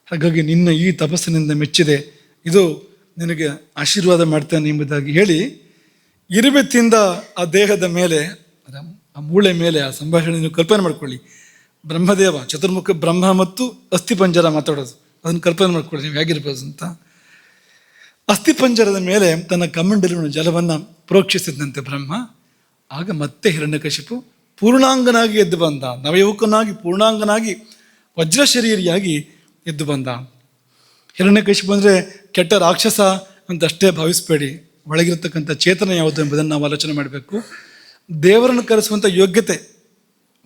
ಹಾಗಾಗಿ ನಿನ್ನ ಈ ತಪಸ್ಸಿನಿಂದ ಮೆಚ್ಚಿದೆ, ಇದು ನಿನಗೆ ಆಶೀರ್ವಾದ ಮಾಡ್ತೇನೆ ಎಂಬುದಾಗಿ ಹೇಳಿ ಇರುವೆ ತಿಂದ ಆ ದೇಹದ ಮೇಲೆ, ಆ ಮೂಳೆ ಮೇಲೆ ಆ ಸಂಭಾಷಣೆ ನೀವು ಕಲ್ಪನೆ ಮಾಡ್ಕೊಳ್ಳಿ. ಬ್ರಹ್ಮದೇವ, ಚತುರ್ಮುಖ ಬ್ರಹ್ಮ ಮತ್ತು ಅಸ್ಥಿಪಂಜರ ಮಾತಾಡೋದು, ಅದನ್ನು ಕಲ್ಪನೆ ಮಾಡ್ಕೊಳ್ಳಿ ನೀವು ಹೇಗಿರ್ಬೋದು ಅಂತ. ಅಸ್ಥಿಪಂಜರದ ಮೇಲೆ ತನ್ನ ಕಮಂಡಲಿನ ಜಲವನ್ನು ಪ್ರೋಕ್ಷಿಸಿದಂತೆ ಬ್ರಹ್ಮ. ಆಗ ಮತ್ತೆ ಹಿರಣ್ಯಕಶಿಪು ಪೂರ್ಣಾಂಗನಾಗಿ ಎದ್ದು ಬಂದ, ನವಯುವಕನಾಗಿ ಪೂರ್ಣಾಂಗನಾಗಿ ವಜ್ರ ಶರೀರಿಯಾಗಿ ಎದ್ದು ಬಂದ. ಹಿರಣ್ಯಕಶಿಪು ಅಂದರೆ ಕೆಟ್ಟ ರಾಕ್ಷಸ ಅಂತ ಅಷ್ಟೇ ಭಾವಿಸಬೇಡಿ. ಒಳಗಿರತಕ್ಕಂಥ ಚೇತನ ಯಾವುದು ಎಂಬುದನ್ನು ನಾವು ಆಲೋಚನೆ ಮಾಡಬೇಕು. ದೇವರನ್ನು ಕರೆಸುವಂಥ ಯೋಗ್ಯತೆ,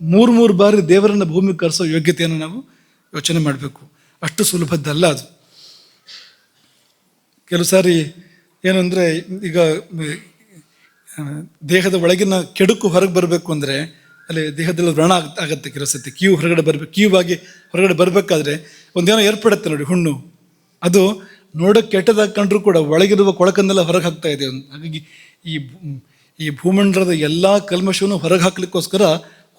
3 ಬಾರಿ ದೇವರನ್ನು ಭೂಮಿಗೆ ಕರೆಸೋ ಯೋಗ್ಯತೆಯನ್ನು ನಾವು ಯೋಚನೆ ಮಾಡಬೇಕು. ಅಷ್ಟು ಸುಲಭದ್ದಲ್ಲ ಅದು. ಕೆಲವು ಸಾರಿ ಏನು ಅಂದರೆ, ಈಗ ದೇಹದ ಒಳಗಿನ ಕೆಡುಕು ಹೊರಗೆ ಬರಬೇಕು ಅಂದರೆ ಅಲ್ಲಿ ದೇಹದಲ್ಲಿ ವ್ರಣ ಆಗತ್ತೆ. ಕೆಲವು ಸತಿ ಕ್ಯೂ ಹೊರಗಡೆ ಬರಬೇಕು, ಕ್ಯೂ ಆಗಿ ಹೊರಗಡೆ ಬರಬೇಕಾದ್ರೆ ಒಂದೇನೋ ಏರ್ಪಡುತ್ತೆ ನೋಡಿ, ಹುಣ್ಣು. ಅದು ನೋಡೋಕ್ಕೆ ಕೆಟ್ಟದಾಗಿ ಕಂಡ್ರೂ ಕೂಡ ಒಳಗಿರುವ ಕೊಳಕನ್ನೆಲ್ಲ ಹೊರಗೆ ಹಾಕ್ತಾ ಇದೆ. ಹಾಗಾಗಿ ಈ ಭೂಮಂಡಲದ ಎಲ್ಲ ಕಲ್ಮಶವನ್ನು ಹೊರಗೆ ಹಾಕ್ಲಿಕ್ಕೋಸ್ಕರ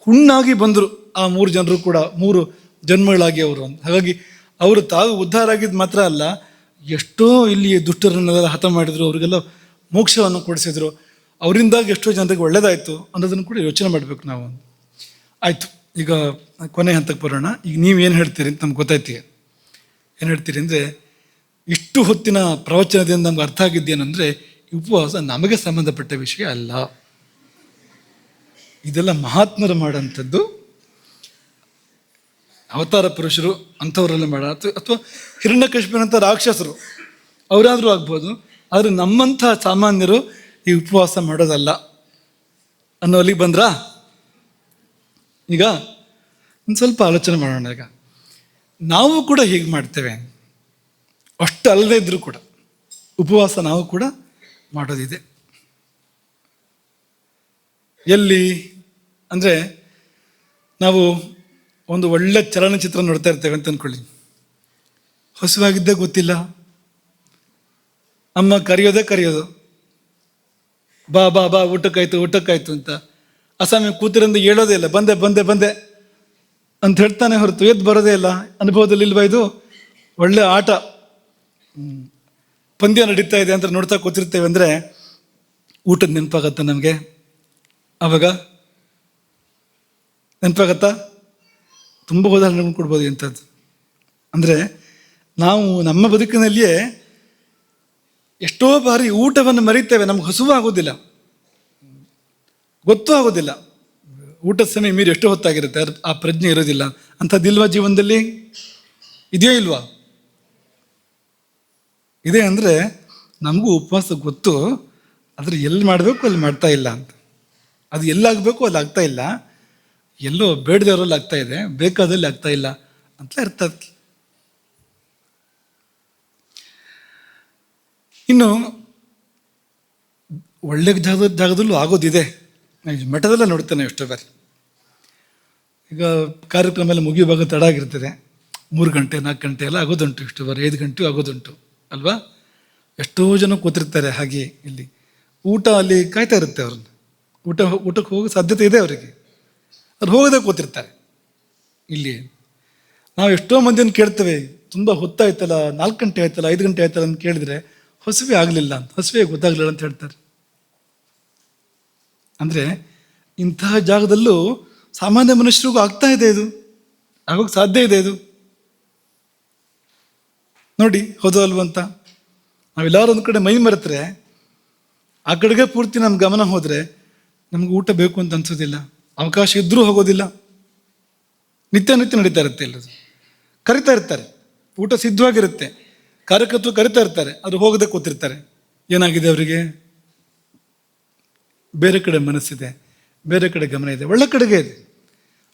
ಹುಣ್ಣಾಗಿ ಬಂದರು ಆ 3 ಜನರು ಕೂಡ, 3 ಜನ್ಮಗಳಾಗಿ ಅವರು ಅಂತ. ಹಾಗಾಗಿ ಅವರು ತಾವು ಉದ್ಧಾರ ಆಗಿದ್ದು ಮಾತ್ರ ಅಲ್ಲ, ಎಷ್ಟೋ ಇಲ್ಲಿ ದುಷ್ಟರನ್ನೆಲ್ಲ ಹತ ಮಾಡಿದರು, ಅವರಿಗೆಲ್ಲ ಮೋಕ್ಷವನ್ನು ಕೊಡಿಸಿದ್ರು, ಅವರಿಂದಾಗಿ ಎಷ್ಟೋ ಜನರಿಗೆ ಒಳ್ಳೇದಾಯಿತು ಅನ್ನೋದನ್ನು ಕೂಡ ಯೋಚನೆ ಮಾಡಬೇಕು ನಾವು. ಆಯಿತು, ಈಗ ಕೊನೆ ಹಂತಕ್ಕೆ ಬರೋಣ. ಈಗ ನೀವೇನು ಹೇಳ್ತೀರಿ ಅಂತ ನಮ್ಗೆ ಗೊತ್ತಾಯ್ತು. ಏನು ಹೇಳ್ತೀರಿ ಅಂದರೆ, ಇಷ್ಟು ಹೊತ್ತಿನ ಪ್ರವಚನದಿಂದ ನಮ್ಗೆ ಅರ್ಥ ಆಗಿದ್ದೇನೆಂದರೆ, ಉಪವಾಸ ನಮಗೆ ಸಂಬಂಧಪಟ್ಟ ವಿಷಯ ಅಲ್ಲ, ಇದೆಲ್ಲ ಮಹಾತ್ಮರು ಮಾಡೋಂಥದ್ದು, ಅವತಾರ ಪುರುಷರು ಅಂಥವರೆಲ್ಲ ಮಾಡ, ಅಥವಾ ಹಿರಣ್ಯಕಶಿಪನಂಥ ರಾಕ್ಷಸರು ಅವರಾದರೂ ಆಗ್ಬೋದು. ಆದರೆ ನಮ್ಮಂಥ ಸಾಮಾನ್ಯರು ಈ ಉಪವಾಸ ಮಾಡೋದಲ್ಲ ಅನ್ನೋಲ್ಲಿಗೆ ಬಂದ್ರಾ? ಈಗ ಒಂದು ಸ್ವಲ್ಪ ಆಲೋಚನೆ ಮಾಡೋಣ. ಈಗ ನಾವು ಕೂಡ ಹೀಗೆ ಮಾಡ್ತೇವೆ, ಅಷ್ಟು ಅಲ್ಲದೇ ಇದ್ರೂ ಕೂಡ ಉಪವಾಸ ನಾವು ಕೂಡ ಮಾಡೋದಿದೆ. ಎಲ್ಲಿ ಅಂದರೆ, ನಾವು ಒಂದು ಒಳ್ಳೆ ಚಲನಚಿತ್ರ ನೋಡ್ತಾ ಇರ್ತೇವೆ ಅಂತ ಅಂದ್ಕೊಳ್ಳಿ, ಹಸುವಾಗಿದ್ದೇ ಗೊತ್ತಿಲ್ಲ, ಅಮ್ಮ ಕರೆಯೋದು, ಬಾ ಬಾ ಬಾ ಊಟಕ್ಕಾಯ್ತು ಅಂತ. ಅಸಾಮಿ ಕೂತಿರಂದು ಹೇಳೋದೇ ಇಲ್ಲ, ಬಂದೆ ಬಂದೆ ಬಂದೆ ಅಂತ ಹೇಳ್ತಾನೆ ಹೊರತು ಎದ್ದು ಬರೋದೇ ಇಲ್ಲ. ಅನುಭವದಲ್ಲಿ ಇಲ್ವಾ ಇದು? ಒಳ್ಳೆ ಆಟ, ಪಂದ್ಯ ನಡೀತಾ ಇದೆ ಅಂತ ನೋಡ್ತಾ ಕೂತಿರ್ತೇವೆ ಅಂದರೆ ಊಟದ ನೆನಪಾಗತ್ತ ನಮಗೆ? ಆವಾಗ ನೆನಪಾಗತ್ತಾ? ತುಂಬ ಉದಾಹರಣೆಗಳು ಕೊಡ್ಬೋದು ಇಂಥದ್ದು. ಅಂದರೆ ನಾವು ನಮ್ಮ ಬದುಕಿನಲ್ಲಿಯೇ ಎಷ್ಟೋ ಬಾರಿ ಊಟವನ್ನು ಮರಿತೇವೆ, ನಮ್ಗೆ ಹಸುವು ಆಗೋದಿಲ್ಲ, ಗೊತ್ತೂ ಆಗೋದಿಲ್ಲ. ಊಟದ ಸಮಯ ಮೀರಿ ಎಷ್ಟೋ ಹೊತ್ತಾಗಿರುತ್ತೆ, ಆ ಪ್ರಜ್ಞೆ ಇರೋದಿಲ್ಲ. ಅಂಥದ್ದಿಲ್ವಾ ಜೀವನದಲ್ಲಿ? ಇದೆಯೋ ಇಲ್ವಾ? ಇದೆ. ಅಂದರೆ ನಮಗೂ ಉಪವಾಸ ಗೊತ್ತು, ಆದರೆ ಎಲ್ಲಿ ಮಾಡಬೇಕು ಅಲ್ಲಿ ಮಾಡ್ತಾ ಇಲ್ಲ ಅಂತ. ಅದು ಎಲ್ಲಾಗಬೇಕು ಅಲ್ಲಿ ಆಗ್ತಾ ಇಲ್ಲ, ಎಲ್ಲೋ ಬೇಡದವರಲ್ಲಿ ಆಗ್ತಾ ಇದೆ, ಬೇಕಾದಲ್ಲಿ ಆಗ್ತಾ ಇಲ್ಲ ಅಂತ ಇರ್ತದೆ. ಇನ್ನು ಒಳ್ಳೆ ಜಾಗದಲ್ಲೂ ಆಗೋದಿದೆ. ಮಠದಲ್ಲ ನೋಡ್ತೇನೆ ಎಷ್ಟೋ ಬಾರಿ. ಈಗ ಕಾರ್ಯಕ್ರಮ ಎಲ್ಲ ಮುಗಿಯುವಾಗ ತಡ ಆಗಿರ್ತದೆ, 3 ಗಂಟೆ 4 ಗಂಟೆ ಎಲ್ಲ ಆಗೋದುಂಟು, ಇಷ್ಟು ಬಾರಿ 5 ಗಂಟೆ ಆಗೋದುಂಟು ಅಲ್ವಾ? ಎಷ್ಟೋ ಜನ ಕೂತಿರ್ತಾರೆ ಹಾಗೆ. ಇಲ್ಲಿ ಊಟ ಅಲ್ಲಿ ಕಾಯ್ತಾ ಇರುತ್ತೆ ಅವ್ರನ್ನ, ಊಟಕ್ಕೆ ಹೋಗೋ ಸಾಧ್ಯತೆ ಇದೆ ಅವರಿಗೆ, ಅವ್ರು ಹೋಗೋದೇ ಕೂತಿರ್ತಾರೆ. ಇಲ್ಲಿ ನಾವು ಎಷ್ಟೋ ಮಂದಿಯನ್ನು ಕೇಳ್ತೇವೆ, ತುಂಬ ಹೊತ್ತಾಯ್ತಲ್ಲ, 4 ಗಂಟೆ ಆಯ್ತಲ್ಲ, 5 ಗಂಟೆ ಆಯ್ತಲ್ಲ ಅಂತ ಕೇಳಿದ್ರೆ ಹಸುವೆ ಆಗಲಿಲ್ಲ ಅಂತ, ಹಸುವೆ ಗೊತ್ತಾಗಲಿಲ್ಲ ಅಂತ ಹೇಳ್ತಾರೆ. ಅಂದರೆ ಇಂತಹ ಜಾಗದಲ್ಲೂ ಸಾಮಾನ್ಯ ಮನುಷ್ಯರಿಗೂ ಆಗ್ತಾ ಇದೆ, ಇದು ಆಗೋಕ್ಕೆ ಸಾಧ್ಯ ಇದೆ. ಇದು ನೋಡಿ, ಹೌದು ಅಲ್ವಂತ? ನಾವೆಲ್ಲರೂ ಒಂದು ಕಡೆ ಮೈ ಮರೆತರೆ, ಆ ಕಡೆಗೆ ಪೂರ್ತಿ ನಮ್ಮ ಗಮನ ಹೋದರೆ ನಮ್ಗೆ ಊಟ ಬೇಕು ಅಂತ ಅನ್ಸೋದಿಲ್ಲ, ಅವಕಾಶ ಇದ್ರೂ ಹೋಗೋದಿಲ್ಲ. ನಿತ್ಯ ನಡೀತಾ ಇರುತ್ತೆ, ಎಲ್ಲದು ಕರಿತಾ ಇರ್ತಾರೆ, ಊಟ ಸಿದ್ಧವಾಗಿರುತ್ತೆ, ಕಾರ್ಯಕರ್ತರು ಕರಿತಾ ಇರ್ತಾರೆ, ಅದು ಹೋಗದೆ ಕೂತಿರ್ತಾರೆ. ಏನಾಗಿದೆ ಅವರಿಗೆ? ಬೇರೆ ಕಡೆ ಮನಸ್ಸಿದೆ, ಬೇರೆ ಕಡೆ ಗಮನ ಇದೆ, ಒಳ್ಳೆ ಕಡೆಗೆ ಇದೆ,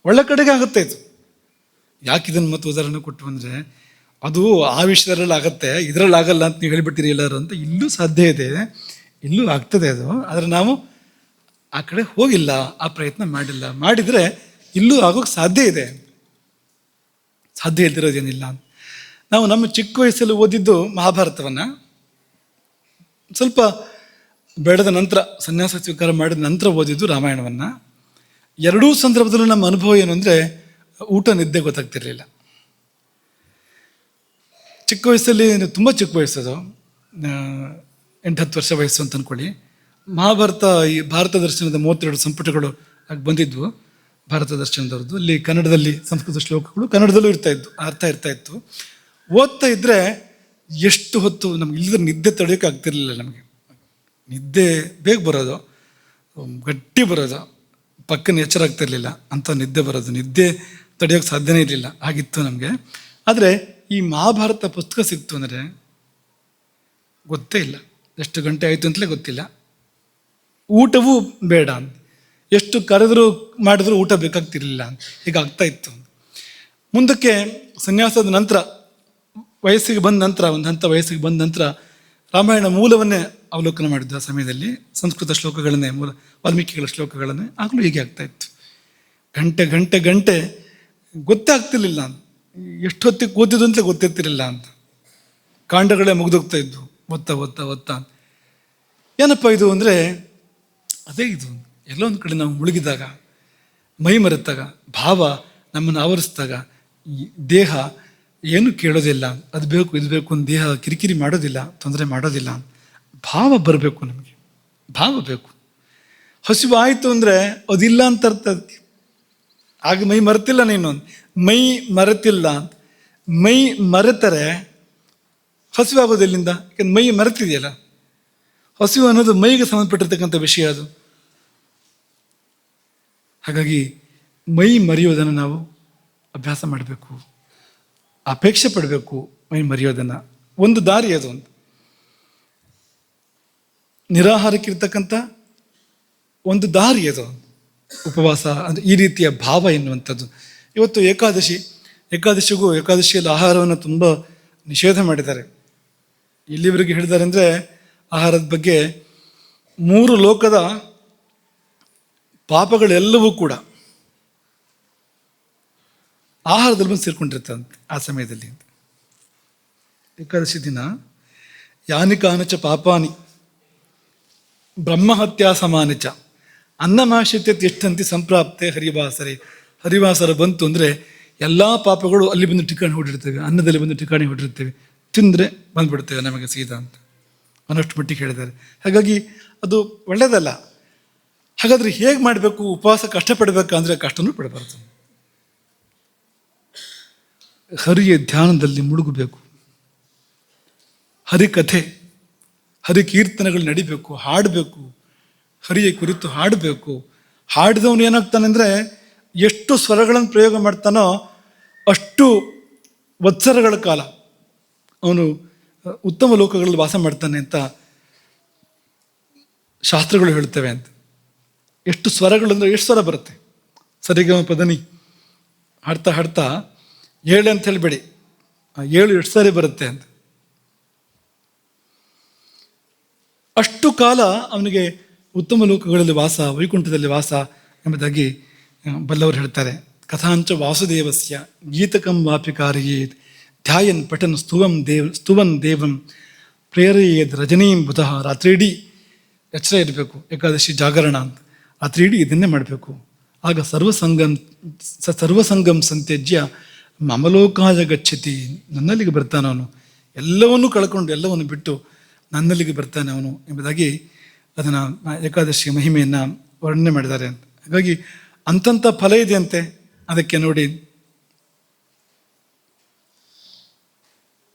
ಒಳ್ಳೆ ಕಡೆಗೆ ಆಗುತ್ತೆ ಇದು. ಯಾಕೆ ಇದನ್ನು ಮತ್ತೆ ಉದಾಹರಣೆ ಕೊಟ್ಟು ಅಂದರೆ, ಅದು ಆ ವಿಷಯದಲ್ಲಿ ಆಗತ್ತೆ, ಇದರಲ್ಲಿ ಆಗಲ್ಲ ಅಂತ ನೀವು ಹೇಳಿಬಿಟ್ಟಿರಿ ಎಲ್ಲರೂ ಅಂತ. ಇಲ್ಲೂ ಸಾಧ್ಯ ಇದೆ, ಇಲ್ಲೂ ಆಗ್ತದೆ ಅದು, ಆದರೆ ನಾವು ಆ ಕಡೆ ಹೋಗಿಲ್ಲ, ಆ ಪ್ರಯತ್ನ ಮಾಡಿಲ್ಲ. ಮಾಡಿದರೆ ಇಲ್ಲೂ ಆಗೋಕ್ಕೆ ಸಾಧ್ಯ ಇದೆ, ಸಾಧ್ಯ ಇಲ್ದಿರೋದೇನಿಲ್ಲ. ನಾವು ನಮ್ಮ ಚಿಕ್ಕ ವಯಸ್ಸಲ್ಲಿ ಓದಿದ್ದು ಮಹಾಭಾರತವನ್ನು, ಸ್ವಲ್ಪ ಬೆಳೆದ ನಂತರ ಸನ್ಯಾಸ ಸ್ವೀಕಾರ ಮಾಡಿದ ನಂತರ ಓದಿದ್ದು ರಾಮಾಯಣವನ್ನು. ಎರಡೂ ಸಂದರ್ಭದಲ್ಲೂ ನಮ್ಮ ಅನುಭವ ಏನು ಅಂದರೆ, ಊಟ ನಿದ್ದೆ ಗೊತ್ತಾಗ್ತಿರ್ಲಿಲ್ಲ. ಚಿಕ್ಕ ವಯಸ್ಸಲ್ಲಿ, ತುಂಬ ಚಿಕ್ಕ ವಯಸ್ಸದು, 8-10 ವರ್ಷ ವಯಸ್ಸು ಅಂತ ಅಂದ್ಕೊಳ್ಳಿ. ಮಹಾಭಾರತ, ಈ ಭಾರತ ದರ್ಶನದ 32 ಸಂಪುಟಗಳು ಆಗಿ ಬಂದಿದ್ವು, ಭಾರತ ದರ್ಶನದವ್ರದ್ದು. ಅಲ್ಲಿ ಕನ್ನಡದಲ್ಲಿ ಸಂಸ್ಕೃತ ಶ್ಲೋಕಗಳು ಕನ್ನಡದಲ್ಲೂ ಅರ್ಥ ಇರ್ತಾ ಇತ್ತು. ಓದ್ತಾ ಇದ್ದರೆ ಎಷ್ಟು ಹೊತ್ತು ನಮ್ಗೆ ಇಲ್ಲದ್ರೆ ನಿದ್ದೆ ತಡೆಯೋಕೆ ಆಗ್ತಿರ್ಲಿಲ್ಲ. ನಮಗೆ ನಿದ್ದೆ ಬೇಗ ಬರೋದು, ಗಟ್ಟಿ ಬರೋದು, ಪಕ್ಕನ ಎಚ್ಚರ ಆಗ್ತಿರ್ಲಿಲ್ಲ ಅಂತ ನಿದ್ದೆ ಬರೋದು, ನಿದ್ದೆ ತಡೆಯೋಕ್ಕೆ ಸಾಧ್ಯನೇ ಇರಲಿಲ್ಲ, ಆಗಿತ್ತು ನಮಗೆ. ಆದರೆ ಈ ಮಹಾಭಾರತ ಪುಸ್ತಕ ಸಿಕ್ತು ಅಂದರೆ ಗೊತ್ತೇ ಇಲ್ಲ, ಎಷ್ಟು ಗಂಟೆ ಆಯಿತು ಅಂತಲೇ ಗೊತ್ತಿಲ್ಲ. ಊಟವೂ ಬೇಡ ಅಂತ, ಎಷ್ಟು ಕರೆದರೂ ಮಾಡಿದ್ರೂ ಊಟ ಬೇಕಾಗ್ತಿರ್ಲಿಲ್ಲ ಅಂತ, ಹೀಗಾಗ್ತಾ ಇತ್ತು. ಮುಂದಕ್ಕೆ ಸನ್ಯಾಸದ ನಂತರ, ವಯಸ್ಸಿಗೆ ಬಂದ ನಂತರ, ಒಂದು ಹಂತ ವಯಸ್ಸಿಗೆ ಬಂದ ನಂತರ ರಾಮಾಯಣ ಮೂಲವನ್ನೇ ಅವಲೋಕನ ಮಾಡಿದ್ದು. ಆ ಸಮಯದಲ್ಲಿ ಸಂಸ್ಕೃತ ಶ್ಲೋಕಗಳನ್ನೇ, ವಾಲ್ಮೀಕಿಗಳ ಶ್ಲೋಕಗಳನ್ನೇ, ಆಗಲೂ ಹೀಗೆ ಆಗ್ತಾ ಇತ್ತು. ಗಂಟೆ ಗಂಟೆ ಗಂಟೆ ಗೊತ್ತೇ ಆಗ್ತಿರ್ಲಿಲ್ಲ ಅಂತ, ಎಷ್ಟು ಹೊತ್ತಿಗೆ ಕೂತಿದ್ದು ಅಂತಲೇ ಗೊತ್ತಿರ್ತಿರಲಿಲ್ಲ ಅಂತ. ಕಾಂಡಗಳೇ ಮುಗಿದೋಗ್ತಾ ಇದ್ವು, ಒತ್ತ. ಏನಪ್ಪ ಇದು ಅಂದರೆ, ಅದೇ ಇದು, ಎಲ್ಲೊಂದು ಕಡೆ ನಾವು ಮುಳುಗಿದಾಗ, ಮೈ ಮರೆತಾಗ, ಭಾವ ನಮ್ಮನ್ನು ಆವರಿಸಿದಾಗ, ಈ ದೇಹ ಏನು ಕೇಳೋದಿಲ್ಲ, ಅದು ಬೇಕು ಇದು ಬೇಕು ಅಂತ ದೇಹ ಕಿರಿಕಿರಿ ಮಾಡೋದಿಲ್ಲ, ತೊಂದರೆ ಮಾಡೋದಿಲ್ಲ. ಭಾವ ಬರಬೇಕು ನಮಗೆ, ಭಾವ ಬೇಕು. ಹಸಿವು ಆಯಿತು ಅಂದರೆ ಅದಿಲ್ಲ ಅಂತ ಅರ್ಥ. ಅದಕ್ಕೆ ಆಗ ಮೈ ಮರೆತಿಲ್ಲ ನೀನು, ಮೈ ಮರೆತಿಲ್ಲ. ಮೈ ಮರೆತರೆ ಹಸಿವಾಗೋದು ಎಲ್ಲಿಂದ? ಯಾಕೆಂದ್ರೆ ಮೈ ಮರೆತಿದೆಯಲ್ಲ. ಹಸಿವು ಅನ್ನೋದು ಮೈಗೆ ಸಂಬಂಧಪಟ್ಟಿರ್ತಕ್ಕಂಥ ವಿಷಯ ಅದು. ಹಾಗಾಗಿ ಮೈ ಮರೆಯೋದನ್ನು ನಾವು ಅಭ್ಯಾಸ ಮಾಡಬೇಕು, ಅಪೇಕ್ಷೆ ಪಡಬೇಕು. ಮೈ ಮರೆಯೋದನ್ನು ಒಂದು ದಾರಿ ಅದು. ಒಂದು ನಿರಾಹಾರಕ್ಕಿರ್ತಕ್ಕಂಥ ಒಂದು ದಾರಿ ಅದು ಉಪವಾಸ ಅಂದರೆ ಈ ರೀತಿಯ ಭಾವ ಎನ್ನುವಂಥದ್ದು. ಇವತ್ತು ಏಕಾದಶಿಯಲ್ಲಿ ಆಹಾರವನ್ನು ತುಂಬ ನಿಷೇಧ ಮಾಡಿದ್ದಾರೆ. ಇಲ್ಲಿವರೆಗೆ ಹೇಳಿದ್ದಾರೆ ಅಂದರೆ ಆಹಾರದ ಬಗ್ಗೆ 3 ಲೋಕದ ಪಾಪಗಳೆಲ್ಲವೂ ಕೂಡ ಆಹಾರದಲ್ಲಿ ಬಂದು ಸೇರ್ಕೊಂಡಿರ್ತಂತೆ ಆ ಸಮಯದಲ್ಲಿ. ಏಕಾದಶಿ ದಿನ ಯಾನಿ ಕಾನಚ ಪಾಪಾನಿ ಬ್ರಹ್ಮಹತ್ಯಾ ಸಮಾನಿಚ ಅನ್ನಮಾಶ್ಯತೆ ತಿಷ್ಠಂತಿ ಸಂಪ್ರಾಪ್ತೆ ಹರಿವಾಸರ ಬಂತು ಅಂದರೆ ಎಲ್ಲ ಪಾಪಗಳು ಅಲ್ಲಿ ಬಂದು ಠಿಕಾಣಿ ಹೊಡಿರ್ತೇವೆ, ಅನ್ನದಲ್ಲಿ ಬಂದು ಠಿಕಾಣಿ ಹೊಡಿರ್ತೇವೆ, ತಿಂದರೆ ಬಂದ್ಬಿಡ್ತೇವೆ ನಮಗೆ ಸೀದಾ ಅಂತ ಅನ್ನೋಷ್ಟು ಮಟ್ಟಿಗೆ ಹೇಳಿದ್ದಾರೆ. ಹಾಗಾಗಿ ಅದು ಒಳ್ಳೆಯದಲ್ಲ. ಹಾಗಾದರೆ ಹೇಗೆ ಮಾಡಬೇಕು? ಉಪವಾಸ ಕಷ್ಟಪಡಬೇಕಂದ್ರೆ ಕಷ್ಟನೂ ಪಡಬಾರ್ದು. ಹರಿಯ ಧ್ಯಾನದಲ್ಲಿ ಮುಳುಗಬೇಕು, ಹರಿಕಥೆ ಹರಿಕೀರ್ತನೆಗಳು ನಡಿಬೇಕು, ಹಾಡಬೇಕು, ಹರಿಯ ಕುರಿತು ಹಾಡಬೇಕು. ಹಾಡಿದವನು ಏನಾಗ್ತಾನೆ ಅಂದರೆ ಎಷ್ಟು ಸ್ವರಗಳನ್ನು ಪ್ರಯೋಗ ಮಾಡ್ತಾನೋ ಅಷ್ಟು ವತ್ಸರಗಳ ಕಾಲ ಅವನು ಉತ್ತಮ ಲೋಕಗಳಲ್ಲಿ ವಾಸ ಮಾಡ್ತಾನೆ ಅಂತ ಶಾಸ್ತ್ರಗಳು ಹೇಳ್ತವೆ ಅಂತ. ಎಷ್ಟು ಸ್ವರಗಳಂದ್ರೆ ಎಷ್ಟು ಸ್ವರ ಬರುತ್ತೆ, ಸರಿಗಮ ಪದನಿ ಹಾಡ್ತಾ ಹಾಡ್ತಾ 7 ಅಂತ ಹೇಳಬೇಡಿ, 7 ಎಷ್ಟು ಸಾರಿ ಬರುತ್ತೆ ಅಂತ. ಅಷ್ಟು ಕಾಲ ಅವನಿಗೆ ಉತ್ತಮ ಲೋಕಗಳಲ್ಲಿ ವಾಸ, ವೈಕುಂಠದಲ್ಲಿ ವಾಸ ಎಂಬುದಾಗಿ ಬಲ್ಲವರು ಹೇಳ್ತಾರೆ. ಕಥಾಂಚ ವಾಸುದೇವಸ್ಯ ಗೀತಕಂ ವಾಪಿಕಾರಿಯೇ ಧ್ಯಾಯನ್ ಪಠನ್ ಸ್ತುವನ್ ದೇವಂ ಪ್ರೇರೆಯೇದ್ ರಜನೀಂ ಬುಧಃ. ರಾತ್ರಿಯಿಡೀ ಎಚ್ಚರ ಇರಬೇಕು, ಏಕಾದಶಿ ಜಾಗರಣ ಅಂತ. ರಾತ್ರಿಯಿಡೀ ಇದನ್ನೇ ಮಾಡಬೇಕು. ಆಗ ಸರ್ವಸಂಗಂ ಸಂತ್ಯಜ್ಯ ಮಮಲೋಕಾಯ ಗಚ್ಚತಿ. ನನ್ನಲ್ಲಿಗೆ ಬರ್ತಾನೆ ಅವನು, ಎಲ್ಲವನ್ನೂ ಕಳ್ಕೊಂಡು ಎಲ್ಲವನ್ನು ಬಿಟ್ಟು ನನ್ನಲ್ಲಿಗೆ ಬರ್ತಾನೆ ಅವನು ಎಂಬುದಾಗಿ ಅದನ್ನು ಏಕಾದಶಿಯ ಮಹಿಮೆಯನ್ನು ವರ್ಣನೆ ಮಾಡಿದ್ದಾರೆ ಅಂತ. ಹಾಗಾಗಿ ಅಂತಂಥ ಫಲ ಇದೆಯಂತೆ. ಅದಕ್ಕೆ ನೋಡಿ,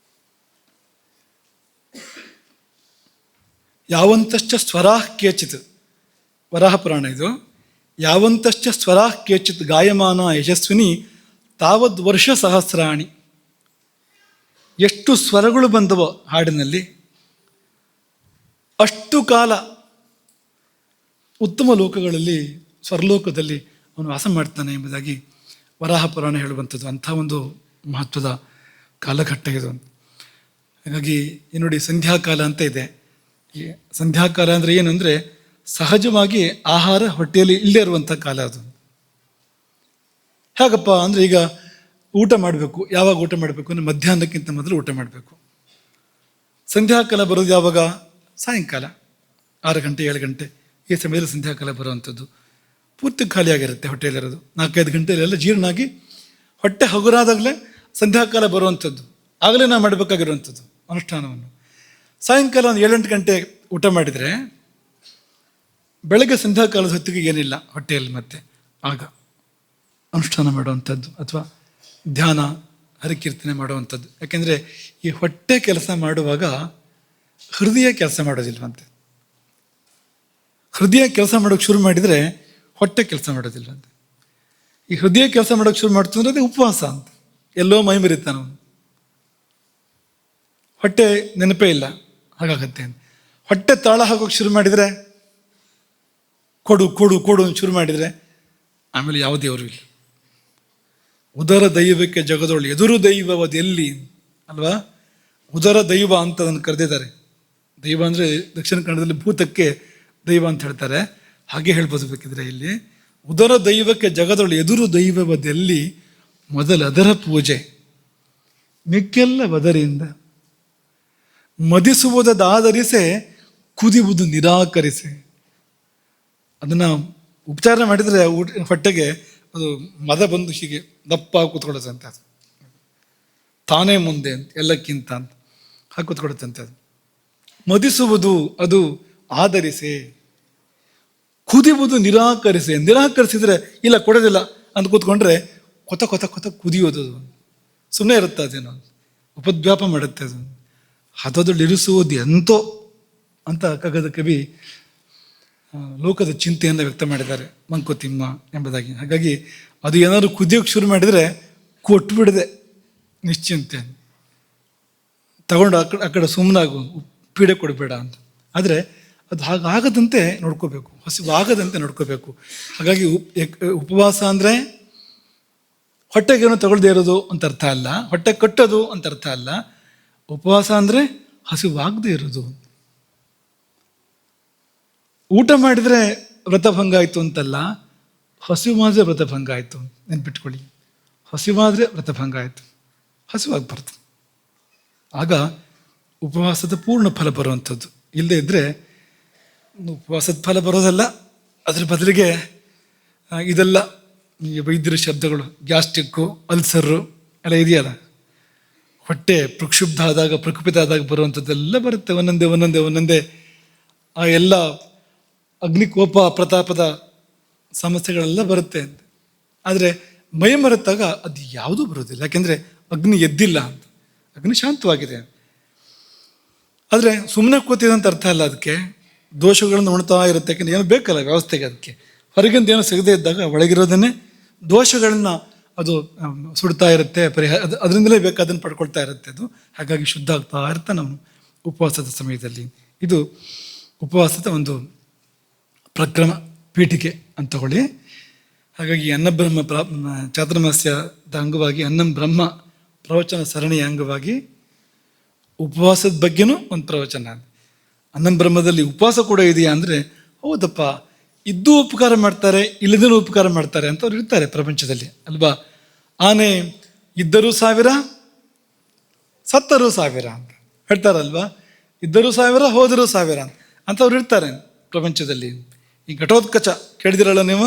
ಯಾವಂತಶ್ಚ ಸ್ವರಾಃ ಕೇಚಿತ್, ವರಾಹ ಪುರಾಣ ಇದು. ಯಾವಂತಶ್ಚ ಸ್ವರಾಃ ಕೇಚಿತ್ ಗಾಯಮಾನ ಯಶಸ್ವಿನಿ ತಾವದ್ ವರ್ಷ ಸಹಸ್ರಾಣಿ. ಎಷ್ಟು ಸ್ವರಗಳು ಬಂದವೋ ಹಾಡಿನಲ್ಲಿ ಅಷ್ಟು ಕಾಲ ಉತ್ತಮ ಲೋಕಗಳಲ್ಲಿ, ಸ್ವರ್ಲೋಕದಲ್ಲಿ ಅವನು ವಾಸ ಮಾಡ್ತಾನೆ ಎಂಬುದಾಗಿ ವರಾಹ ಪುರಾಣ ಹೇಳುವಂಥದ್ದು. ಅಂಥ ಒಂದು ಮಹತ್ವದ ಕಾಲಘಟ್ಟ ಇದು. ಹಾಗಾಗಿ ನೋಡಿ, ಸಂಧ್ಯಾಕಾಲ ಅಂತ ಇದೆ. ಈ ಸಂಧ್ಯಾಕಾಲ ಅಂದರೆ ಏನು ಅಂದರೆ ಸಹಜವಾಗಿ ಆಹಾರ ಹೊಟ್ಟೆಯಲ್ಲಿ ಇಲ್ಲೇ ಇರುವಂಥ ಕಾಲ ಅದು. ಹೇಗಪ್ಪ ಅಂದರೆ ಈಗ ಊಟ ಮಾಡಬೇಕು. ಯಾವಾಗ ಊಟ ಮಾಡಬೇಕು ಅಂದರೆ ಮಧ್ಯಾಹ್ನಕ್ಕಿಂತ ಮೊದಲು ಊಟ ಮಾಡಬೇಕು. ಸಂಧ್ಯಾಕಾಲ ಬರೋದು ಯಾವಾಗ? ಸಾಯಂಕಾಲ 6 ಗಂಟೆ 7 ಗಂಟೆ ಈ ಸಮಯದಲ್ಲಿ ಸಂಧ್ಯಾಕಾಲ ಬರುವಂಥದ್ದು. ಪೂರ್ತಿ ಖಾಲಿಯಾಗಿರುತ್ತೆ ಹೊಟ್ಟೆಯಲ್ಲಿರೋದು. 4-5 ಗಂಟೆಯಲ್ಲೆಲ್ಲ ಜೀರ್ಣ ಆಗಿ ಹೊಟ್ಟೆ ಹಗುರಾದಾಗಲೇ ಸಂಧ್ಯಾಕಾಲ ಬರುವಂಥದ್ದು. ಆಗಲೇ ನಾವು ಮಾಡಬೇಕಾಗಿರುವಂಥದ್ದು ಅನುಷ್ಠಾನವನ್ನು. ಸಾಯಂಕಾಲ ಒಂದು 7-8 ಗಂಟೆ ಊಟ ಮಾಡಿದರೆ ಬೆಳಗ್ಗೆ ಸಂಧ್ಯಾಕಾಲದ ಹೊತ್ತಿಗೆ ಏನಿಲ್ಲ ಹೊಟ್ಟೆಯಲ್ಲಿ, ಮತ್ತೆ ಆಗ ಅನುಷ್ಠಾನ ಮಾಡುವಂಥದ್ದು ಅಥವಾ ಧ್ಯಾನ ಹರಿಕೀರ್ತನೆ ಮಾಡುವಂಥದ್ದು. ಯಾಕೆಂದರೆ ಈ ಹೊಟ್ಟೆ ಕೆಲಸ ಮಾಡುವಾಗ ಹೃದಯ ಕೆಲಸ ಮಾಡೋದಿಲ್ವಂತೆ. ಹೃದಯ ಕೆಲಸ ಮಾಡೋಕ್ಕೆ ಶುರು ಮಾಡಿದರೆ ಹೊಟ್ಟೆ ಕೆಲಸ ಮಾಡೋದಿಲ್ವಂತೆ. ಈ ಹೃದಯ ಕೆಲಸ ಮಾಡೋಕ್ಕೆ ಶುರು ಮಾಡ್ತಂದ್ರೆ ಅದೇ ಉಪವಾಸ ಅಂತ. ಎಲ್ಲೋ ಮೈ ಮರಿತಾನ ಅವನು, ಹೊಟ್ಟೆ ನೆನಪೇ ಇಲ್ಲ, ಹಾಗಾಗತ್ತೆ. ಹೊಟ್ಟೆ ತಾಳ ಹಾಕೋಕ್ಕೆ ಶುರು ಮಾಡಿದರೆ, ಕೊಡು ಕೊಡು ಕೊಡು ಶುರು ಮಾಡಿದರೆ ಆಮೇಲೆ ಯಾವ ದೇವರು ಇಲ್ಲ. ಉದರ ದೈವಕ್ಕೆ ಜಗದೊಳು ಎದುರು ದೈವವದೆಲ್ಲಿ ಅಲ್ವಾ? ಉದರ ದೈವ ಅಂತ ಅದನ್ನು ಕರೆದಿದ್ದಾರೆ. ದೈವ ಅಂದರೆ ದಕ್ಷಿಣ ಕನ್ನಡದಲ್ಲಿ ಭೂತಕ್ಕೆ ದೈವ ಅಂತ ಹೇಳ್ತಾರೆ. ಹಾಗೆ ಹೇಳ್ಬೋದು ಬೇಕಿದ್ರೆ ಇಲ್ಲಿ. ಉದರ ದೈವಕ್ಕೆ ಜಗದೊಳು ಎದುರು ದೈವವದೆಲ್ಲಿ ಮೊದಲ ಅದರ ಪೂಜೆ ಮಿಕ್ಕೆಲ್ಲ ವದರಿಂದ ಮದಿಸುವುದಾದರಿಸೆ ಕುದಿಯುವುದು ನಿರಾಕರಿಸೆ. ಅದನ್ನು ಉಪಚಾರ ಮಾಡಿದರೆ ಹೊಟ್ಟೆಗೆ ಅದು ಮದ ಬಂದು ಹೀಗೆ ದಪ್ಪ ಕೂತ್ಕೊಳ್ಳುತ್ತಂತೆ. ಅದು ತಾನೇ ಮುಂದೆ ಅಂತ ಎಲ್ಲಕ್ಕಿಂತ ಅಂತ ಹಾಕಿ ಕೂತ್ಕೊಳ್ಳುತ್ತಂತೆ. ಅದು ಮದಿಸುವುದು ಅದು ಆಧರಿಸೆ, ಕುದಿಯುವುದು ನಿರಾಕರಿಸೆ. ನಿರಾಕರಿಸಿದರೆ ಇಲ್ಲ ಕೊಡೋದಿಲ್ಲ ಅಂತ ಕೂತ್ಕೊಂಡ್ರೆ ಕೊತ ಕೊತ ಕೊತ ಕುದಿಯೋದು. ಸುಮ್ಮನೆ ಇರುತ್ತೆ ಅದೇನೋ, ಉಪದ್ವ್ಯಾಪ ಮಾಡುತ್ತೆ ಅದು. ಹದದಲ್ಲಿರಿಸುವುದು ಎಂತೋ ಅಂತ ಕಾಗದ ಕವಿ ಲೋಕದ ಚಿಂತೆಯನ್ನು ವ್ಯಕ್ತ ಮಾಡಿದ್ದಾರೆ, ಮಂಕುತಿಮ್ಮ ಎಂಬುದಾಗಿ. ಹಾಗಾಗಿ ಅದು ಏನಾದರೂ ಕುದಿಯೋಕ್ಕೆ ಶುರು ಮಾಡಿದರೆ ಕೊಟ್ಬಿಡದೆ ನಿಶ್ಚಿಂತೆ ತಗೊಂಡು ಆ ಕಡೆ ಸುಮ್ಮನಾಗು, ಪೀಡೆ ಕೊಡಬೇಡ ಅಂತ. ಆದರೆ ಅದು ಹಾಗಾಗದಂತೆ ನೋಡ್ಕೋಬೇಕು, ಹಸಿವಾಗದಂತೆ ನೋಡ್ಕೋಬೇಕು. ಹಾಗಾಗಿ ಉಪವಾಸ ಅಂದರೆ ಹೊಟ್ಟೆಗೇನು ತಗೊಳ್ದೇ ಇರೋದು ಅಂತ ಅರ್ಥ ಅಲ್ಲ, ಹೊಟ್ಟೆ ಕಟ್ಟೋದು ಅಂತ ಅರ್ಥ ಅಲ್ಲ. ಉಪವಾಸ ಅಂದರೆ ಹಸಿವಾಗದೇ ಇರೋದು. ಊಟ ಮಾಡಿದರೆ ವ್ರತಭಂಗ ಆಯಿತು ಅಂತಲ್ಲ, ಹಸಿವಾದರೆ ವ್ರತಭಂಗ ಆಯಿತು. ನೆನ್ಪಿಟ್ಕೊಳ್ಳಿ, ಹಸಿವಾದರೆ ವ್ರತಭಂಗ ಆಯಿತು, ಹಸಿವಾಗಬಾರ್ದು. ಆಗ ಉಪವಾಸದ ಪೂರ್ಣ ಫಲ ಬರುವಂಥದ್ದು. ಇಲ್ಲದೇ ಇದ್ದರೆ ಉಪವಾಸದ ಫಲ ಬರೋದಲ್ಲ, ಅದರ ಬದಲಿಗೆ ಇದೆಲ್ಲ ವೈದ್ಯರ ಶಬ್ದಗಳು, ಗ್ಯಾಸ್ಟ್ರಿಕ್ಕು, ಅಲ್ಸರು ಎಲ್ಲ ಇದೆಯಲ್ಲ, ಹೊಟ್ಟೆ ಪ್ರಕ್ಷುಬ್ಧ ಆದಾಗ, ಪ್ರಕುಪಿತ ಆದಾಗ ಬರುವಂಥದ್ದೆಲ್ಲ ಬರುತ್ತೆ. ಒಂದೊಂದೇ ಆ ಎಲ್ಲ ಅಗ್ನಿಕೋಪ ಪ್ರತಾಪದ ಸಮಸ್ಯೆಗಳೆಲ್ಲ ಬರುತ್ತೆ ಅಂತ. ಆದರೆ ಮೈ ಮರೆತಾಗ ಅದು ಯಾವುದೂ ಬರೋದಿಲ್ಲ, ಯಾಕೆಂದರೆ ಅಗ್ನಿ ಎದ್ದಿಲ್ಲ ಅಂತ, ಅಗ್ನಿ ಶಾಂತವಾಗಿದೆ. ಆದರೆ ಸುಮ್ಮನೆ ಕೂತಿದೆ ಅಂತ ಅರ್ಥ ಅಲ್ಲ, ಅದಕ್ಕೆ ದೋಷಗಳನ್ನು ಉಣ್ತಾ ಇರುತ್ತೆ. ಯಾಕೆಂದರೆ ಏನೋ ಬೇಕಲ್ಲ ವ್ಯವಸ್ಥೆಗೆ, ಅದಕ್ಕೆ ಹೊರಗಿಂದ ಏನೋ ಸಿಗದೇ ಇದ್ದಾಗ ಒಳಗಿರೋದನ್ನೇ ದೋಷಗಳನ್ನು ಅದು ಸುಡ್ತಾ ಇರುತ್ತೆ, ಅದರಿಂದಲೇ ಬೇಕಾದನ್ನು ಪಡ್ಕೊಳ್ತಾ ಇರುತ್ತೆ ಅದು. ಹಾಗಾಗಿ ಶುದ್ಧ ಆಗ್ತಾ ಇರ್ತಾ ನಾವು ಉಪವಾಸದ ಸಮಯದಲ್ಲಿ. ಇದು ಉಪವಾಸದ ಒಂದು ಪ್ರಕ್ರಮ ಪೀಠಿಕೆ ಅಂತ ತಗೊಳ್ಳಿ. ಹಾಗಾಗಿ ಅನ್ನಬ್ರಹ್ಮ ಚಾತುರ್ಮಾಸ್ಯದ ಅಂಗವಾಗಿ ಅನ್ನಂ ಬ್ರಹ್ಮ ಪ್ರವಚನ ಸರಣಿಯ ಅಂಗವಾಗಿ ಉಪವಾಸದ ಬಗ್ಗೆನೂ ಒಂದು ಪ್ರವಚನ. ಅನ್ನಂ ಬ್ರಹ್ಮದಲ್ಲಿ ಉಪವಾಸ ಕೂಡ ಇದೆಯಾ ಅಂದರೆ ಹೌದಪ್ಪ, ಇದ್ದೂ ಉಪಕಾರ ಮಾಡ್ತಾರೆ, ಇಲ್ಲದೂ ಉಪಕಾರ ಮಾಡ್ತಾರೆ ಅಂತ ಅವ್ರು ಇರ್ತಾರೆ ಪ್ರಪಂಚದಲ್ಲಿ ಅಲ್ವಾ. ಆನೆ ಇದ್ದರೂ 1000, ಸತ್ತರೂ 1000 ಅಂತ ಹೇಳ್ತಾರಲ್ವಾ. ಇದ್ದರೂ 1000, ಹೋದರೂ 1000 ಅಂತವ್ರು ಇರ್ತಾರೆ ಪ್ರಪಂಚದಲ್ಲಿ. ಈ ಘಟೋತ್ಕಚ ಕೇಳಿದಿರಲ್ಲ ನೀವು,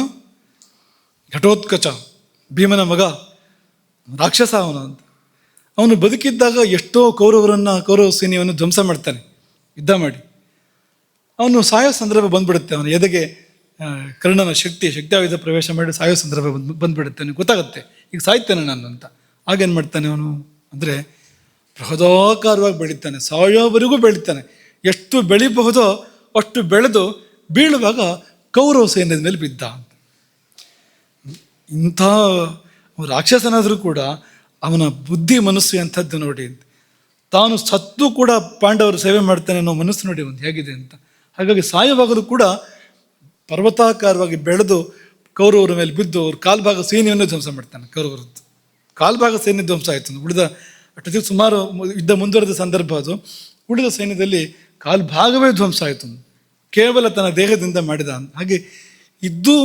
ಘಟೋತ್ಕಚ ಭೀಮನ ಮಗ, ರಾಕ್ಷಸ ಅವನು ಅಂತ. ಅವನು ಬದುಕಿದ್ದಾಗ ಎಷ್ಟೋ ಕೌರವ ಸೈನ್ಯವನ್ನು ಧ್ವಂಸ ಮಾಡ್ತಾನೆ ಯುದ್ಧ ಮಾಡಿ. ಅವನು ಸಾಯೋ ಸಂದರ್ಭ ಬಂದ್ಬಿಡುತ್ತೆ, ಅವನು ಎದೆಗೆ ಕರ್ಣನ ಶಕ್ತಿಯಾಯುಧ ಪ್ರವೇಶ ಮಾಡಿ ಸಾಯೋ ಸಂದರ್ಭ ಬಂದ್ಬಿಡುತ್ತೆ. ಅವನಿಗೆ ಗೊತ್ತಾಗುತ್ತೆ ಈಗ ಸಾಯ್ತಾನೆ ನಾನು ಅಂತ. ಆಗೇನು ಮಾಡ್ತಾನೆ ಅವನು ಅಂದರೆ ಬೃಹದಾಕಾರವಾಗಿ ಬೆಳೀತಾನೆ, ಸಾಯೋವರೆಗೂ ಬೆಳೀತಾನೆ. ಎಷ್ಟು ಬೆಳಿಬಹುದೋ ಅಷ್ಟು ಬೆಳೆದು ಬೀಳುವಾಗ ಕೌರವ ಸೈನ್ಯದ ಮೇಲೆ ಬಿದ್ದ. ಇಂಥ ರಾಕ್ಷಸನಾದರೂ ಕೂಡ ಅವನ ಬುದ್ಧಿ ಮನಸ್ಸು ಎಂಥದ್ದು ನೋಡಿ. ತಾನು ಸತ್ತು ಕೂಡ ಪಾಂಡವರು ಸೇವೆ ಮಾಡ್ತಾನೆ ಅನ್ನೋ ಮನಸ್ಸು ನೋಡಿ ಒಂದು ಹೇಗಿದೆ ಅಂತ. ಹಾಗಾಗಿ ಸಾಯುವಾಗಲೂ ಕೂಡ ಪರ್ವತಾಕಾರವಾಗಿ ಬೆಳೆದು ಕೌರವರ ಮೇಲೆ ಬಿದ್ದು ಅವ್ರ ಕಾಲ್ಭಾಗ ಸೈನ್ಯವನ್ನು ಧ್ವಂಸ ಮಾಡ್ತಾನೆ. ಕೌರವರದ್ದು ಕಾಲ್ಭಾಗ ಸೈನ್ಯ ಧ್ವಂಸ ಆಯಿತು. ಉಳಿದ ಅಷ್ಟೊತ್ತಿಗೆ ಸುಮಾರು ಯುದ್ಧ ಮುಂದುವರೆದ ಸಂದರ್ಭ ಅದು. ಉಳಿದ ಸೈನ್ಯದಲ್ಲಿ ಕಾಲ್ಭಾಗವೇ ಧ್ವಂಸ ಆಯಿತು, ಕೇವಲ ತನ್ನ ದೇಹದಿಂದ ಮಾಡಿದ. ಹಾಗೆ ಇದ್ದು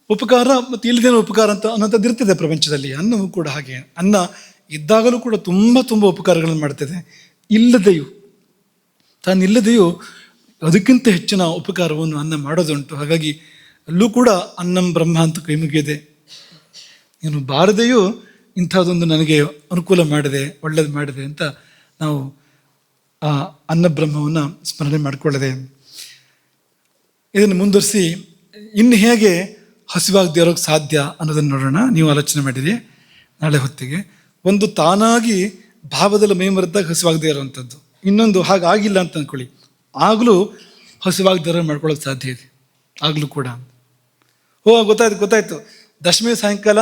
ಉಪಕಾರ ಮತ್ತು ಇಲ್ಲದೇನೋ ಉಪಕಾರ ಅಂತ ಅನ್ನೋಂಥದ್ದು ಇರ್ತದೆ ಪ್ರಪಂಚದಲ್ಲಿ. ಅನ್ನವೂ ಕೂಡ ಹಾಗೆ, ಅನ್ನ ಇದ್ದಾಗಲೂ ಕೂಡ ತುಂಬ ಉಪಕಾರಗಳನ್ನು ಮಾಡ್ತದೆ, ತಾನಿಲ್ಲದೆಯೂ ಅದಕ್ಕಿಂತ ಹೆಚ್ಚಿನ ಉಪಕಾರವನ್ನು ಅನ್ನ ಮಾಡೋದುಂಟು. ಹಾಗಾಗಿ ಅಲ್ಲೂ ಕೂಡ ಅನ್ನಂ ಬ್ರಹ್ಮ ಅಂತ ಕೈ ಮುಗಿಯದೆ, ನೀನು ಬಾರದೆಯೂ ಇಂಥದ್ದೊಂದು ನನಗೆ ಅನುಕೂಲ ಮಾಡಿದೆ, ಒಳ್ಳೇದು ಮಾಡಿದೆ ಅಂತ ನಾವು ಆ ಅನ್ನಬ್ರಹ್ಮವನ್ನು ಸ್ಮರಣೆ ಮಾಡಿಕೊಳ್ಳದೆ ಇದನ್ನು ಮುಂದುವರಿಸಿ ಇನ್ನು ಹೇಗೆ ಹಸಿವಾಗದೇ ಇರೋಕ್ಕೆ ಸಾಧ್ಯ ಅನ್ನೋದನ್ನು ನೋಡೋಣ. ನೀವು ಆಲೋಚನೆ ಮಾಡಿರಿ ನಾಳೆ ಹೊತ್ತಿಗೆ. ಒಂದು ತಾನಾಗಿ ಭಾವದಲ್ಲಿ ಮೈ ಮರೆತಾಗ ಹಸಿವಾಗದೇ ಇರೋವಂಥದ್ದು, ಇನ್ನೊಂದು ಹಾಗಾಗಿಲ್ಲ ಅಂತ ಅಂದ್ಕೊಳ್ಳಿ, ಆಗಲೂ ಹಸಿವಾಗದೇ ಇರೋ ಮಾಡ್ಕೊಳ್ಳೋಕೆ ಸಾಧ್ಯ ಇದೆ, ಆಗಲೂ ಕೂಡ. ಗೊತ್ತಾಯ್ತು ದಶಮಿ ಸಾಯಂಕಾಲ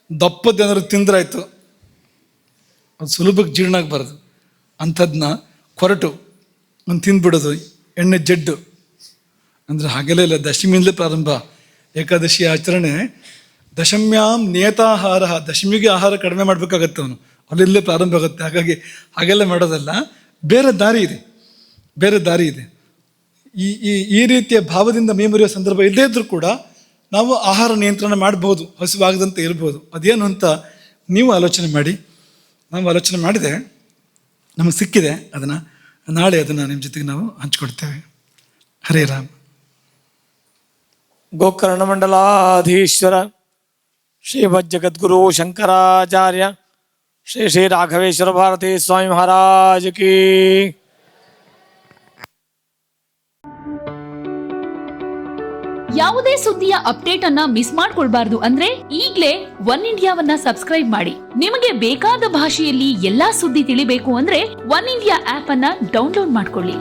ದಪ್ಪದ್ದೇನಾದ್ರು ತಿಂದ್ರಾಯ್ತು, ಅದು ಸುಲಭಕ್ಕೆ ಜೀರ್ಣ ಆಗಬಾರ್ದು, ಅಂಥದ್ದನ್ನ ಕೊರಟು ಒಂದು ತಿಂದ್ಬಿಡೋದು, ಎಣ್ಣೆ ಜಡ್ಡು ಅಂದರೆ ಹಾಗೆಲ್ಲ ಇಲ್ಲ. ದಶಮಿಯಿಂದಲೇ ಪ್ರಾರಂಭ, ಏಕಾದಶಿ ಆಚರಣೆ ದಶಮ್ಯಾಂ ನಿಯತಾಹಾರ, ದಶಮಿಗೆ ಆಹಾರ ಕಡಿಮೆ ಮಾಡಬೇಕಾಗತ್ತೆ ಅವನು, ಅಲ್ಲಿಂದಲೇ ಪ್ರಾರಂಭ ಆಗುತ್ತೆ. ಹಾಗಾಗಿ ಹಾಗೆಲ್ಲ ಮಾಡೋದಲ್ಲ, ಬೇರೆ ದಾರಿ ಇದೆ. ಈ ರೀತಿಯ ಭಾವದಿಂದ ಮೈ ಮುರಿಯೋ ಸಂದರ್ಭ ಇಲ್ಲದೇ ಇದ್ರೂ ಕೂಡ ನಾವು ಆಹಾರ ನಿಯಂತ್ರಣ ಮಾಡ್ಬೋದು, ಹಸಿವಾಗದಂತೆ ಇರ್ಬೋದು. ಅದೇನು ಅಂತ ನೀವು ಆಲೋಚನೆ ಮಾಡಿ. ನಾವು ಆಲೋಚನೆ ಮಾಡಿದೆ, ನಮಗೆ ಸಿಕ್ಕಿದೆ, ಅದನ್ನು ನಾಳೆ ನಿಮ್ಮ ಜೊತೆಗೆ ನಾವು ಹಂಚ್ಕೊಡ್ತೇವೆ. ಹರೇ ರಾಮ್. ಗೋಕರ್ಣ ಮಂಡಲಾಧೀಶ್ವರ ಶ್ರೀಮಜ್ಜಗದ್ಗುರು ಶಂಕರಾಚಾರ್ಯ ಶ್ರೀ ರಾಘವೇಶ್ವರ ಭಾರತೀ ಸ್ವಾಮಿ ಮಹಾರಾಜ್ ಕೀ. ಯಾವುದೇ ಸುದ್ದಿಯ ಅಪ್ಡೇಟ್ ಅನ್ನ ಮಿಸ್ ಮಾಡ್ಕೊಳ್ಬಾರ್ದು ಅಂದ್ರೆ ಈಗ್ಲೇ ಒನ್ ಇಂಡಿಯಾವನ್ನ ಸಬ್ಸ್ಕ್ರೈಬ್ ಮಾಡಿ. ನಿಮಗೆ ಬೇಕಾದ ಭಾಷೆಯಲ್ಲಿ ಎಲ್ಲಾ ಸುದ್ದಿ ತಿಳಿಬೇಕು ಅಂದ್ರೆ ಒನ್ ಇಂಡಿಯಾ ಆಪ್ ಅನ್ನ ಡೌನ್ಲೋಡ್ ಮಾಡ್ಕೊಳ್ಳಿ.